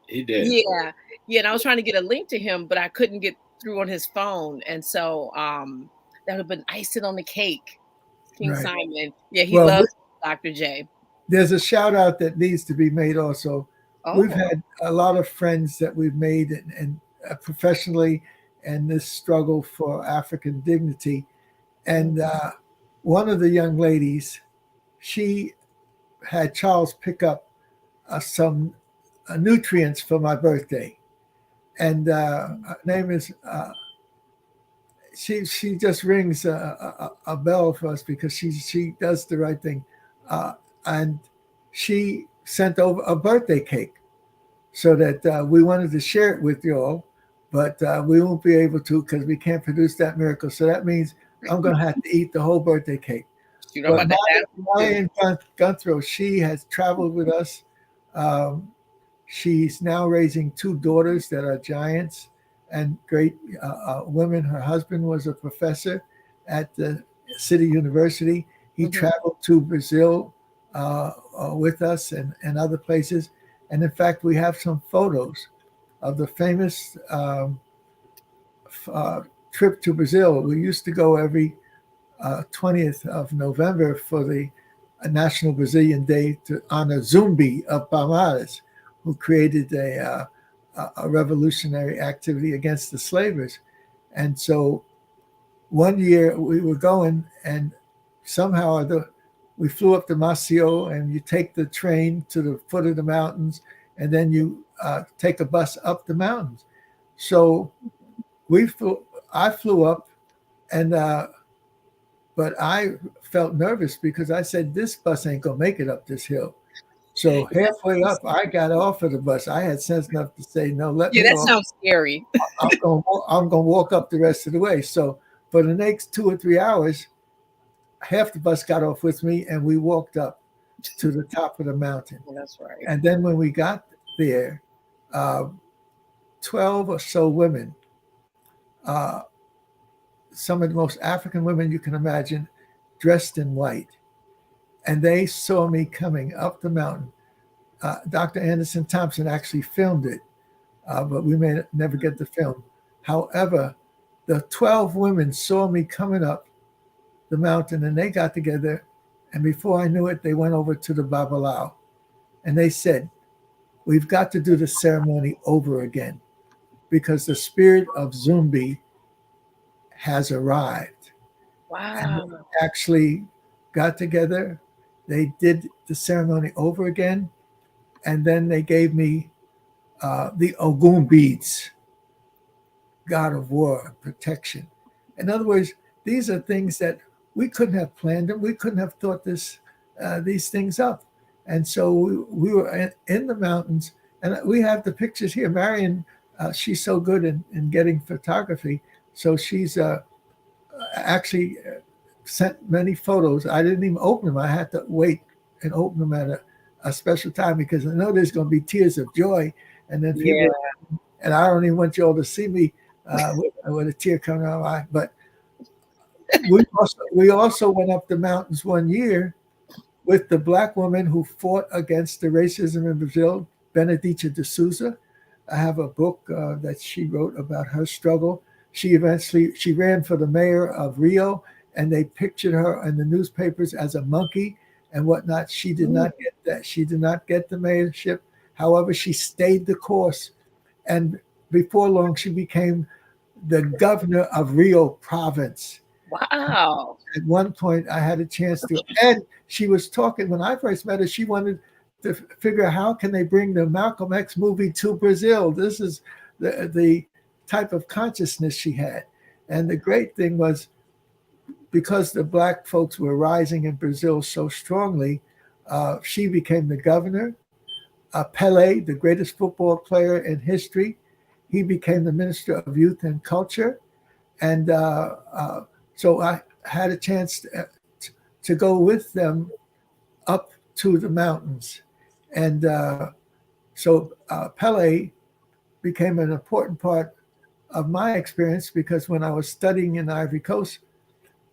He did.
Yeah. And I was trying to get a link to him, but I couldn't get through on his phone. And so that would have been icing on the cake. King Simon. Yeah, he loves Dr. J.
There's a shout out that needs to be made also. We've had a lot of friends that we've made and professionally, and this struggle for African dignity. And one of the young ladies, she had Charles pick up some nutrients for my birthday. And her name is, she just rings a bell for us because she does the right thing. And she sent over a birthday cake so that we wanted to share it with you all, but we won't be able to because we can't produce that miracle. So that means I'm going to have to eat the whole birthday cake.
You know about that?
Marion Gunthrow, she has traveled with us. She's now raising 2 daughters that are giants and great women. Her husband was a professor at the City University. He traveled to Brazil with us and other places. And in fact, we have some photos of the famous trip to Brazil. We used to go every 20th of November for the National Brazilian Day to honor Zumbi of Palmares, who created a revolutionary activity against the slavers. And so one year we were going, and somehow we flew up to Maceió, and you take the train to the foot of the mountains, and then you take a bus up the mountains. So I flew up, and but I felt nervous because I said, this bus ain't gonna make it up this hill. So halfway up, I got off of the bus. I had sense enough to say, no, let me
that
off.
Sounds scary.
I'm gonna walk up the rest of the way. So for the next 2 or 3 hours, half the bus got off with me, and we walked up to the top of the mountain.
That's right.
And then when we got there, 12 or so women, some of the most African women you can imagine, dressed in white. And they saw me coming up the mountain. Dr. Anderson Thompson actually filmed it, but we may never get the film. However, the 12 women saw me coming up the mountain, and they got together, and before I knew it, they went over to the Babalao, and they said, we've got to do the ceremony over again because the spirit of Zumbi has arrived.
Wow.
And they actually got together, they did the ceremony over again, and then they gave me the Ogun beads, God of war, protection. In other words, these are things that we couldn't have planned them. We couldn't have thought these things up. And so we were in the mountains, and we have the pictures here. Marion, she's so good in getting photography. So she's actually sent many photos. I didn't even open them. I had to wait and open them at a special time because I know there's going to be tears of joy. And then people, and I don't even want you all to see me with a tear coming out of my eye. But we also went up the mountains one year with the Black woman who fought against the racism in Brazil, Benedita de Souza. I have a book that she wrote about her struggle. She ran for the mayor of Rio, and they pictured her in the newspapers as a monkey and whatnot. She did not get that. She did not get the mayorship. However, she stayed the course. And before long, she became the governor of Rio province.
Wow.
At one point, I had a chance to, and she was talking, when I first met her, she wanted to figure out how can they bring the Malcolm X movie to Brazil. This is the type of consciousness she had. And the great thing was, because the black folks were rising in Brazil so strongly, she became the governor. Pele, the greatest football player in history, he became the Minister of Youth and Culture. And so I had a chance to go with them up to the mountains. And so Pele became an important part of my experience, because when I was studying in the Ivory Coast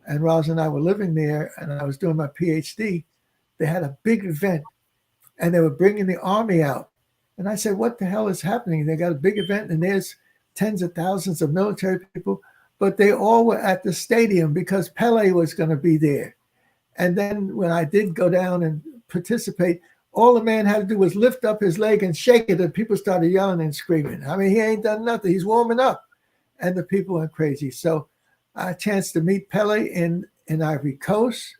and Roz and I were living there and I was doing my PhD, they had a big event and they were bringing the army out. And I said, what the hell is happening? They got a big event and there's tens of thousands of military people, but they all were at the stadium because Pele was going to be there. And then when I did go down and participate, all the man had to do was lift up his leg and shake it, and people started yelling and screaming. I mean, he ain't done nothing. He's warming up. And the people went crazy. So I had a chance to meet Pele in Ivory Coast.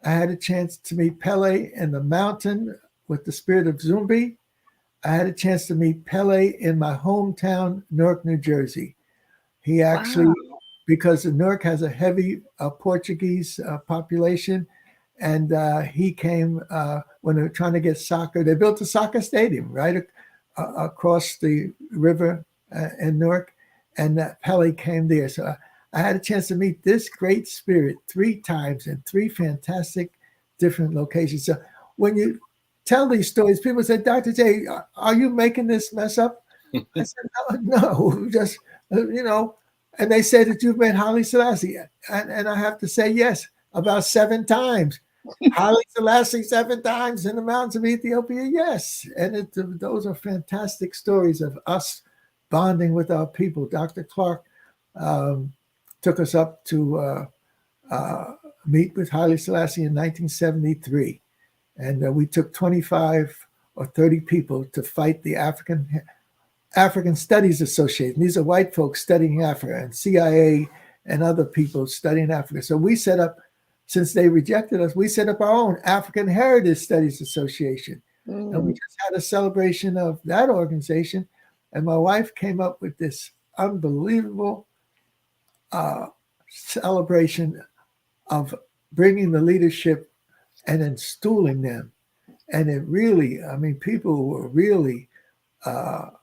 I had a chance to meet Pele in the mountain with the spirit of Zumbi. I had a chance to meet Pele in my hometown, Newark, New Jersey. He actually, because Newark has a heavy Portuguese population, and he came when they were trying to get soccer. They built a soccer stadium right across the river in Newark, and Pele came there. So I had a chance to meet this great spirit 3 times in 3 fantastic different locations. So when you tell these stories, people say, Dr. J, are you making this mess up? I said, no, just, and they say that you've met Haile Selassie. And I have to say, yes, about 7 times. Haile Selassie 7 times in the mountains of Ethiopia, yes. And those are fantastic stories of us bonding with our people. Dr. Clark took us up to meet with Haile Selassie in 1973. And we took 25 or 30 people to fight the African Studies Association. These are white folks studying Africa, and CIA and other people studying Africa. So we set up, since they rejected us, we set up our own African Heritage Studies Association. And we just had a celebration of that organization. And my wife came up with this unbelievable celebration of bringing the leadership and installing them. And it really, I mean, people were really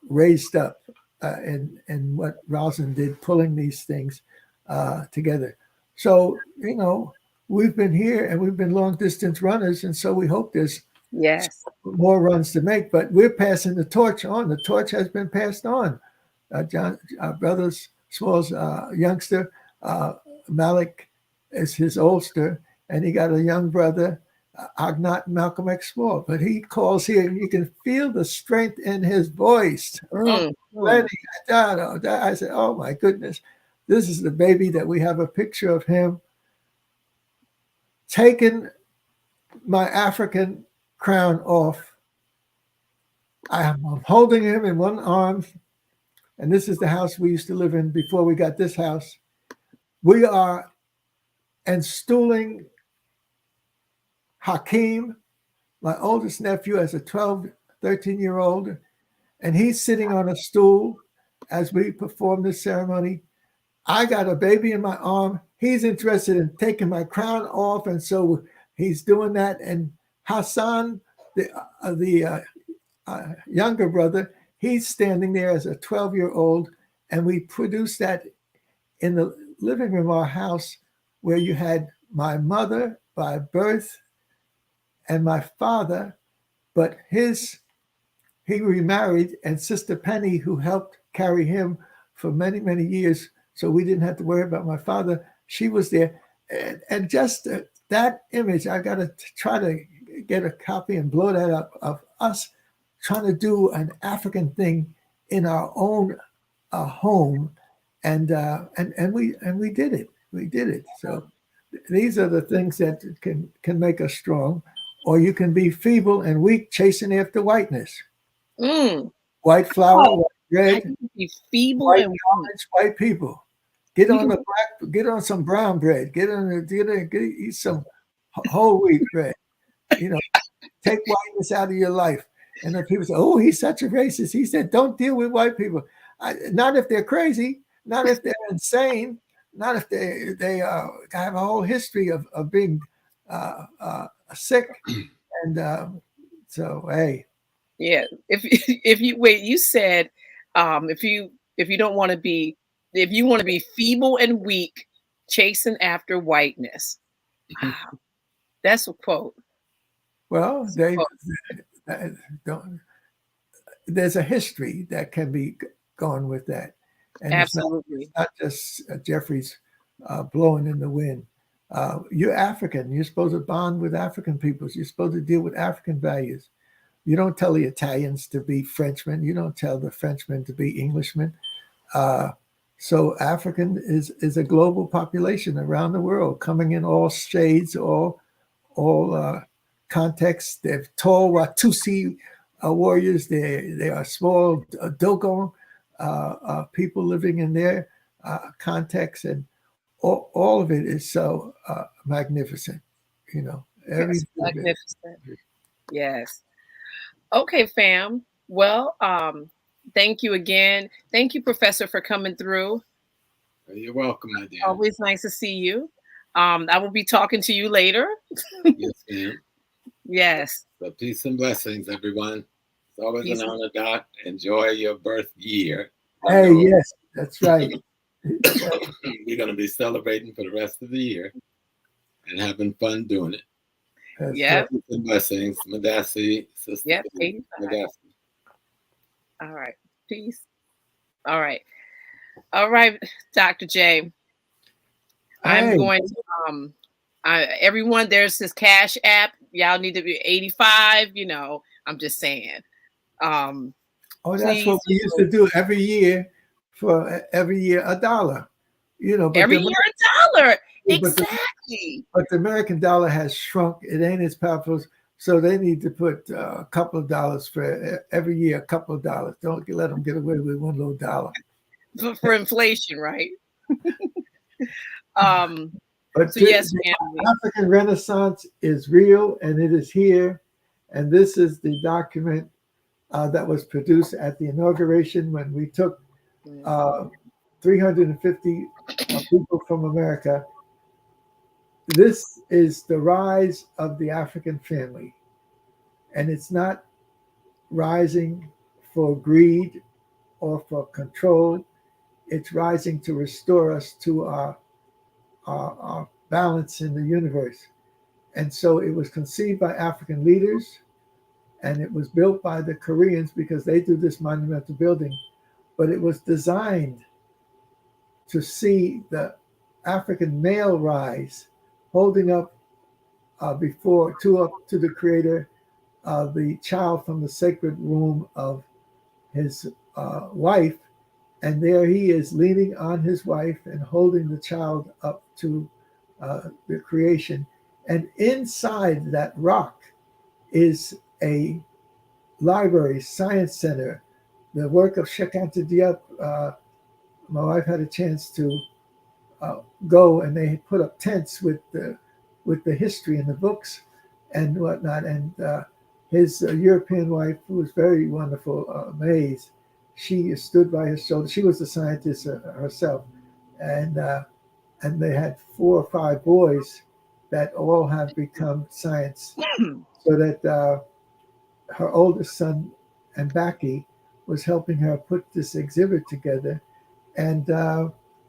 raised up in what Rosin did, pulling these things together. So, we've been here and we've been long distance runners. And so we hope there's more runs to make, but we're passing the torch on. The torch has been passed on. John, our brother Small's youngster, Malik is his oldster, and he got a young brother, Agnat Malcolm X Small, but he calls here and you can feel the strength in his voice. I said, oh my goodness, this is the baby that we have a picture of him taking my African crown off. I'm holding him in one arm, and this is the house we used to live in before we got this house. We are installing Hakeem, my oldest nephew, as a 12, 13-year-old, and he's sitting on a stool as we perform this ceremony. I got a baby in my arm. He's interested in taking my crown off, and so he's doing that. And Hassan, the younger brother, he's standing there as a 12-year-old, and we produced that in the living room of our house, where you had my mother by birth and my father, but he remarried, and Sister Penny, who helped carry him for many, many years, so we didn't have to worry about my father, she was there. And just that image, I got to try to get a copy and blow that up, of us trying to do an African thing in our own home, and we did it. We did it. So these are the things that can make us strong, or you can be feeble and weak, chasing after whiteness. White flour, white bread,
be feeble
white
and
knowledge, white people. Get on some brown bread. Get eat some whole wheat bread. Take whiteness out of your life. And then people say, oh, he's such a racist. He said, don't deal with white people. Not if they're crazy, not if they're insane, not if they have a whole history of being sick. And so, hey.
Yeah. If you wait, you said if you don't want to be, if you want to be feeble and weak, chasing after whiteness. Wow. That's a quote.
Well, there's a history that can be gone with that. And
absolutely.
It's not just Jeffries blowing in the wind. You're African. You're supposed to bond with African peoples. You're supposed to deal with African values. You don't tell the Italians to be Frenchmen. You don't tell the Frenchmen to be Englishmen. So African is a global population around the world, coming in all shades, all contexts. They're tall Watusi warriors. They are small Dogon people living in their context, and all of it is so magnificent. You know,
yes, magnificent. Yes. Okay, fam. Well, thank you again. Thank you, Professor, for coming through.
You're welcome, my dear.
Always nice to see you. I will be talking to you later.
Yes, ma'am.
Yes.
So peace and blessings, everyone. It's always an honor, Doc. Enjoy your birth year.
Hey, yes, that's right.
We're going to be celebrating for the rest of the year and having fun doing it.
Yeah.
Peace and blessings, Madasi, sister.
Yep.
Madasi.
All right. Peace. All right. All right, Dr. J. I'm going to everyone, there's this Cash App. Y'all need to be 85, you know. I'm just saying.
Oh, that's what we used to do every year for every year $1. You know, but
every year $1. Exactly.
But the American dollar has shrunk. It ain't as powerful. So they need to put a couple of dollars for every year, a couple of dollars. Don't let them get away with one little dollar.
For inflation, right?
But
so yes,
the African Renaissance is real and it is here. And this is the document that was produced at the inauguration when we took 350 people from America. This is the rise of the African family. And it's not rising for greed or for control. It's rising to restore us to our balance in the universe. And so it was conceived by African leaders, and it was built by the Koreans because they do this monumental building. But it was designed to see the African male rise, holding up up to the Creator, the child from the sacred womb of his wife. And there he is leaning on his wife and holding the child up to the creation. And inside that rock is a library, science center, the work of Cheikh Anta Diop. My wife had a chance to go, and they put up tents with the history and the books and whatnot. And his European wife, who was very wonderful, Mays, she stood by his shoulder. She was a scientist herself, and they had 4 or 5 boys that all have become science. So that her oldest son, Mbaki, was helping her put this exhibit together, and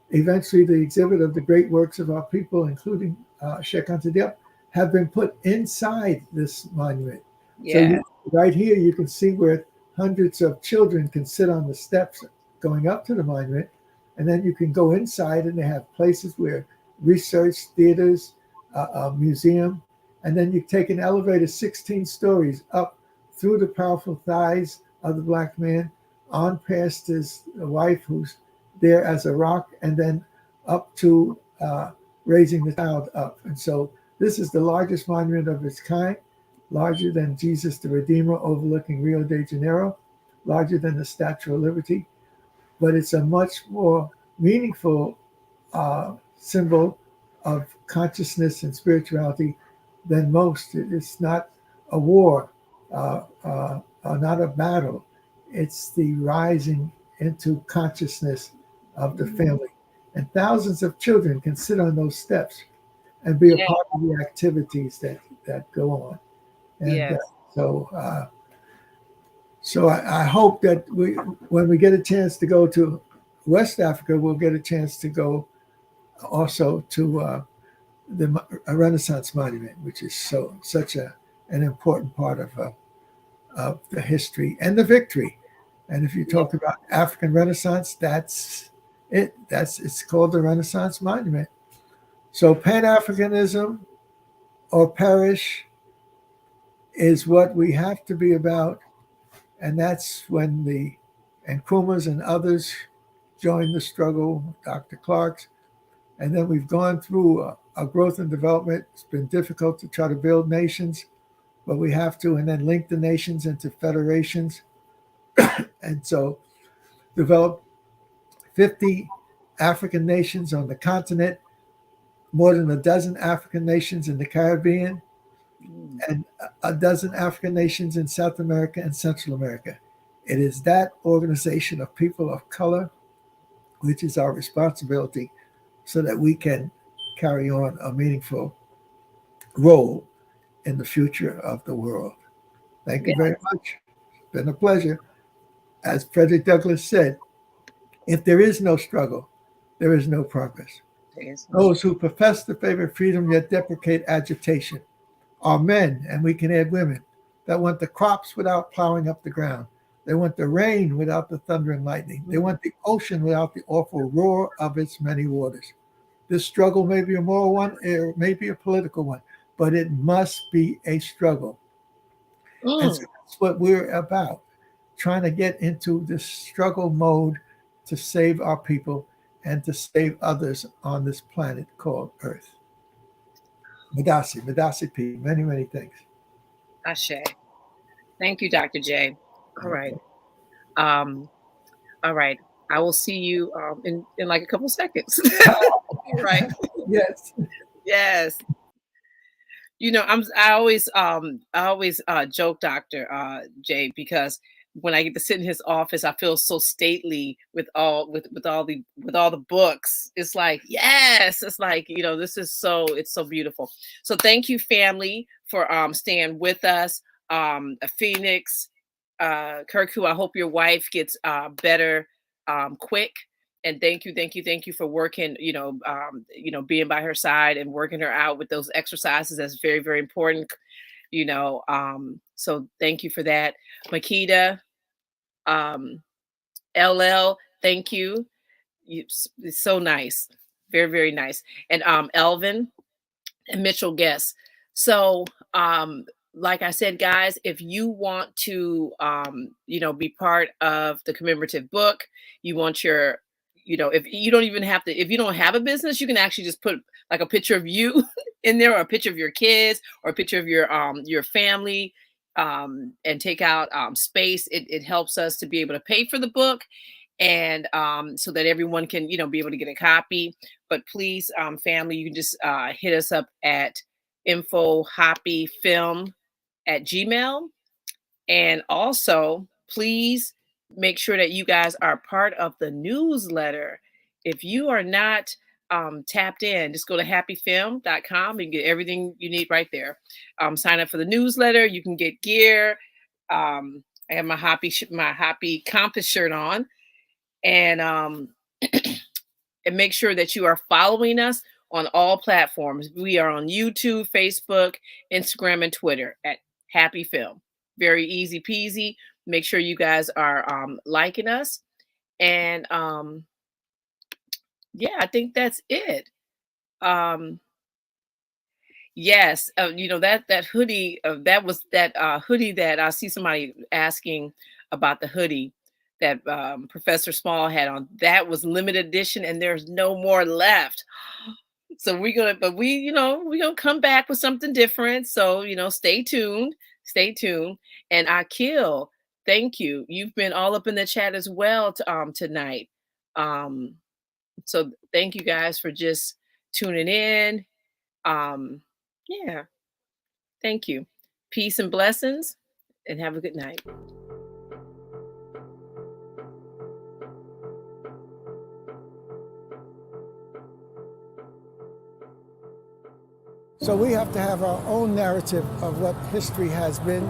eventually the exhibit of the great works of our people, including Cheikh Anta Diop, have been put inside this monument.
Yeah.
So right here you can see where hundreds of children can sit on the steps going up to the monument. And then you can go inside, and they have places where research, theaters, a museum. And then you take an elevator 16 stories up through the powerful thighs of the Black man, on past his wife, who's there as a rock, and then up to raising the child up. And so this is the largest monument of its kind, larger than Jesus the Redeemer overlooking Rio de Janeiro, larger than the Statue of Liberty. But it's a much more meaningful symbol of consciousness and spirituality than most. It's not a war, not a battle. It's the rising into consciousness of the family. And thousands of children can sit on those steps and be a
Yeah.
part of the activities that go on. And
Yes.
so I hope that when we get a chance to go to West Africa, we'll get a chance to go also to the Renaissance Monument, which is such an important part of the history and the victory. And if you talk about African Renaissance, that's it. It's called the Renaissance Monument. So Pan-Africanism or perish is what we have to be about. And that's when the Nkrumahs and others joined the struggle, Dr. Clark's. And then we've gone through a growth and development. It's been difficult to try to build nations, but we have to, and then link the nations into federations. And so develop 50 African nations on the continent, more than a dozen African nations in the Caribbean, and a dozen African nations in South America and Central America. It is that organization of people of color which is our responsibility so that we can carry on a meaningful role in the future of the world. Thank you very much. It's been a pleasure. As Frederick Douglass said, if there is no struggle, there is no progress. Those who profess the favor of freedom yet deprecate agitation are men, and we can add women, that want the crops without plowing up the ground. They want the rain without the thunder and lightning. They want the ocean without the awful roar of its many waters. This struggle may be a moral one, it may be a political one, but it must be a struggle. And so that's what we're about, trying to get into this struggle mode to save our people and to save others on this planet called Earth. Madasi P, many, many things.
Ashe. Thank you, Dr. J. All right. All right. I will see you in like a couple seconds. Right.
Yes.
Yes. You know, I always joke, Dr. J, because when I get to sit in his office, I feel so stately with all the books. It's like, yes, it's like, you know, it's so beautiful. So thank you, family, for staying with us. Phoenix, Kirku, I hope your wife gets better quick. And thank you for working, being by her side and working her out with those exercises. That's very, very important, so thank you for that. Makita, LL, thank you. It's so nice. Very, very nice. And Elvin and Mitchell Guest. So like I said, guys, if you want to be part of the commemorative book, you want your, if you don't even have to, if you don't have a business, you can actually just put like a picture of you in there, or a picture of your kids, or a picture of your family, and take out space. It helps us to be able to pay for the book, and so that everyone can be able to get a copy. But please, family, you can just hit us up at info.hapifilm@gmail. And also, please make sure that you guys are part of the newsletter. If you are not tapped in, just go to hapifilm.com and get everything you need right there. Sign up for the newsletter. You can get gear. I have my HAPI Compass shirt on. And and make sure that you are following us on all platforms. We are on YouTube, Facebook, Instagram, and Twitter at Happy Film. Very easy peasy. Make sure you guys are liking us. And yeah, I think that's it. Yes, that hoodie, that was that hoodie that I see somebody asking about, the hoodie that Professor Small had on. That was limited edition, and there's no more left. So we're gonna come back with something different. So stay tuned. And Akil, thank you. You've been all up in the chat as well tonight. So thank you guys for just tuning in. Yeah, thank you. Peace and blessings, and have a good night.
So we have to have our own narrative of what history has been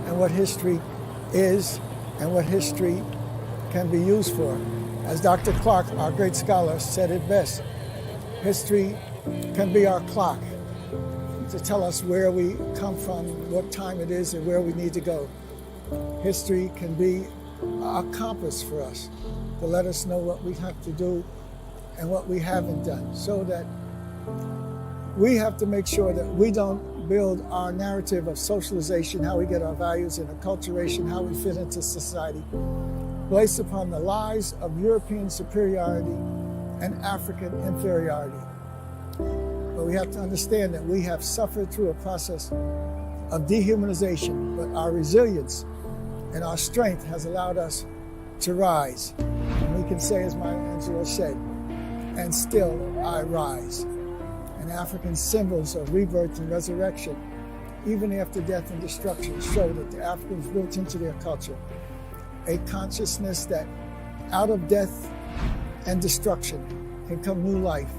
and what history is and what history can be used for. As Dr. Clark, our great scholar, said it best, history can be our clock to tell us where we come from, what time it is, and where we need to go. History can be a compass for us to let us know what we have to do and what we haven't done, so that we have to make sure that we don't build our narrative of socialization, how we get our values, and acculturation, how we fit into society, based upon the lies of European superiority and African inferiority. But we have to understand that we have suffered through a process of dehumanization, but our resilience and our strength has allowed us to rise. And we can say, as Maya Angelou said, "And still I rise." And African symbols of rebirth and resurrection, even after death and destruction, show that the Africans built into their culture a consciousness that out of death and destruction can come new life.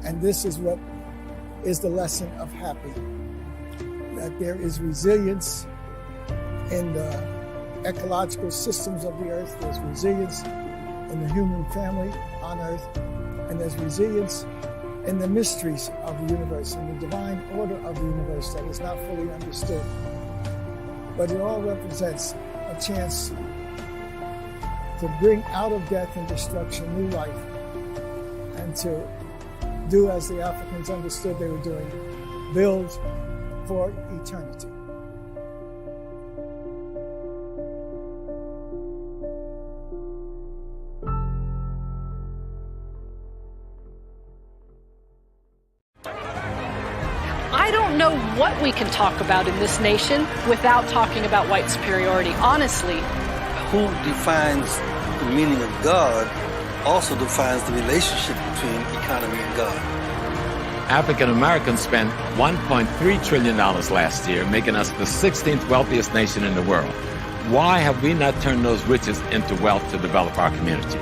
And this is what is the lesson of HAPI, that there is resilience in the ecological systems of the earth, there's resilience in the human family on earth, and there's resilience in the mysteries of the universe, in the divine order of the universe that is not fully understood. But it all represents a chance to bring out of death and destruction new life, and to do as the Africans understood they were doing, build for eternity.
I don't know what we can talk about in this nation without talking about white superiority. Honestly,
Who defines the meaning of God also defines the relationship between economy and God.
African Americans spent $1.3 trillion last year, making us the 16th wealthiest nation in the world. Why have we not turned those riches into wealth to develop our community?